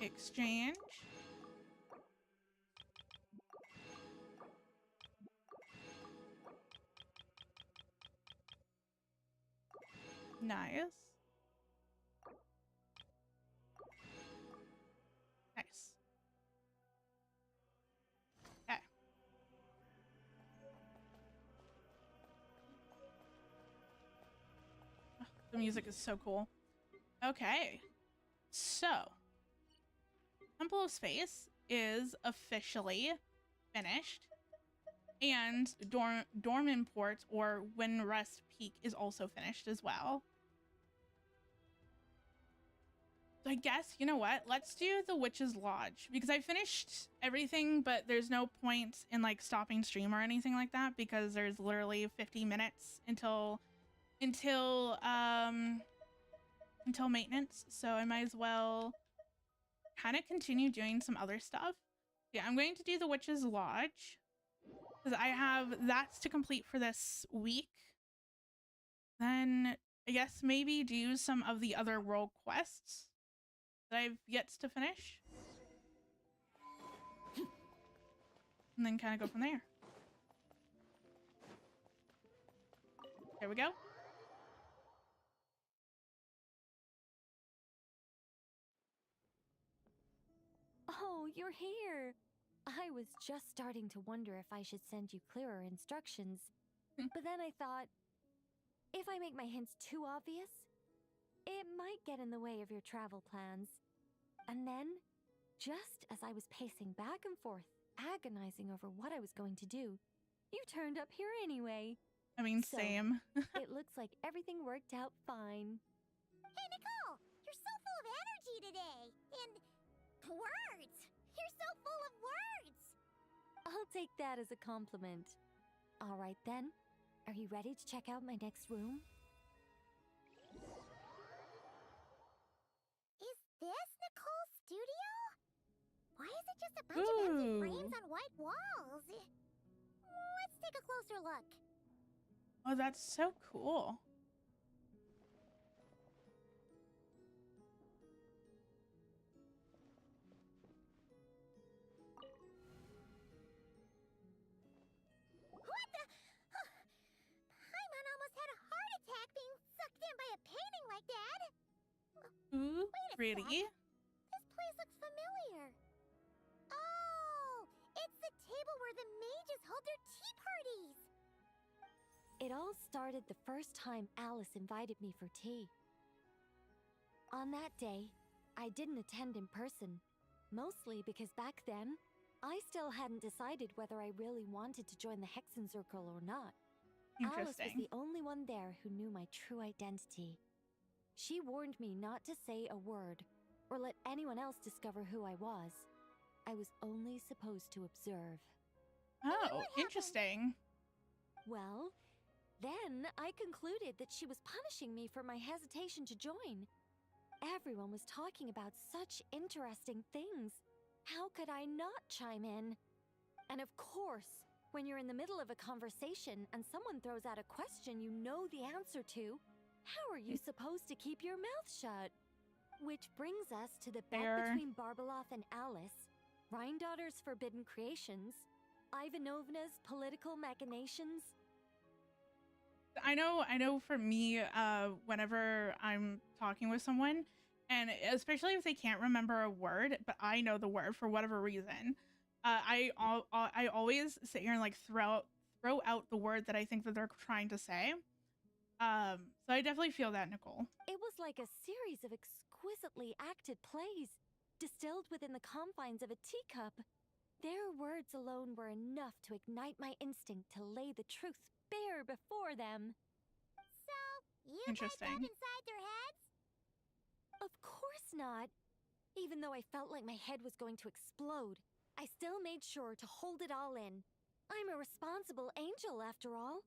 Exchange. Nice. Nice. Okay. The music is so cool. Okay. So, Temple of Space is officially finished. And Dornman Port, or Windrest Peak, is also finished as well. So I guess, you know what? Let's do the Witch's Lodge, because I finished everything, but there's no point in like stopping stream or anything like that, because there's literally 50 minutes until maintenance. So I might as well kind of continue doing some other stuff. Yeah, I'm going to do the Witch's Lodge, because I have that's to complete for this week. Then I guess maybe do some of the other world quests that I've yet to finish. And then kind of go from there. There we go. Oh, you're here. I was just starting to wonder if I should send you clearer instructions. But then I thought, if I make my hints too obvious, it might get in the way of your travel plans. And then, just as I was pacing back and forth, agonizing over what I was going to do, you turned up here anyway. I mean, So, same. It looks like everything worked out fine. Hey, Nicole! You're so full of energy today! And words! You're so full of words! I'll take that as a compliment. All right then. Are you ready to check out my next room? Is this Nicole's studio? Why is it just a bunch of empty frames on white walls? Let's take a closer look. Oh, that's so cool. What the? Paimon almost had a heart attack being sucked in by a painting like that. Ooh, Wait a pretty. sec. This place looks familiar. Oh, it's the table where the mages hold their tea parties. It all started the first time Alice invited me for tea. On that day, I didn't attend in person, mostly because back then, I still hadn't decided whether I really wanted to join the Hexen Circle or not. Alice was Interesting. the only one there who knew my true identity. She warned me not to say a word or let anyone else discover who I was. I was only supposed to observe. Oh, interesting. Well, then I concluded that she was punishing me for my hesitation to join. Everyone was talking about such interesting things. How could I not chime in? And of course, when you're in the middle of a conversation and someone throws out a question you know the answer to, How are you supposed to keep your mouth shut? Which brings us to the bet Fair. between Barbeloth and Alice, Rhindaughter's forbidden creations, Ivanovna's political machinations. I know for me, whenever I'm talking with someone, and especially if they can't remember a word, but I know the word for whatever reason, I always sit here and like throw out the word that I think that they're trying to say. So I definitely feel that, Nicole. It was like a series of exquisitely acted plays, distilled within the confines of a teacup. Their words alone were enough to ignite my instinct to lay the truth bare before them. So, you Interesting. typed that inside their heads? Of course not. Even though I felt like my head was going to explode, I still made sure to hold it all in. I'm a responsible angel, after all,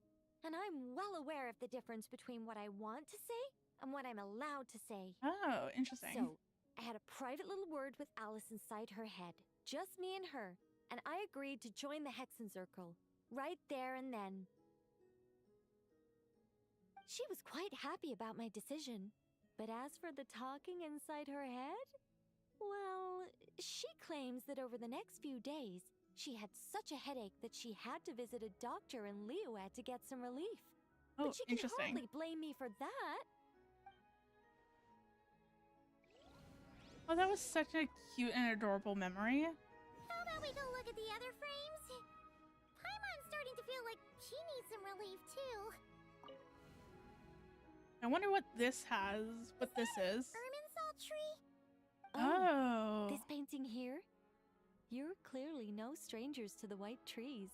and I'm well aware of the difference between what I want to say and what I'm allowed to say. Oh, interesting. So, I had a private little word with Alice inside her head, just me and her, and I agreed to join the Hexencircle, right there and then. She was quite happy about my decision, but as for the talking inside her head, well, she claims that over the next few days, she had such a headache that she had to visit a doctor in Liyue to get some relief. Oh, But she can interesting. hardly blame me for that. Oh, that was such a cute and adorable memory. How about we go look at the other frames? Paimon's starting to feel like she needs some relief, too. I wonder what this has. What this is. Irminsul tree? Oh. This painting here? You're clearly no strangers to the white trees.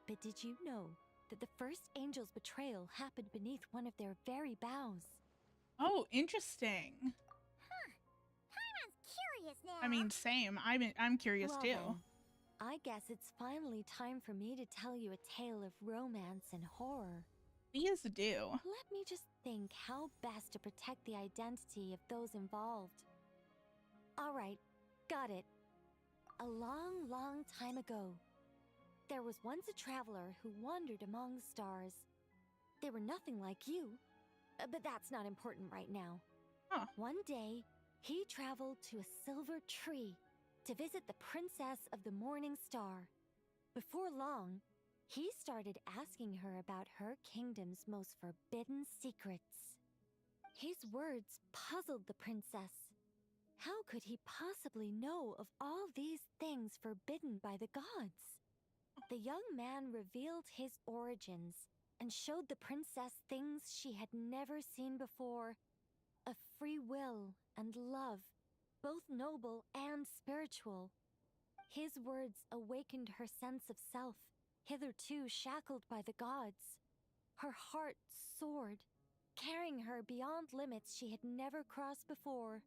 But did you know that the first angel's betrayal happened beneath one of their very boughs? Oh, interesting. Paimon's curious now. I mean, same. I'm curious Well too. then, I guess it's finally time for me to tell you a tale of romance and horror. Please do. Let me just think how best to protect the identity of those involved. Alright, got it. A long, long time ago, there was once a traveler who wandered among stars. They were nothing like you, but that's not important right now. Huh. One day, he traveled to a silver tree to visit the princess of the morning star. Before long, he started asking her about her kingdom's most forbidden secrets. His words puzzled the princess. How could he possibly know of all these things forbidden by the gods? The young man revealed his origins and showed the princess things she had never seen before. A free will and love, both noble and spiritual. His words awakened her sense of self, hitherto shackled by the gods. Her heart soared, carrying her beyond limits she had never crossed before.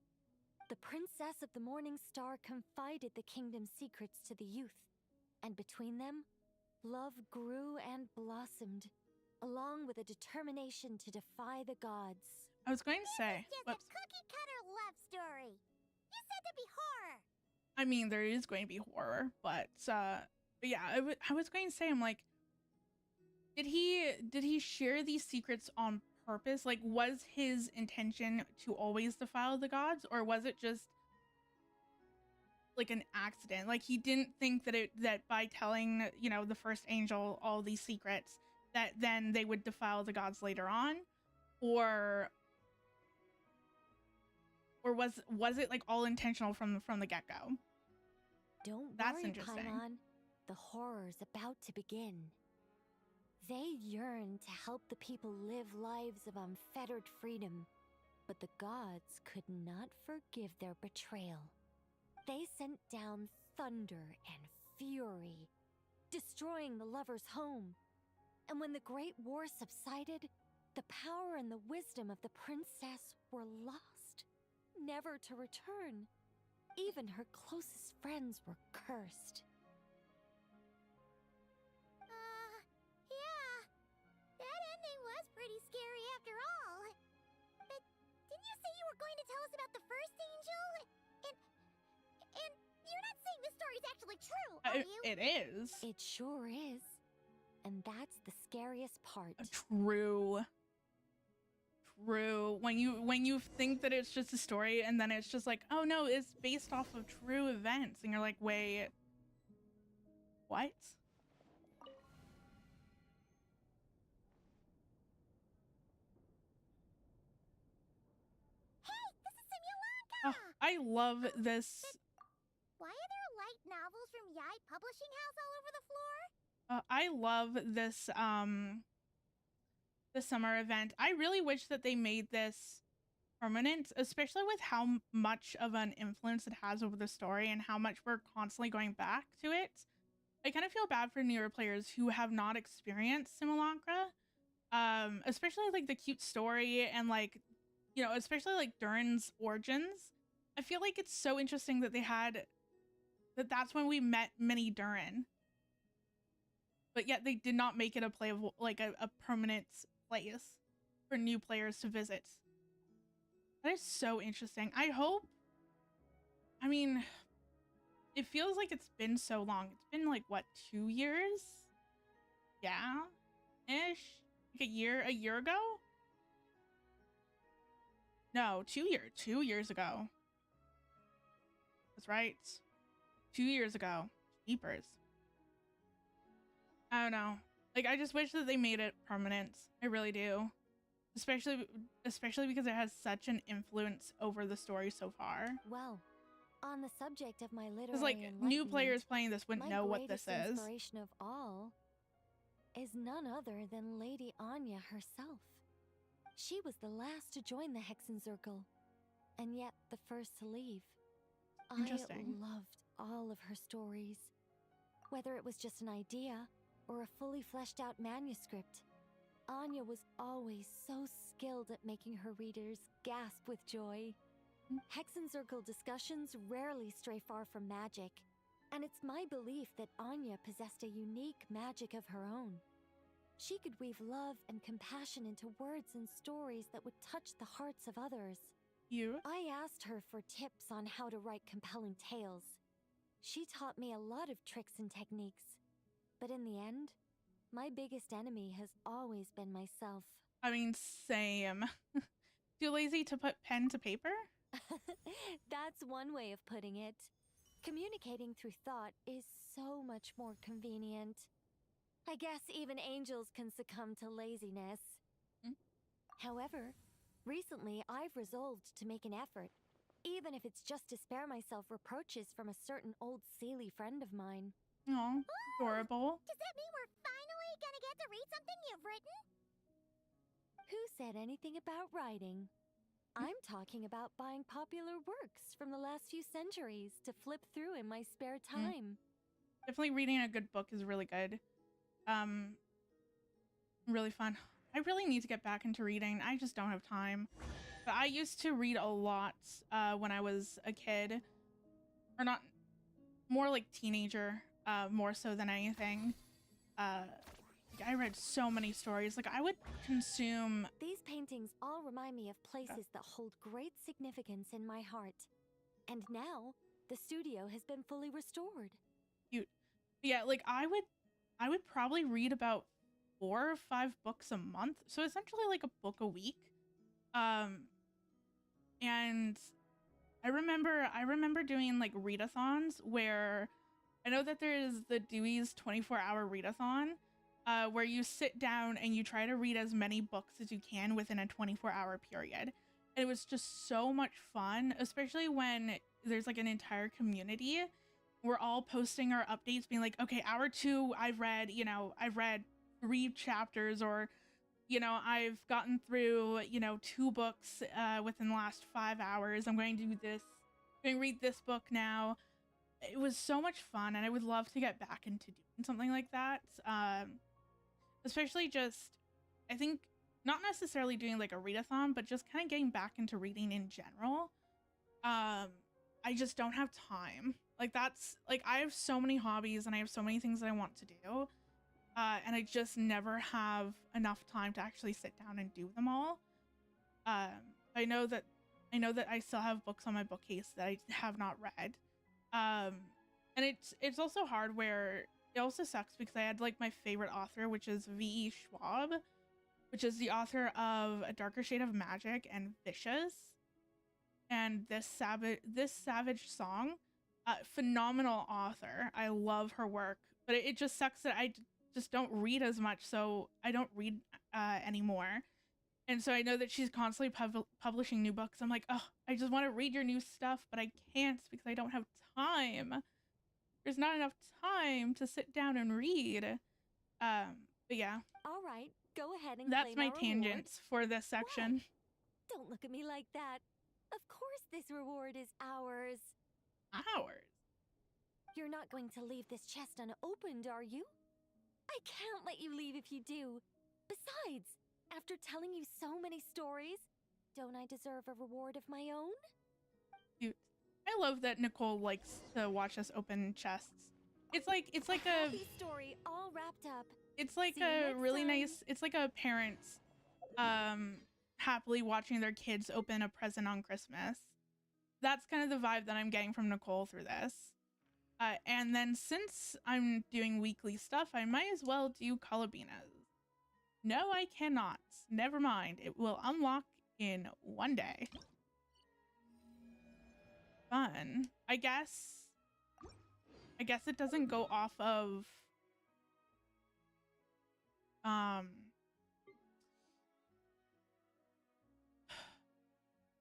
The princess of the morning star confided the kingdom's secrets to the youth, and between them, love grew and blossomed, along with a determination to defy the gods. I was going to say. Just Whoops. a cookie-cutter love story. You said there'd be horror. I mean, there is going to be horror, but yeah, I was going to say, I'm like, did he share these secrets on purpose? Like, was his intention to always defile the gods, or was it just like an accident? Like, he didn't think that by telling, you know, the first angel all these secrets, that then they would defile the gods later on, or was it like all intentional from the get-go? Don't That's worry, interesting. Paimon. The horror's about to begin. They yearn to help the people live lives of unfettered freedom, but the gods could not forgive their betrayal. They sent down thunder and fury, destroying the lover's home. And when the Great War subsided, the power and the wisdom of the princess were lost, never to return. Even her closest friends were cursed. Yeah. That ending was pretty scary after all. But didn't you say you were going to tell us about the first angel? And you're not saying this story's actually true, are you? It is. It sure is. And that's the scariest part. True. true when you think that it's just a story and then it's just like, oh no, it's based off of true events, and you're like, wait, what? Oh, I love this. Why are there light novels from Yai Publishing House all over the floor? I love this the summer event. I really wish that they made this permanent, especially with how much of an influence it has over the story and how much we're constantly going back to it. I kind of feel bad for newer players who have not experienced Simulacra, especially like the cute story and like, you know, especially like Durin's origins. I feel like it's so interesting that they had that's when we met Mini Durin, but yet they did not make it a playable, like a permanent place for new players to visit. That is so interesting. I hope, I mean, it feels like it's been so long. It's been like, what, 2 years? Yeah, ish. Like a year ago? No, 2 years ago. That's right. 2 years ago. Jeepers. I don't know. Like, I just wish that they made it permanent. I really do. Especially because it has such an influence over the story so far. Well, on the subject of my literary Because like new players playing this wouldn't know what this my is. greatest inspiration of all is none other than Lady Anya herself. She was the last to join the Hexenzirkel, and yet the first to leave. Interesting. I loved all of her stories, whether it was just an idea or a fully fleshed out manuscript. Anya was always so skilled at making her readers gasp with joy. Hexenzirkel discussions rarely stray far from magic, and it's my belief that Anya possessed a unique magic of her own. She could weave love and compassion into words and stories that would touch the hearts of others. I asked her for tips on how to write compelling tales. She taught me a lot of tricks and techniques, but in the end, my biggest enemy has always been myself. I mean, same. Too lazy to put pen to paper? That's one way of putting it. Communicating through thought is so much more convenient. I guess even angels can succumb to laziness. However, recently I've resolved to make an effort, even if it's just to spare myself reproaches from a certain old Seelie friend of mine. Aw, adorable. Does that mean we're finally gonna get to read something you've written? Who said anything about writing? I'm talking about buying popular works from the last few centuries to flip through in my spare time. Definitely reading a good book is really good. Really fun. I really need to get back into reading. I just don't have time. But I used to read a lot when I was a kid. Or not, more like teenager, more so than anything. I read so many stories. Like, I would consume... These paintings all remind me of places that hold great significance in my heart. And now, the studio has been fully restored. Cute. Yeah, like, I would probably read about 4 or 5 books a month. So essentially like a book a week. And I remember doing like readathons where I know that there's the Dewey's 24-hour readathon, where you sit down and you try to read as many books as you can within a 24-hour period. And it was just so much fun, especially when there's like an entire community. We're all posting our updates being like, okay, hour 2, I've read 3 chapters, or, you know, I've gotten through, 2 books within the last 5 hours. I'm going to do this. I'm going to read this book now. It was so much fun, and I would love to get back into doing something like that. Especially just, I think, not necessarily doing like a readathon, but just kind of getting back into reading in general. I just don't have time. Like, that's, like, I have so many hobbies and I have so many things that I want to do. And I just never have enough time to actually sit down and do them all. I know that I still have books on my bookcase that I have not read. And it's also hard where it also sucks because I had like my favorite author, which is V.E. Schwab. which is the author of A Darker Shade of Magic and Vicious, and this Savage Song. Phenomenal author. I love her work, but it just sucks that I just don't read as much, so I don't read anymore. And so I know that she's constantly publishing new books. I'm like, oh, I just want to read your new stuff, but I can't because I don't have time. There's not enough time to sit down and read. But yeah. All right, go ahead and that's claim my our tangents reward. for this section. What? Don't look at me like that. Of course this reward is ours. Ours? You're not going to leave this chest unopened, are you? I can't let you leave if you do. Besides, after telling you so many stories, don't I deserve a reward of my own? Cute. I love that Nicole likes to watch us open chests. It's like a happy story all wrapped up. It's like a really nice, it's like a parents happily watching their kids open a present on Christmas. That's kind of the vibe that I'm getting from Nicole through this. And then since I'm doing weekly stuff, I might as well do Calabinas. No, I cannot. Never mind. It will unlock in one day. Fun. I guess it doesn't go off of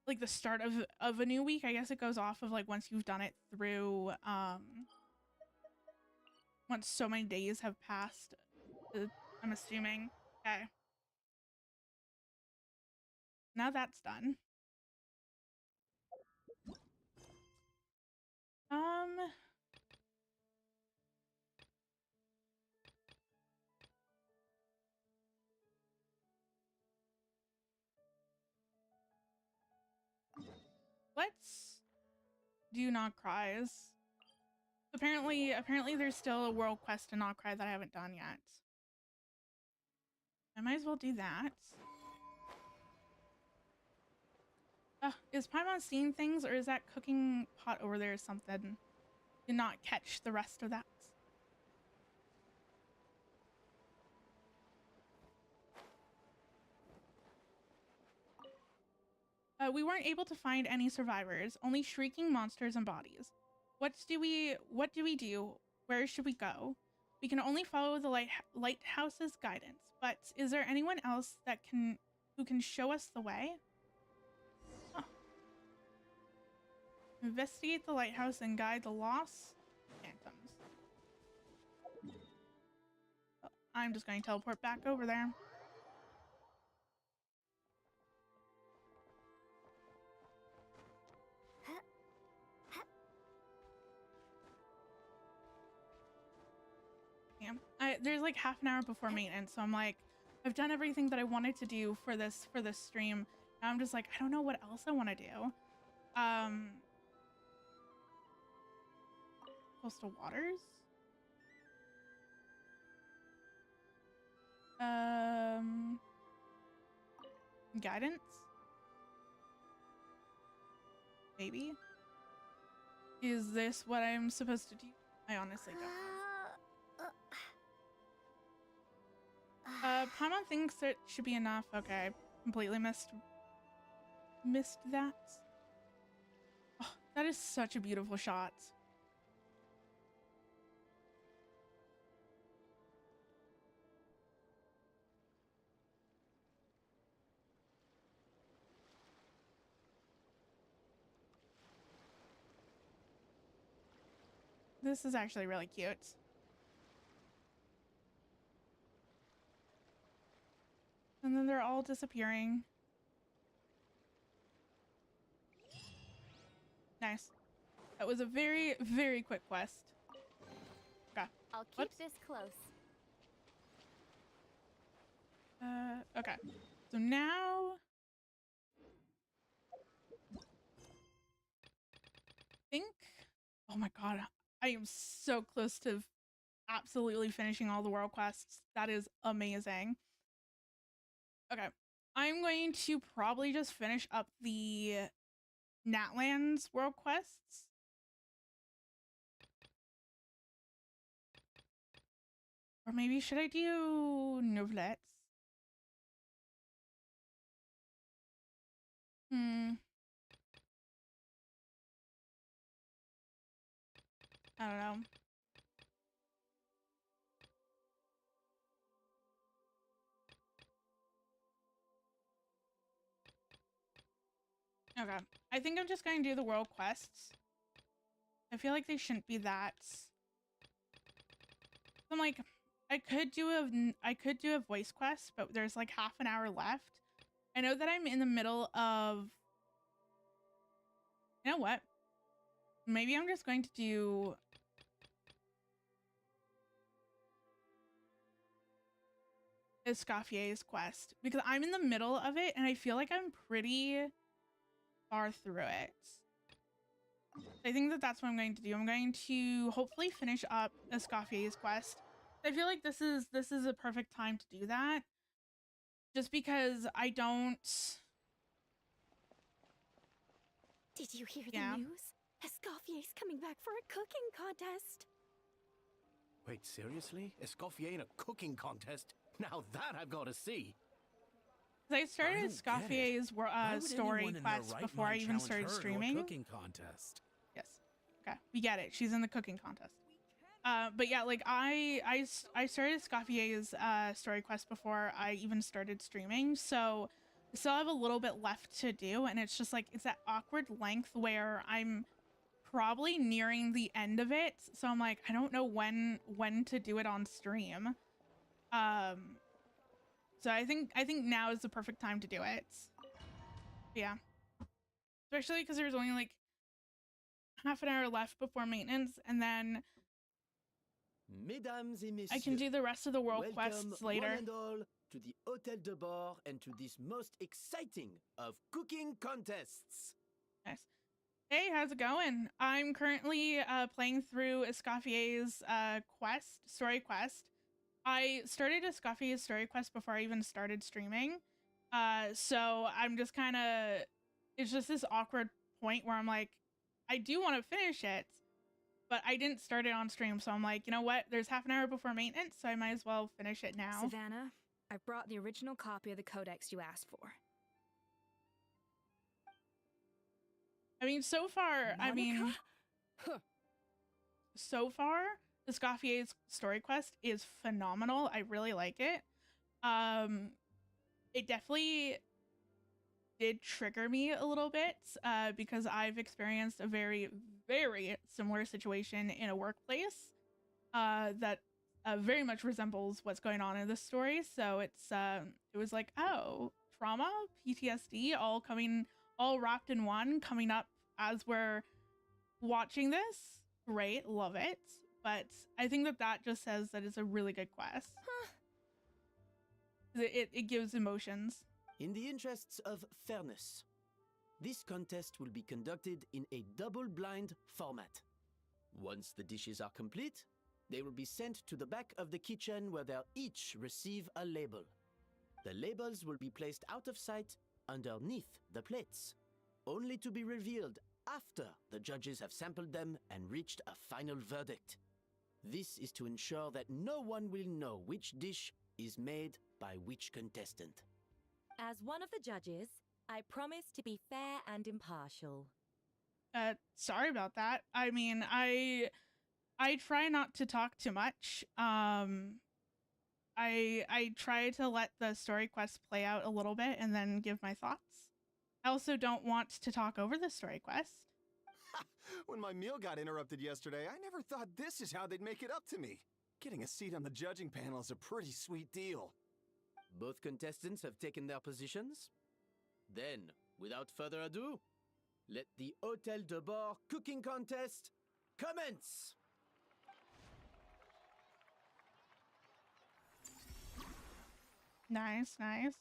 like the start of a new week. I guess it goes off of like once you've done it through once so many days have passed, I'm assuming. Okay, now that's done. Let's do Not Cries. Apparently there's still a world quest to Not Cry that I haven't done yet. I might as well do that. Is Paimon seeing things, or is that cooking pot over there something? Did not catch the rest of that. We weren't able to find any survivors, only shrieking monsters and bodies. What do we do? Where should we go? We can only follow the lighthouse's guidance, but is there anyone else who can show us the way? Huh. Investigate the lighthouse and guide the lost phantoms. Oh, I'm just going to teleport back over there. There's like half an hour before maintenance, so I'm like, I've done everything that I wanted to do for this stream. Now I'm just like, I don't know what else I want to do. Coastal waters. Guidance. Maybe. Is this what I'm supposed to do? I honestly don't know. Paimon thinks it should be enough. Okay, completely missed that. Oh, that is such a beautiful shot. This is actually really cute. And then they're all disappearing. Nice. That was a very, very quick quest. Okay. I'll keep this close. Okay. So now... Oh my god. I am so close to absolutely finishing all the world quests. That is amazing. Okay, I'm going to probably just finish up the Natlands world quests. Or maybe should I do Novelettes? I don't know. Okay. I think I'm just going to do the world quests. I feel like they shouldn't be that. I'm like, I could do a voice quest, but there's like half an hour left. I know that I'm in the middle of... You know what? Maybe I'm just going to do... Escoffier's quest, because I'm in the middle of it and I feel like I'm pretty far through it. I think that that's what I'm going to do. I'm going to hopefully finish up Escoffier's quest. I feel like this is a perfect time to do that, just because I don't... Did you hear the news? Escoffier's coming back for a cooking contest. Wait, seriously? Escoffier in a cooking contest? Now that I've got to see. I started Escoffier's story quest before I even started streaming. Cooking contest. Yes. Okay, we get it. She's in the cooking contest. But yeah, like I started Escoffier's story quest before I even started streaming, so I still have a little bit left to do, and it's just like it's that awkward length where I'm probably nearing the end of it, so I'm like, I don't know when to do it on stream. So I think now is the perfect time to do it. Yeah. Especially because there's only like half an hour left before maintenance, and then Mesdames et messieurs, I can do the rest of the world quests later. One and all to the Hôtel de Bord and to this most exciting of cooking contests. Nice. Hey, how's it going? I'm currently playing through Escoffier's story quest. I started Escoffier's story quest before I even started streaming. So I'm just kind of... It's just this awkward point where I'm like, I do want to finish it, but I didn't start it on stream. So I'm like, you know what? There's half an hour before maintenance, so I might as well finish it now. Savannah, I've brought the original copy of the codex you asked for. I mean, so far, Monica? So far, Escoffier's story quest is phenomenal. I really like it. It definitely did trigger me a little bit because I've experienced a very, very similar situation in a workplace that very much resembles what's going on in this story. So it was like, oh, trauma, PTSD, all wrapped in one, coming up as we're watching this. Great, love it. But I think that just says that it's a really good quest. It gives emotions. In the interests of fairness, this contest will be conducted in a double-blind format. Once the dishes are complete, they will be sent to the back of the kitchen where they'll each receive a label. The labels will be placed out of sight underneath the plates, only to be revealed after the judges have sampled them and reached a final verdict. This is to ensure that no one will know which dish is made by which contestant. As one of the judges, I promise to be fair and impartial. Sorry about that. I mean, I try not to talk too much. I try to let the story quest play out a little bit and then give my thoughts. I also don't want to talk over the story quest. When my meal got interrupted yesterday, I never thought this is how they'd make it up to me. Getting a seat on the judging panel is a pretty sweet deal. Both contestants have taken their positions. Then, without further ado, let the Hôtel de Bord cooking contest commence! Nice, nice.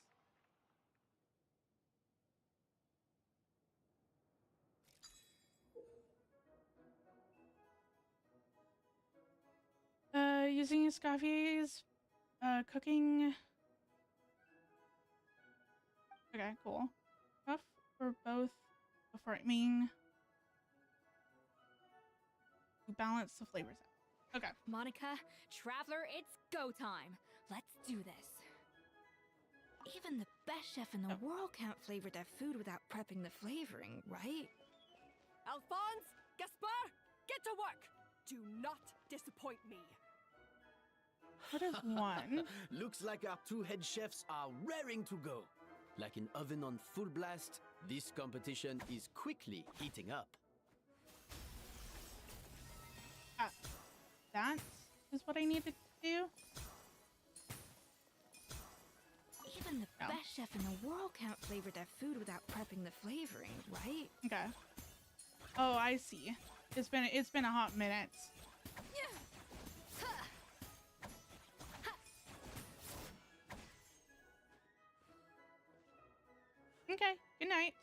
Using Escoffier's cooking. Okay, cool. Enough for both before I mean to balance the flavors out. Okay. Monica, Traveler, it's go time. Let's do this. Even the best chef in the world can't flavor their food without prepping the flavoring, right? Alphonse, Gaspar, get to work. Do not disappoint me. What is one? Looks like our two head chefs are raring to go. Like an oven on full blast, this competition is quickly heating up. That is what I needed to do. Even the best chef in the world can't flavor their food without prepping the flavoring, right? Okay. Oh, I see. It's been a hot minute. Okay, good night.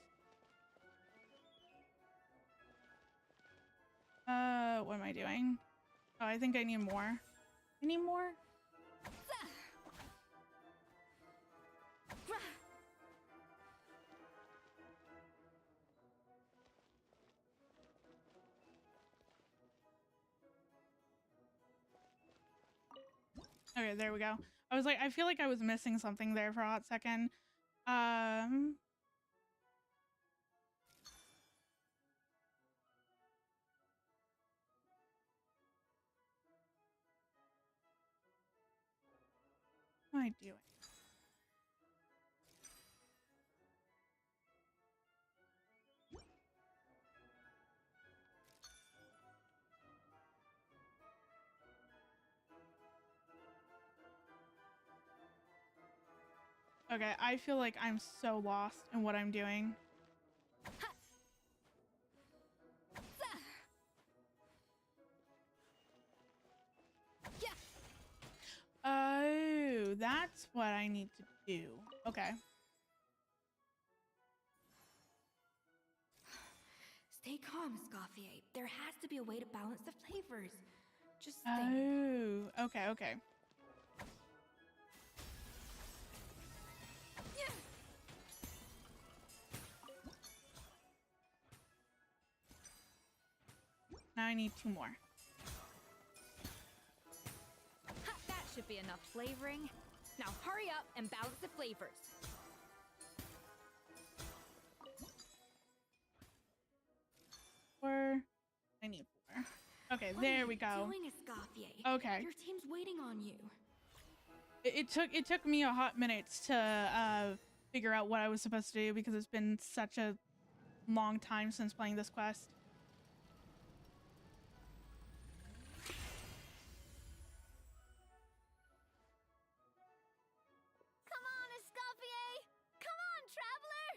What am I doing? Oh, I think I need more. I need more? Okay, there we go. I was like, I feel like I was missing something there for a hot second. What am I doing? Okay, I feel like I'm so lost in what I'm doing. Oh, that's what I need to do. Okay. Stay calm, Escoffier. There has to be a way to balance the flavors. Just think. Oh, okay, okay. Now I need 2 more. That should be enough flavoring. Now hurry up and balance the flavors. I need 4. Okay, there we go. Doing, Escoffier? Okay. Your team's waiting on you. It took me a hot minute to figure out what I was supposed to do because it's been such a long time since playing this quest. Come on, Escoffier! Come on, traveler!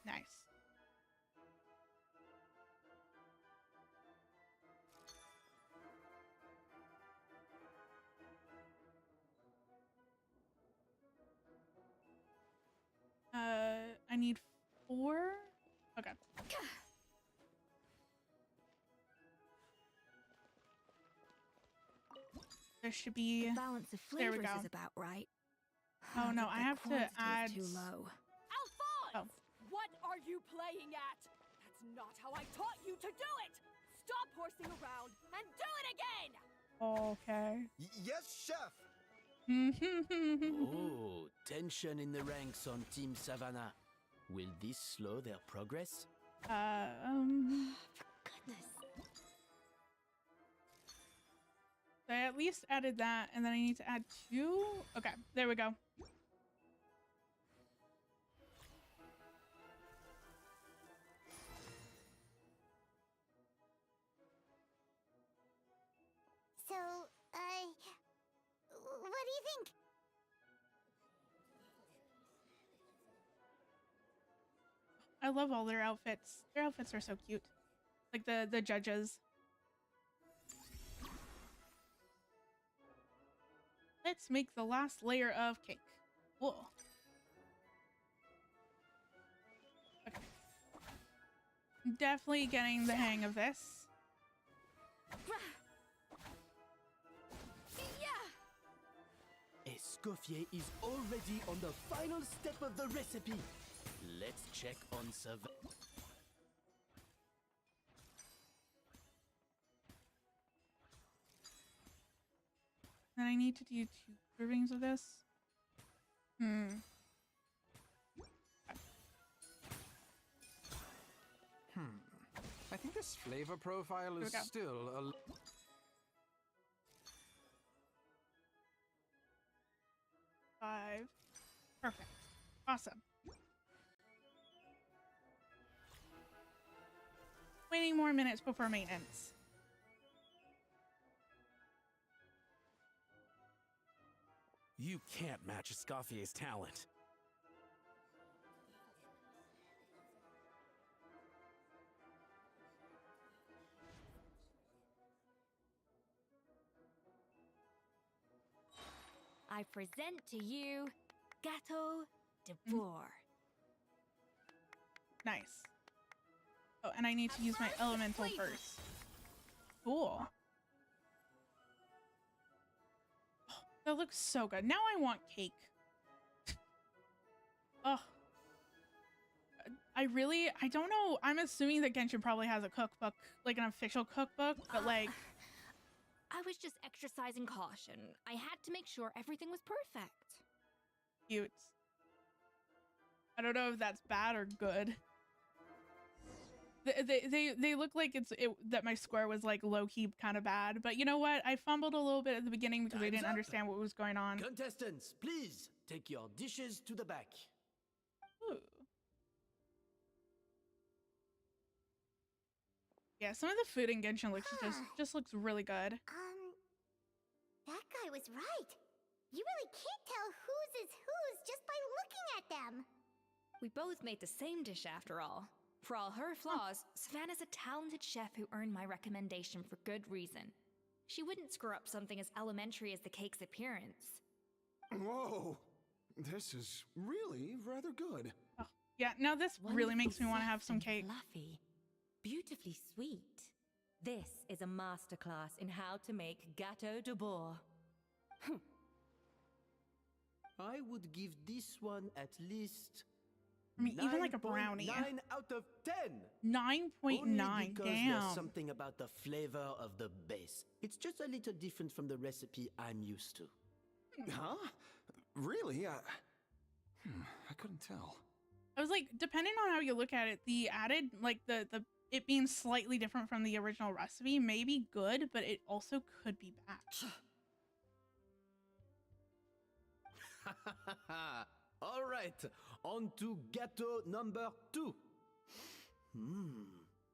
Nice. I need 4. Okay. There should be. The balance of There we flavors go. is about right. Oh no, But I the have to quantity is add. too low. Alphonse! What are you playing at? That's not how I taught you to do it! Stop horsing around and do it again! Okay. Yes, chef! Oh, tension in the ranks on Team Savannah. Will this slow their progress? Goodness. So I at least added that, and then I need to add 2. Okay, there we go. So, what do you think? I love all their outfits. Their outfits are so cute. Like the judges. Let's make the last layer of cake. Whoa. Okay. Definitely getting the hang of this. Escoffier is already on the final step of the recipe. Let's check on Savannah. I need to do 2 servings of this? I think this flavor profile is still a... 5. Perfect. Awesome. 20 more minutes before maintenance. You can't match Escoffier's talent. I present to you Gâteau de Bourg. Nice. Oh, and I need to use my elemental first. Cool. Oh, that looks so good. Now I want cake. Oh. I don't know. I'm assuming that Genshin probably has a cookbook, like an official cookbook, but like... I was just exercising caution. I had to make sure everything was perfect. Cute. I don't know if that's bad or good. They look like that my score was like low-key kind of bad, but you know what? I fumbled a little bit at the beginning because I didn't understand what was going on. Contestants, please take your dishes to the back. Ooh. Yeah, some of the food in Genshin looks just looks really good. That guy was right. You really can't tell whose is whose just by looking at them. We both made the same dish after all. For all her flaws, Savannah's a talented chef who earned my recommendation for good reason. She wouldn't screw up something as elementary as the cake's appearance. Whoa, this is really rather good. Oh, yeah, now this really makes me want to have some cake. Fluffy, beautifully sweet. This is a masterclass in how to make Gâteau de Bourg. I would give this one at least... I mean, even like a brownie. 9 out of 10. 9.9. Only because Damn. there's something about the flavor of the base. It's just a little different from the recipe I'm used to. Huh? Really? I couldn't tell. I was like, depending on how you look at it, the added, like the it being slightly different from the original recipe may be good, but it also could be bad. All right, on to gâteau number 2.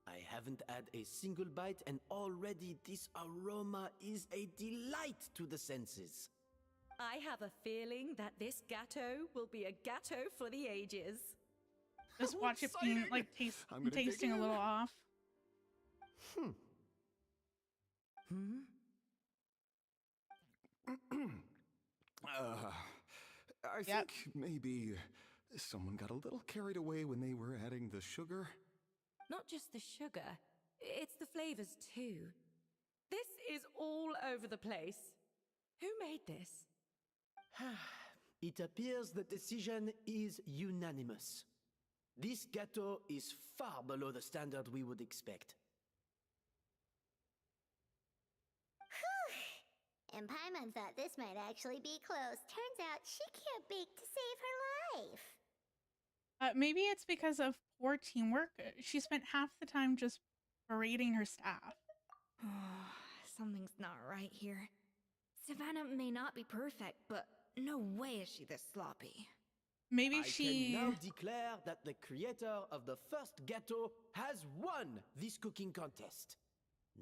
I haven't had a single bite and already this aroma is a delight to the senses. I have a feeling that this gâteau will be a gâteau for the ages. Just watch it being like tasting a little off. I think maybe someone got a little carried away when they were adding the sugar. Not just the sugar, it's the flavors too. This is all over the place. Who made this? It appears the decision is unanimous. This gâteau is far below the standard we would expect. And Paimon thought this might actually be close. Turns out she can't bake to save her life. Maybe it's because of poor teamwork. She spent half the time just berating her staff. Something's not right here. Savannah may not be perfect, but no way is she this sloppy. Maybe I can now declare that the creator of the first gâteau has won this cooking contest.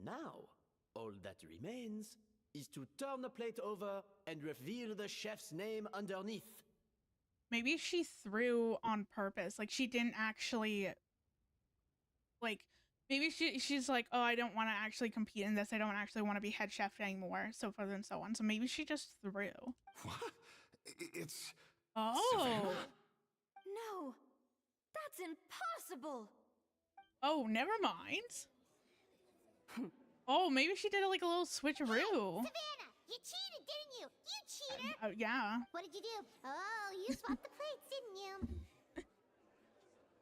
Now, all that remains is to turn the plate over and reveal the chef's name underneath. Maybe she threw on purpose. Like, she didn't actually... Like, maybe she's like, oh, I don't want to actually compete in this. I don't actually want to be head chef anymore. So forth and so on. So maybe she just threw. What? It's... Oh! Savannah? No! That's impossible! Oh, never mind. Oh, maybe she did like a little switcheroo. Hey, Savannah, you cheated, didn't you? You cheater! Yeah. What did you do? Oh, you swapped the plates, didn't you?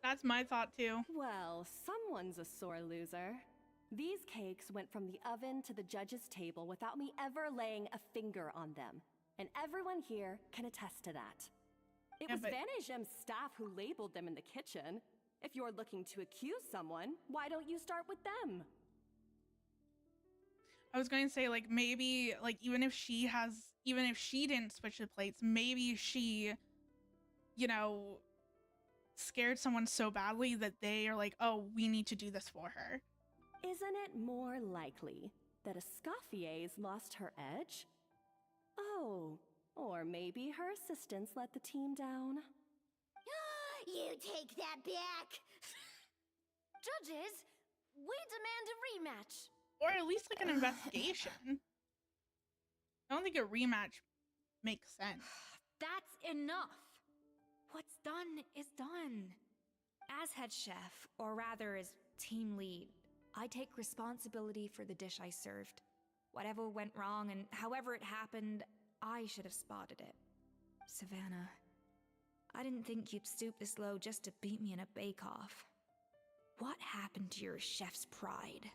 That's my thought too. Well, someone's a sore loser. These cakes went from the oven to the judge's table without me ever laying a finger on them. And everyone here can attest to that. It was Vanejem's staff who labeled them in the kitchen. If you're looking to accuse someone, why don't you start with them? I was going to say, like, maybe, like, even if she didn't switch the plates, maybe she, you know, scared someone so badly that they are like, oh, we need to do this for her. Isn't it more likely that Escoffier's lost her edge? Oh, or maybe her assistants let the team down. You take that back! Judges, we demand a rematch. Or at least like an investigation. I don't think a rematch makes sense. That's enough. What's done is done. As head chef, or rather as team lead, I take responsibility for the dish I served. Whatever went wrong and however it happened, I should have spotted it. Savannah, I didn't think you'd stoop this low just to beat me in a bake-off. What happened to your chef's pride?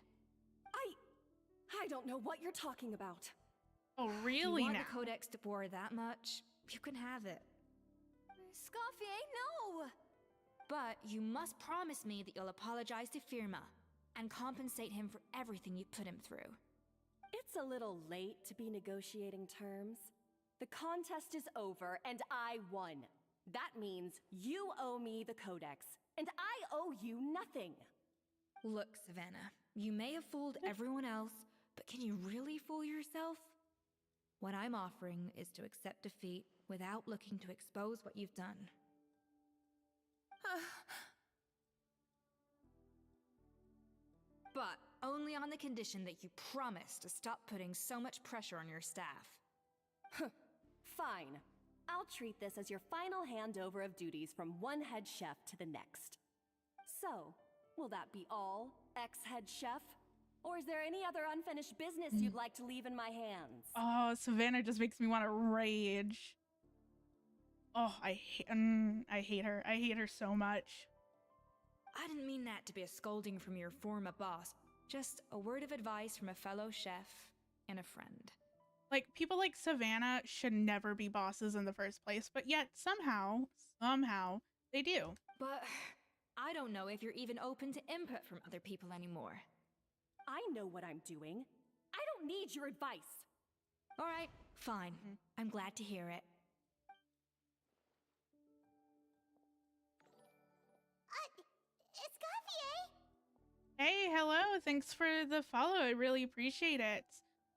I don't know what you're talking about. Oh, really? You want now? the Codex de Boer that much? You can have it. Scoffier, no! But you must promise me that you'll apologize to Firma and compensate him for everything you put him through. It's a little late to be negotiating terms. The contest is over and I won. That means you owe me the Codex, and I owe you nothing. Look, Savannah, you may have fooled everyone else, but can you really fool yourself? What I'm offering is to accept defeat without looking to expose what you've done. But only on the condition that you promise to stop putting so much pressure on your staff. Fine. I'll treat this as your final handover of duties from one head chef to the next. So, will that be all, ex-head chef? Or is there any other unfinished business you'd like to leave in my hands? Oh, Savannah just makes me want to rage. Oh, I hate her. I hate her so much. I didn't mean that to be a scolding from your former boss. Just a word of advice from a fellow chef and a friend. Like, people like Savannah should never be bosses in the first place, but yet somehow, they do. But I don't know if you're even open to input from other people anymore. I know what I'm doing. I don't need your advice. All right, fine. I'm glad to hear it. Escoffier! Hey, hello. Thanks for the follow. I really appreciate it.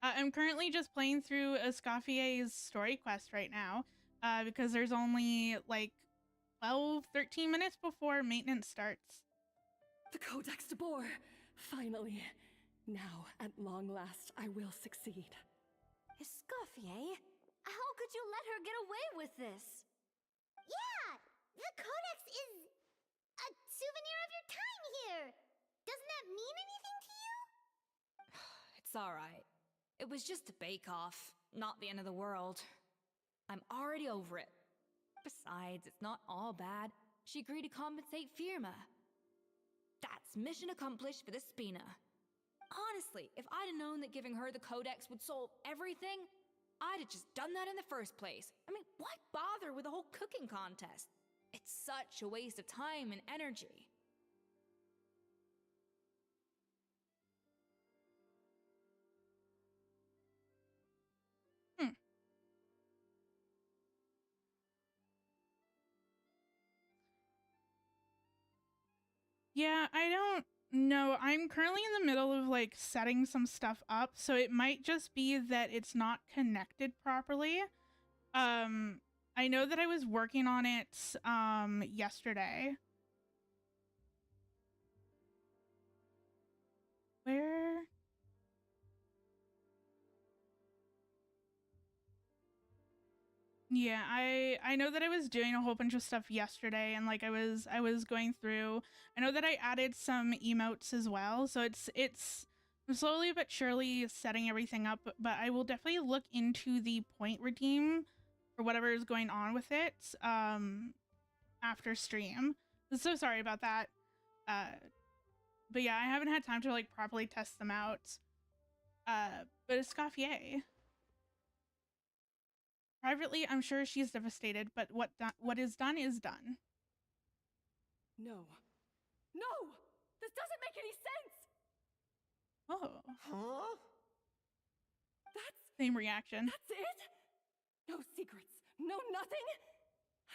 I'm currently just playing through Escoffier's story quest right now, because there's only like 12, 13 minutes before maintenance starts. The Codex de Boer! Finally. Now, at long last, I will succeed. Escoffier? How could you let her get away with this? Yeah! The Codex is a souvenir of your time here! Doesn't that mean anything to you? It's alright. It was just a bake-off, not the end of the world. I'm already over it. Besides, it's not all bad. She agreed to compensate Firma. That's mission accomplished for the Spina. Honestly, if I'd have known that giving her the Codex would solve everything, I'd have just done that in the first place. I mean, why bother with a whole cooking contest? It's such a waste of time and energy. Yeah, I don't know. I'm currently in the middle of like setting some stuff up, so it might just be that it's not connected properly. I know that I was working on it yesterday. Where? Yeah, I know that I was doing a whole bunch of stuff yesterday, and like I was going through. I know that I added some emotes as well, so it's slowly but surely setting everything up, but I will definitely look into the point redeem or whatever is going on with it after stream. I'm so sorry about that. But yeah, I haven't had time to like properly test them out. But Escoffier. Privately, I'm sure she's devastated, but what is done is done. No. No! This doesn't make any sense! Oh. Huh? That's... Same reaction. That's it? No secrets. No nothing?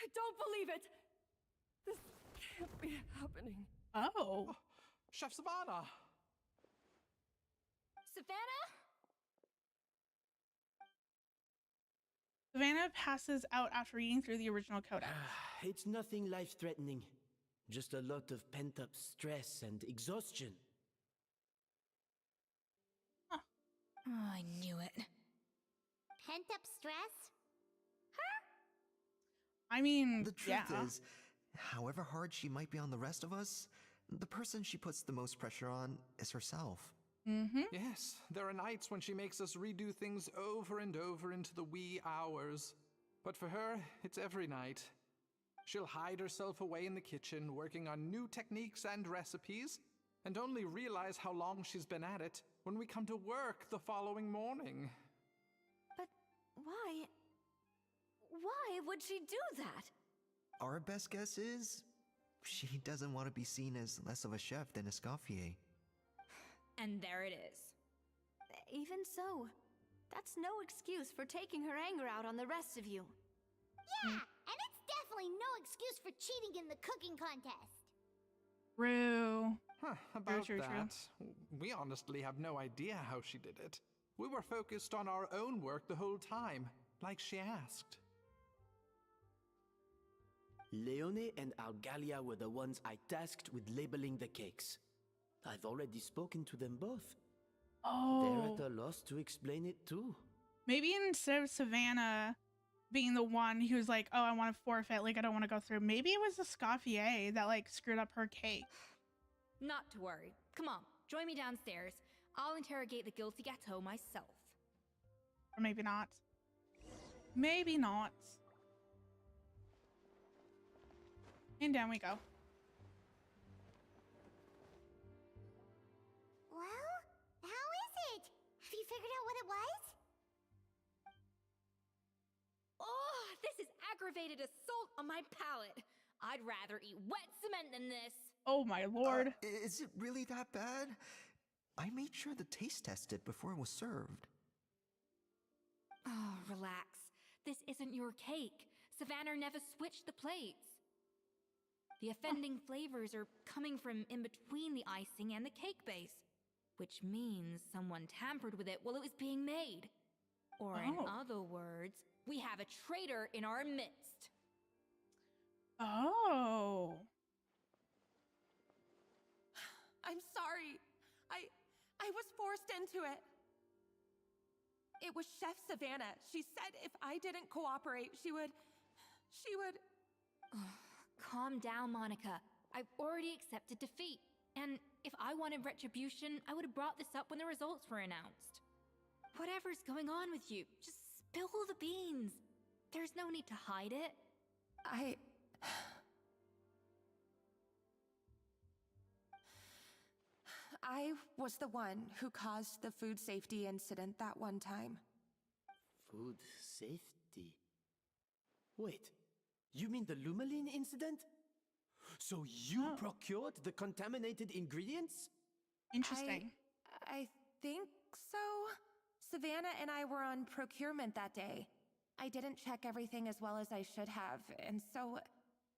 I don't believe it. This can't be happening. Oh. Chef Savannah! Savannah? Savannah passes out after reading through the original codex. It's nothing life-threatening. Just a lot of pent-up stress and exhaustion. Huh. Oh, I knew it. Pent up stress? I mean, the truth is, however hard she might be on the rest of us, the person she puts the most pressure on is herself. Mm-hmm. Yes, there are nights when she makes us redo things over and over into the wee hours. But for her, it's every night. She'll hide herself away in the kitchen, working on new techniques and recipes, and only realize how long she's been at it when we come to work the following morning. But why? Why would she do that? Our best guess is she doesn't want to be seen as less of a chef than Escoffier. And there it is. Even so, that's no excuse for taking her anger out on the rest of you. Yeah, and it's definitely no excuse for cheating in the cooking contest. True. About True. that, we honestly have no idea how she did it. We were focused on our own work the whole time, like she asked. Leone and Algalia were the ones I tasked with labeling the cakes. I've already spoken to them both. Oh. They're at a loss to explain it too. Maybe instead of Savannah being the one who's like, oh, I want to forfeit, like I don't want to go through, maybe it was Escoffier that like screwed up her cake. Not to worry. Come on, join me downstairs. I'll interrogate the guilty gâteau myself. Or maybe not. Maybe not. And down we go. Well, how is it? Have you figured out what it was? Oh, this is aggravated assault on my palate. I'd rather eat wet cement than this. Oh my lord. Is it really that bad? I made sure to taste test it before it was served. Oh, relax. This isn't your cake. Savannah never switched the plates. The offending flavors are coming from in between the icing and the cake base, which means someone tampered with it while it was being made. Or in other words, we have a traitor in our midst. Oh. I'm sorry. I was forced into it. It was Chef Savannah. She said if I didn't cooperate, she would... Calm down, Monica. I've already accepted defeat. And if I wanted retribution, I would have brought this up when the results were announced. Whatever's going on with you, just spill the beans. There's no need to hide it. I was the one who caused the food safety incident that one time. Food safety? Wait, you mean the Lumaline incident? So you procured the contaminated ingredients? Interesting. I think so. Savannah and I were on procurement that day. I didn't check everything as well as I should have, and so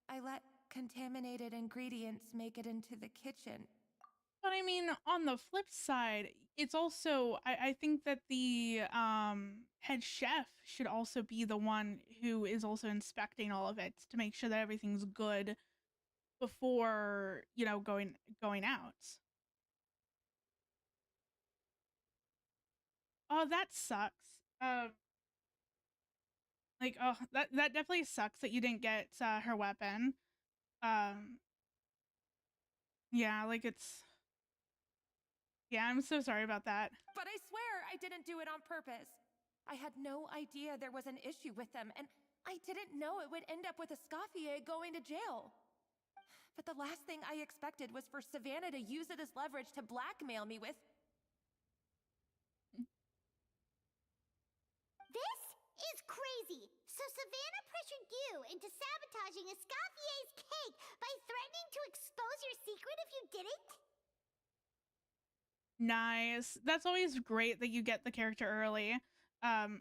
I let contaminated ingredients make it into the kitchen. But I mean, on the flip side, it's also, I think that the head chef should also be the one who is also inspecting all of it to make sure that everything's good before, you know, going out. Oh, that sucks. Like, oh, that definitely sucks that you didn't get her weapon. Yeah, like it's... Yeah, I'm so sorry about that. But I swear I didn't do it on purpose. I had no idea there was an issue with them, and I didn't know it would end up with Escoffier going to jail. But the last thing I expected was for Savannah to use it as leverage to blackmail me with... This is crazy! So Savannah pressured you into sabotaging Escoffier's cake by threatening to expose your secret if you didn't? Nice. That's always great that you get the character early.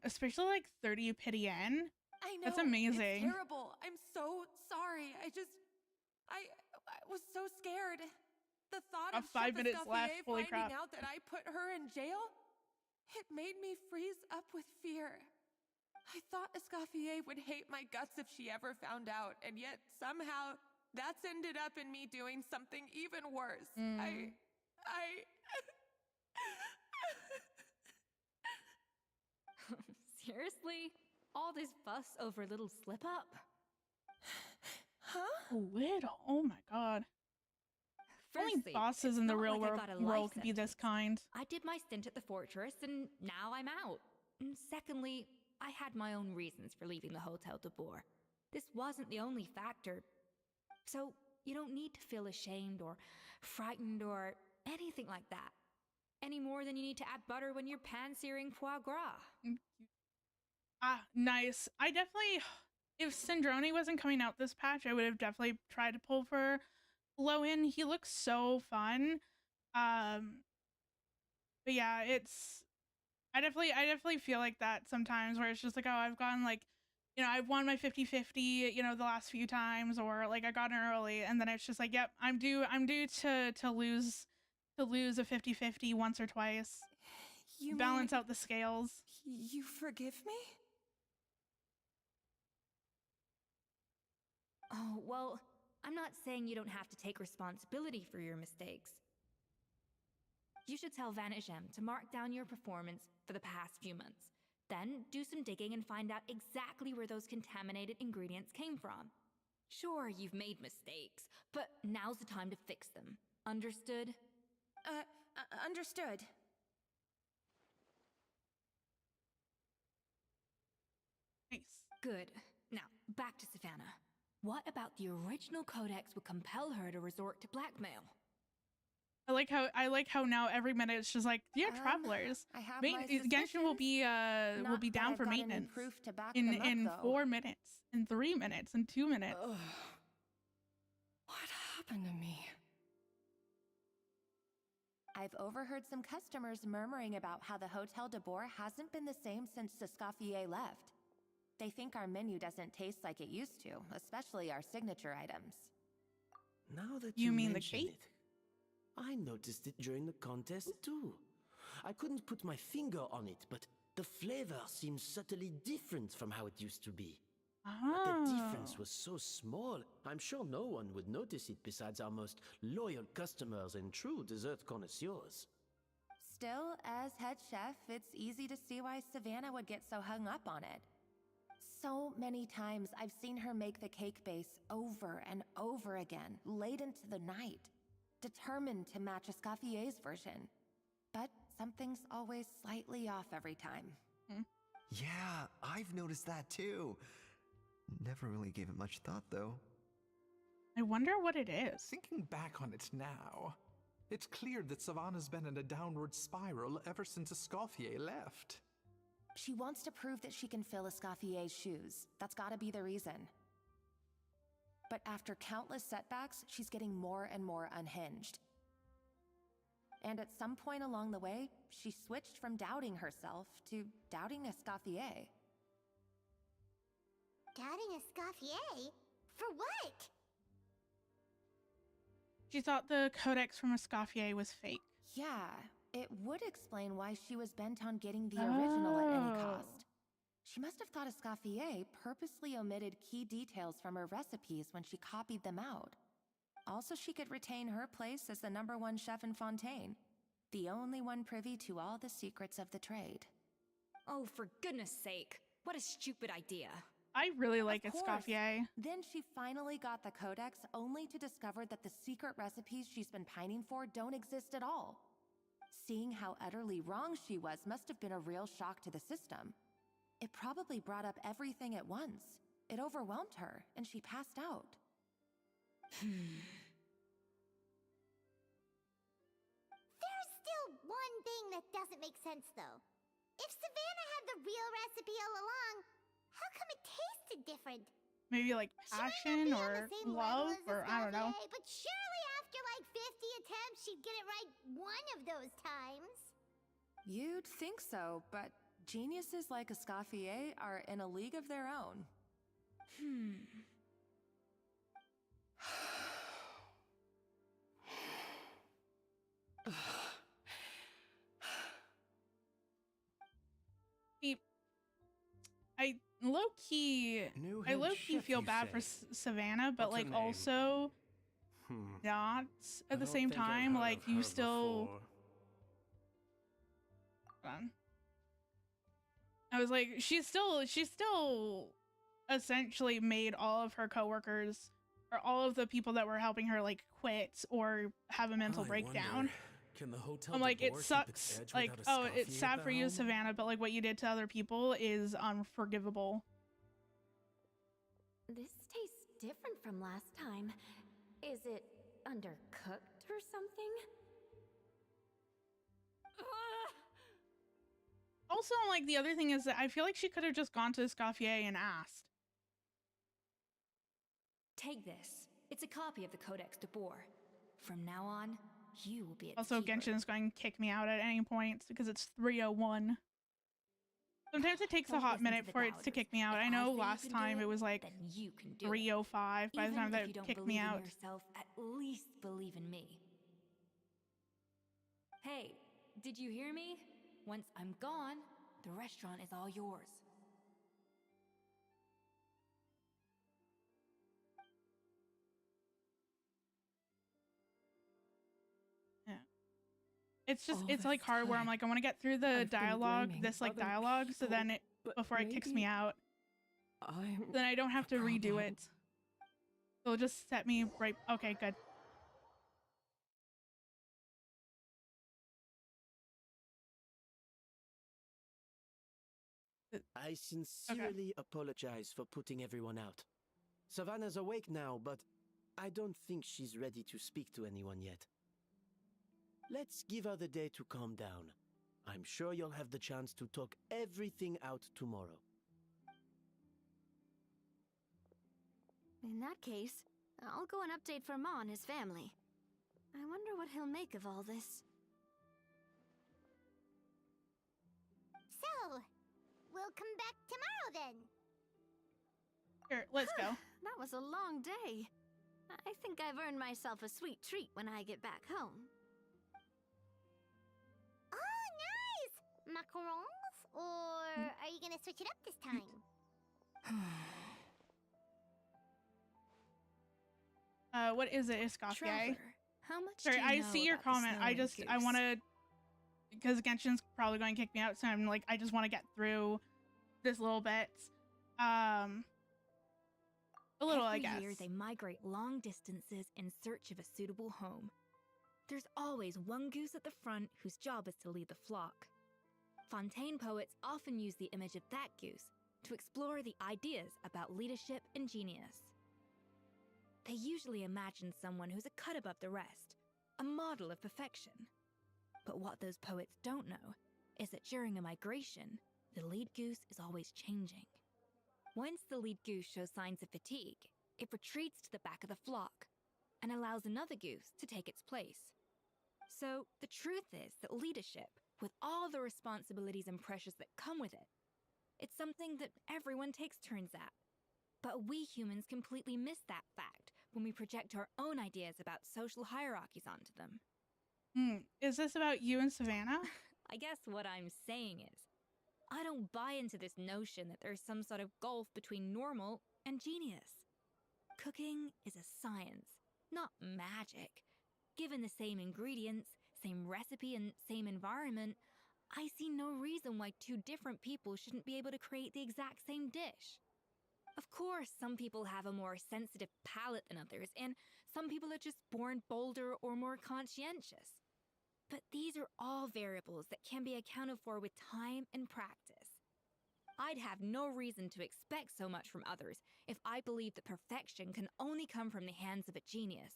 Especially like 30 Pity N. I know. That's amazing. It's terrible. I'm so sorry. I was so scared. The thought of 5 minutes left. Escoffier Holy finding crap. out that I put her in jail, it made me freeze up with fear. I thought Escoffier would hate my guts if she ever found out, and yet somehow that's ended up in me doing something even worse. Seriously? All this fuss over a little slip-up? Huh? Little? Oh my god. Only Firstly, bosses in the real like I got a world life could be this sentence. kind. I did my stint at the fortress, and now I'm out. And secondly, I had my own reasons for leaving the Hotel de Boer. This wasn't the only factor. So, you don't need to feel ashamed or frightened or anything like that. Any more than you need to add butter when you're pan-searing foie gras. Ah, nice. I definitely... If Syndrome wasn't coming out this patch, I would have definitely tried to pull for Lowen. He looks so fun. But yeah, it's... I definitely feel like that sometimes, where it's just like, oh, I've gone like, you know, I've won my 50-50, you know, the last few times, or like I got in early, and then it's just like, yep, I'm due to lose a 50-50 once or twice. You balance out the scales. You forgive me? Oh, well, I'm not saying you don't have to take responsibility for your mistakes. You should tell Vanisham to mark down your performance for the past few months. Then do some digging and find out exactly where those contaminated ingredients came from. Sure, you've made mistakes, but now's the time to fix them. Understood? Understood. Nice. Good. Now, back to Savannah. What about the original codex would compel her to resort to blackmail? I like how now every minute it's just like, dear travelers, I have my Genshin will be down for maintenance in 4 minutes, in 3 minutes, in 2 minutes. Ugh. What happened to me? I've overheard some customers murmuring about how the Hotel de Boer hasn't been the same since Escoffier left. They think our menu doesn't taste like it used to, especially our signature items. Now that you mean the mention cake? it, I noticed it during the contest too. I couldn't put my finger on it, but the flavor seems subtly different from how it used to be. But the difference was so small, I'm sure no one would notice it besides our most loyal customers and true dessert connoisseurs. Still, as head chef, it's easy to see why Savannah would get so hung up on it. So many times I've seen her make the cake base over and over again, late into the night, determined to match Escoffier's version. But something's always slightly off every time. Yeah, I've noticed that too. Never really gave it much thought, though. I wonder what it is. Thinking back on it now, it's clear that Savannah's been in a downward spiral ever since Escoffier left. She wants to prove that she can fill Escoffier's shoes. That's gotta be the reason. But after countless setbacks, she's getting more and more unhinged. And at some point along the way, she switched from doubting herself to doubting Escoffier. Doubting Escoffier? For what? She thought the codex from Escoffier was fake. Yeah, it would explain why she was bent on getting the original at any cost. She must have thought Escoffier purposely omitted key details from her recipes when she copied them out. Also, she could retain her place as the #1 chef in Fontaine, the only one privy to all the secrets of the trade. Oh, for goodness sake. What a stupid idea. I really like Of course. Escoffier. Then she finally got the codex, only to discover that the secret recipes she's been pining for don't exist at all. Seeing how utterly wrong she was must have been a real shock to the system. It probably brought up everything at once. It overwhelmed her, and she passed out. one thing that doesn't make sense, though. If Savannah had the real recipe all along, how come it tasted different? Maybe like passion or love, or I don't know. But surely after like 50 attempts, she'd get it right one of those times. You'd think so, but geniuses like Escoffier are in a league of their own. I low-key feel bad for Savannah, but like also not at the same time. Like you still. Hold on. I was like, she's still essentially made all of her coworkers or all of the people that were helping her like quit or have a mental breakdown. Can the hotel I'm like, it decor keep sucks. its edge Like, without a oh, it's Escoffier sad at for the you, helm? Savannah, but like what you did to other people is unforgivable. This tastes different from last time. Is it undercooked or something? Also, like, the other thing is that I feel like she could have just gone to Escoffier and asked. Take this. It's a copy of the Codex de Boer. From now on, you will be its Also, keeper. Genshin is going to kick me out at any point because it's 3:01. Sometimes it takes a hot minute for it to kick me out. I know last time it was like 3:05 by the time that it kicked me out. Yourself, at least believe in me. Hey, did you hear me? Once I'm gone, the restaurant is all yours. Yeah. It's just, it's like hard where I'm like, I want to get through the dialogue, this like dialogue, so then it, before it kicks me out, then I don't have to redo it. It'll just set me right. Okay, good. I sincerely apologize for putting everyone out. Savannah's awake now, but I don't think she's ready to speak to anyone yet. Let's give her the day to calm down. I'm sure you'll have the chance to talk everything out tomorrow. In that case, I'll go and update for Ma and his family. I wonder what he'll make of all this. So, we'll come back tomorrow then. Here, let's go. That was a long day. I think I've earned myself a sweet treat when I get back home. Oh, nice! Macarons? Or are you gonna switch it up this time? What is it, Escoffier? Trevor, how much Sorry, do you I know see your about the comment. I Snowman want goose? to, because Genshin's probably going to kick me out, so I'm like, I just want to get through this little bit. A little, I guess. Every year they migrate long distances in search of a suitable home. There's always one goose at the front whose job is to lead the flock. Fontaine poets often use the image of that goose to explore the ideas about leadership and genius. They usually imagine someone who's a cut above the rest, a model of perfection. But what those poets don't know is that during a migration, the lead goose is always changing. Once the lead goose shows signs of fatigue, it retreats to the back of the flock and allows another goose to take its place. So the truth is that leadership, with all the responsibilities and pressures that come with it, it's something that everyone takes turns at. But we humans completely miss that fact when we project our own ideas about social hierarchies onto them. Is this about you and Savannah? I guess what I'm saying is, I don't buy into this notion that there's some sort of gulf between normal and genius. Cooking is a science, not magic. Given the same ingredients, same recipe, and same environment, I see no reason why two different people shouldn't be able to create the exact same dish. Of course, some people have a more sensitive palate than others, and some people are just born bolder or more conscientious. But these are all variables that can be accounted for with time and practice. I'd have no reason to expect so much from others if I believed that perfection can only come from the hands of a genius.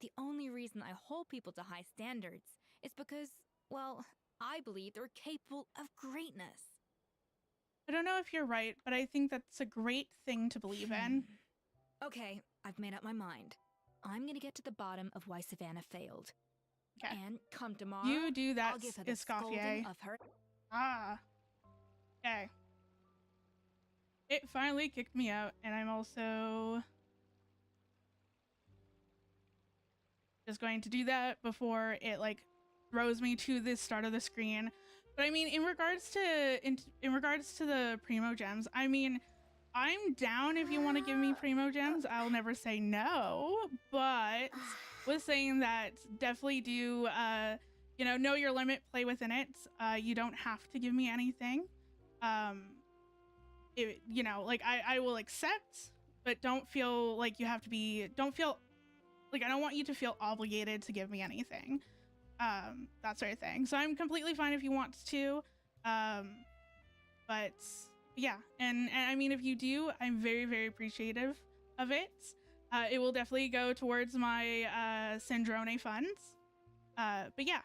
The only reason I hold people to high standards is because, well, I believe they're capable of greatness. I don't know if you're right, but I think that's a great thing to believe in. Okay, I've made up my mind. I'm gonna get to the bottom of why Savannah failed. Okay. And come tomorrow, You do that, I'll give her the Escoffier. scolding of her. Ah. Okay. It finally kicked me out, and I'm also just going to do that before it like throws me to the start of the screen. But I mean, in regards to the Primo Gems, I mean, I'm down if you want to give me Primo Gems. I'll never say no, but was saying that definitely do, you know your limit, play within it. You don't have to give me anything. You know, like I will accept, but don't feel like you have to be, don't feel like, I don't want you to feel obligated to give me anything. That sort of thing. So I'm completely fine if you want to, but yeah, and I mean, if you do, I'm very, very appreciative of it. It will definitely go towards my Syndrome funds. But yeah.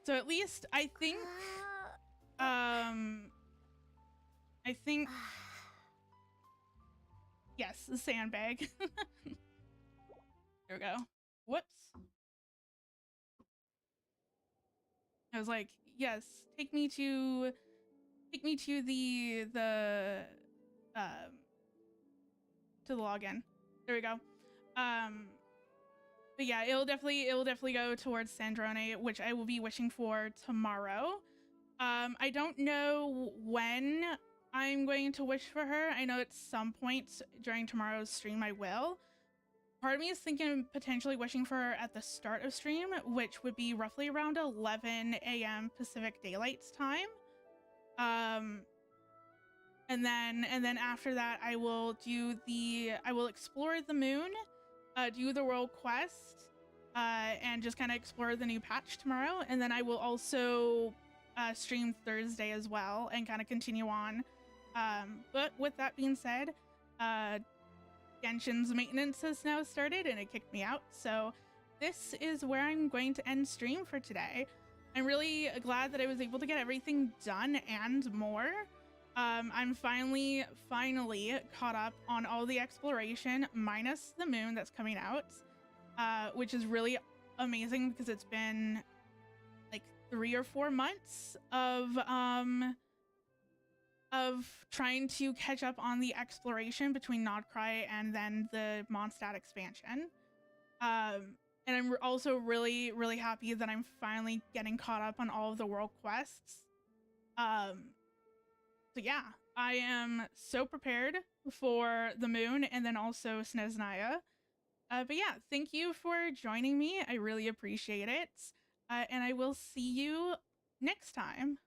So at least I think yes, the sandbag. There we go. Whoops. I was like, yes, take me to the login. There we go. But yeah, it'll definitely go towards Sandrone, which I will be wishing for tomorrow. I don't know when I'm going to wish for her. I know at some point during tomorrow's stream I will. Part of me is thinking potentially wishing for her at the start of stream, which would be roughly around 11 a.m. Pacific Daylight Time. And then after that, I will explore the moon, do the world quest, and just kind of explore the new patch tomorrow. And then I will also stream Thursday as well and kind of continue on. But with that being said, Genshin's maintenance has now started and it kicked me out. So this is where I'm going to end stream for today. I'm really glad that I was able to get everything done and more. I'm finally caught up on all the exploration minus the moon that's coming out, which is really amazing because it's been like 3 or 4 months of trying to catch up on the exploration between Nodcry and then the Mondstadt expansion. And I'm also really, really happy that I'm finally getting caught up on all of the world quests. So yeah, I am so prepared for the moon and then also Sneznaya. But yeah, thank you for joining me. I really appreciate it. And I will see you next time.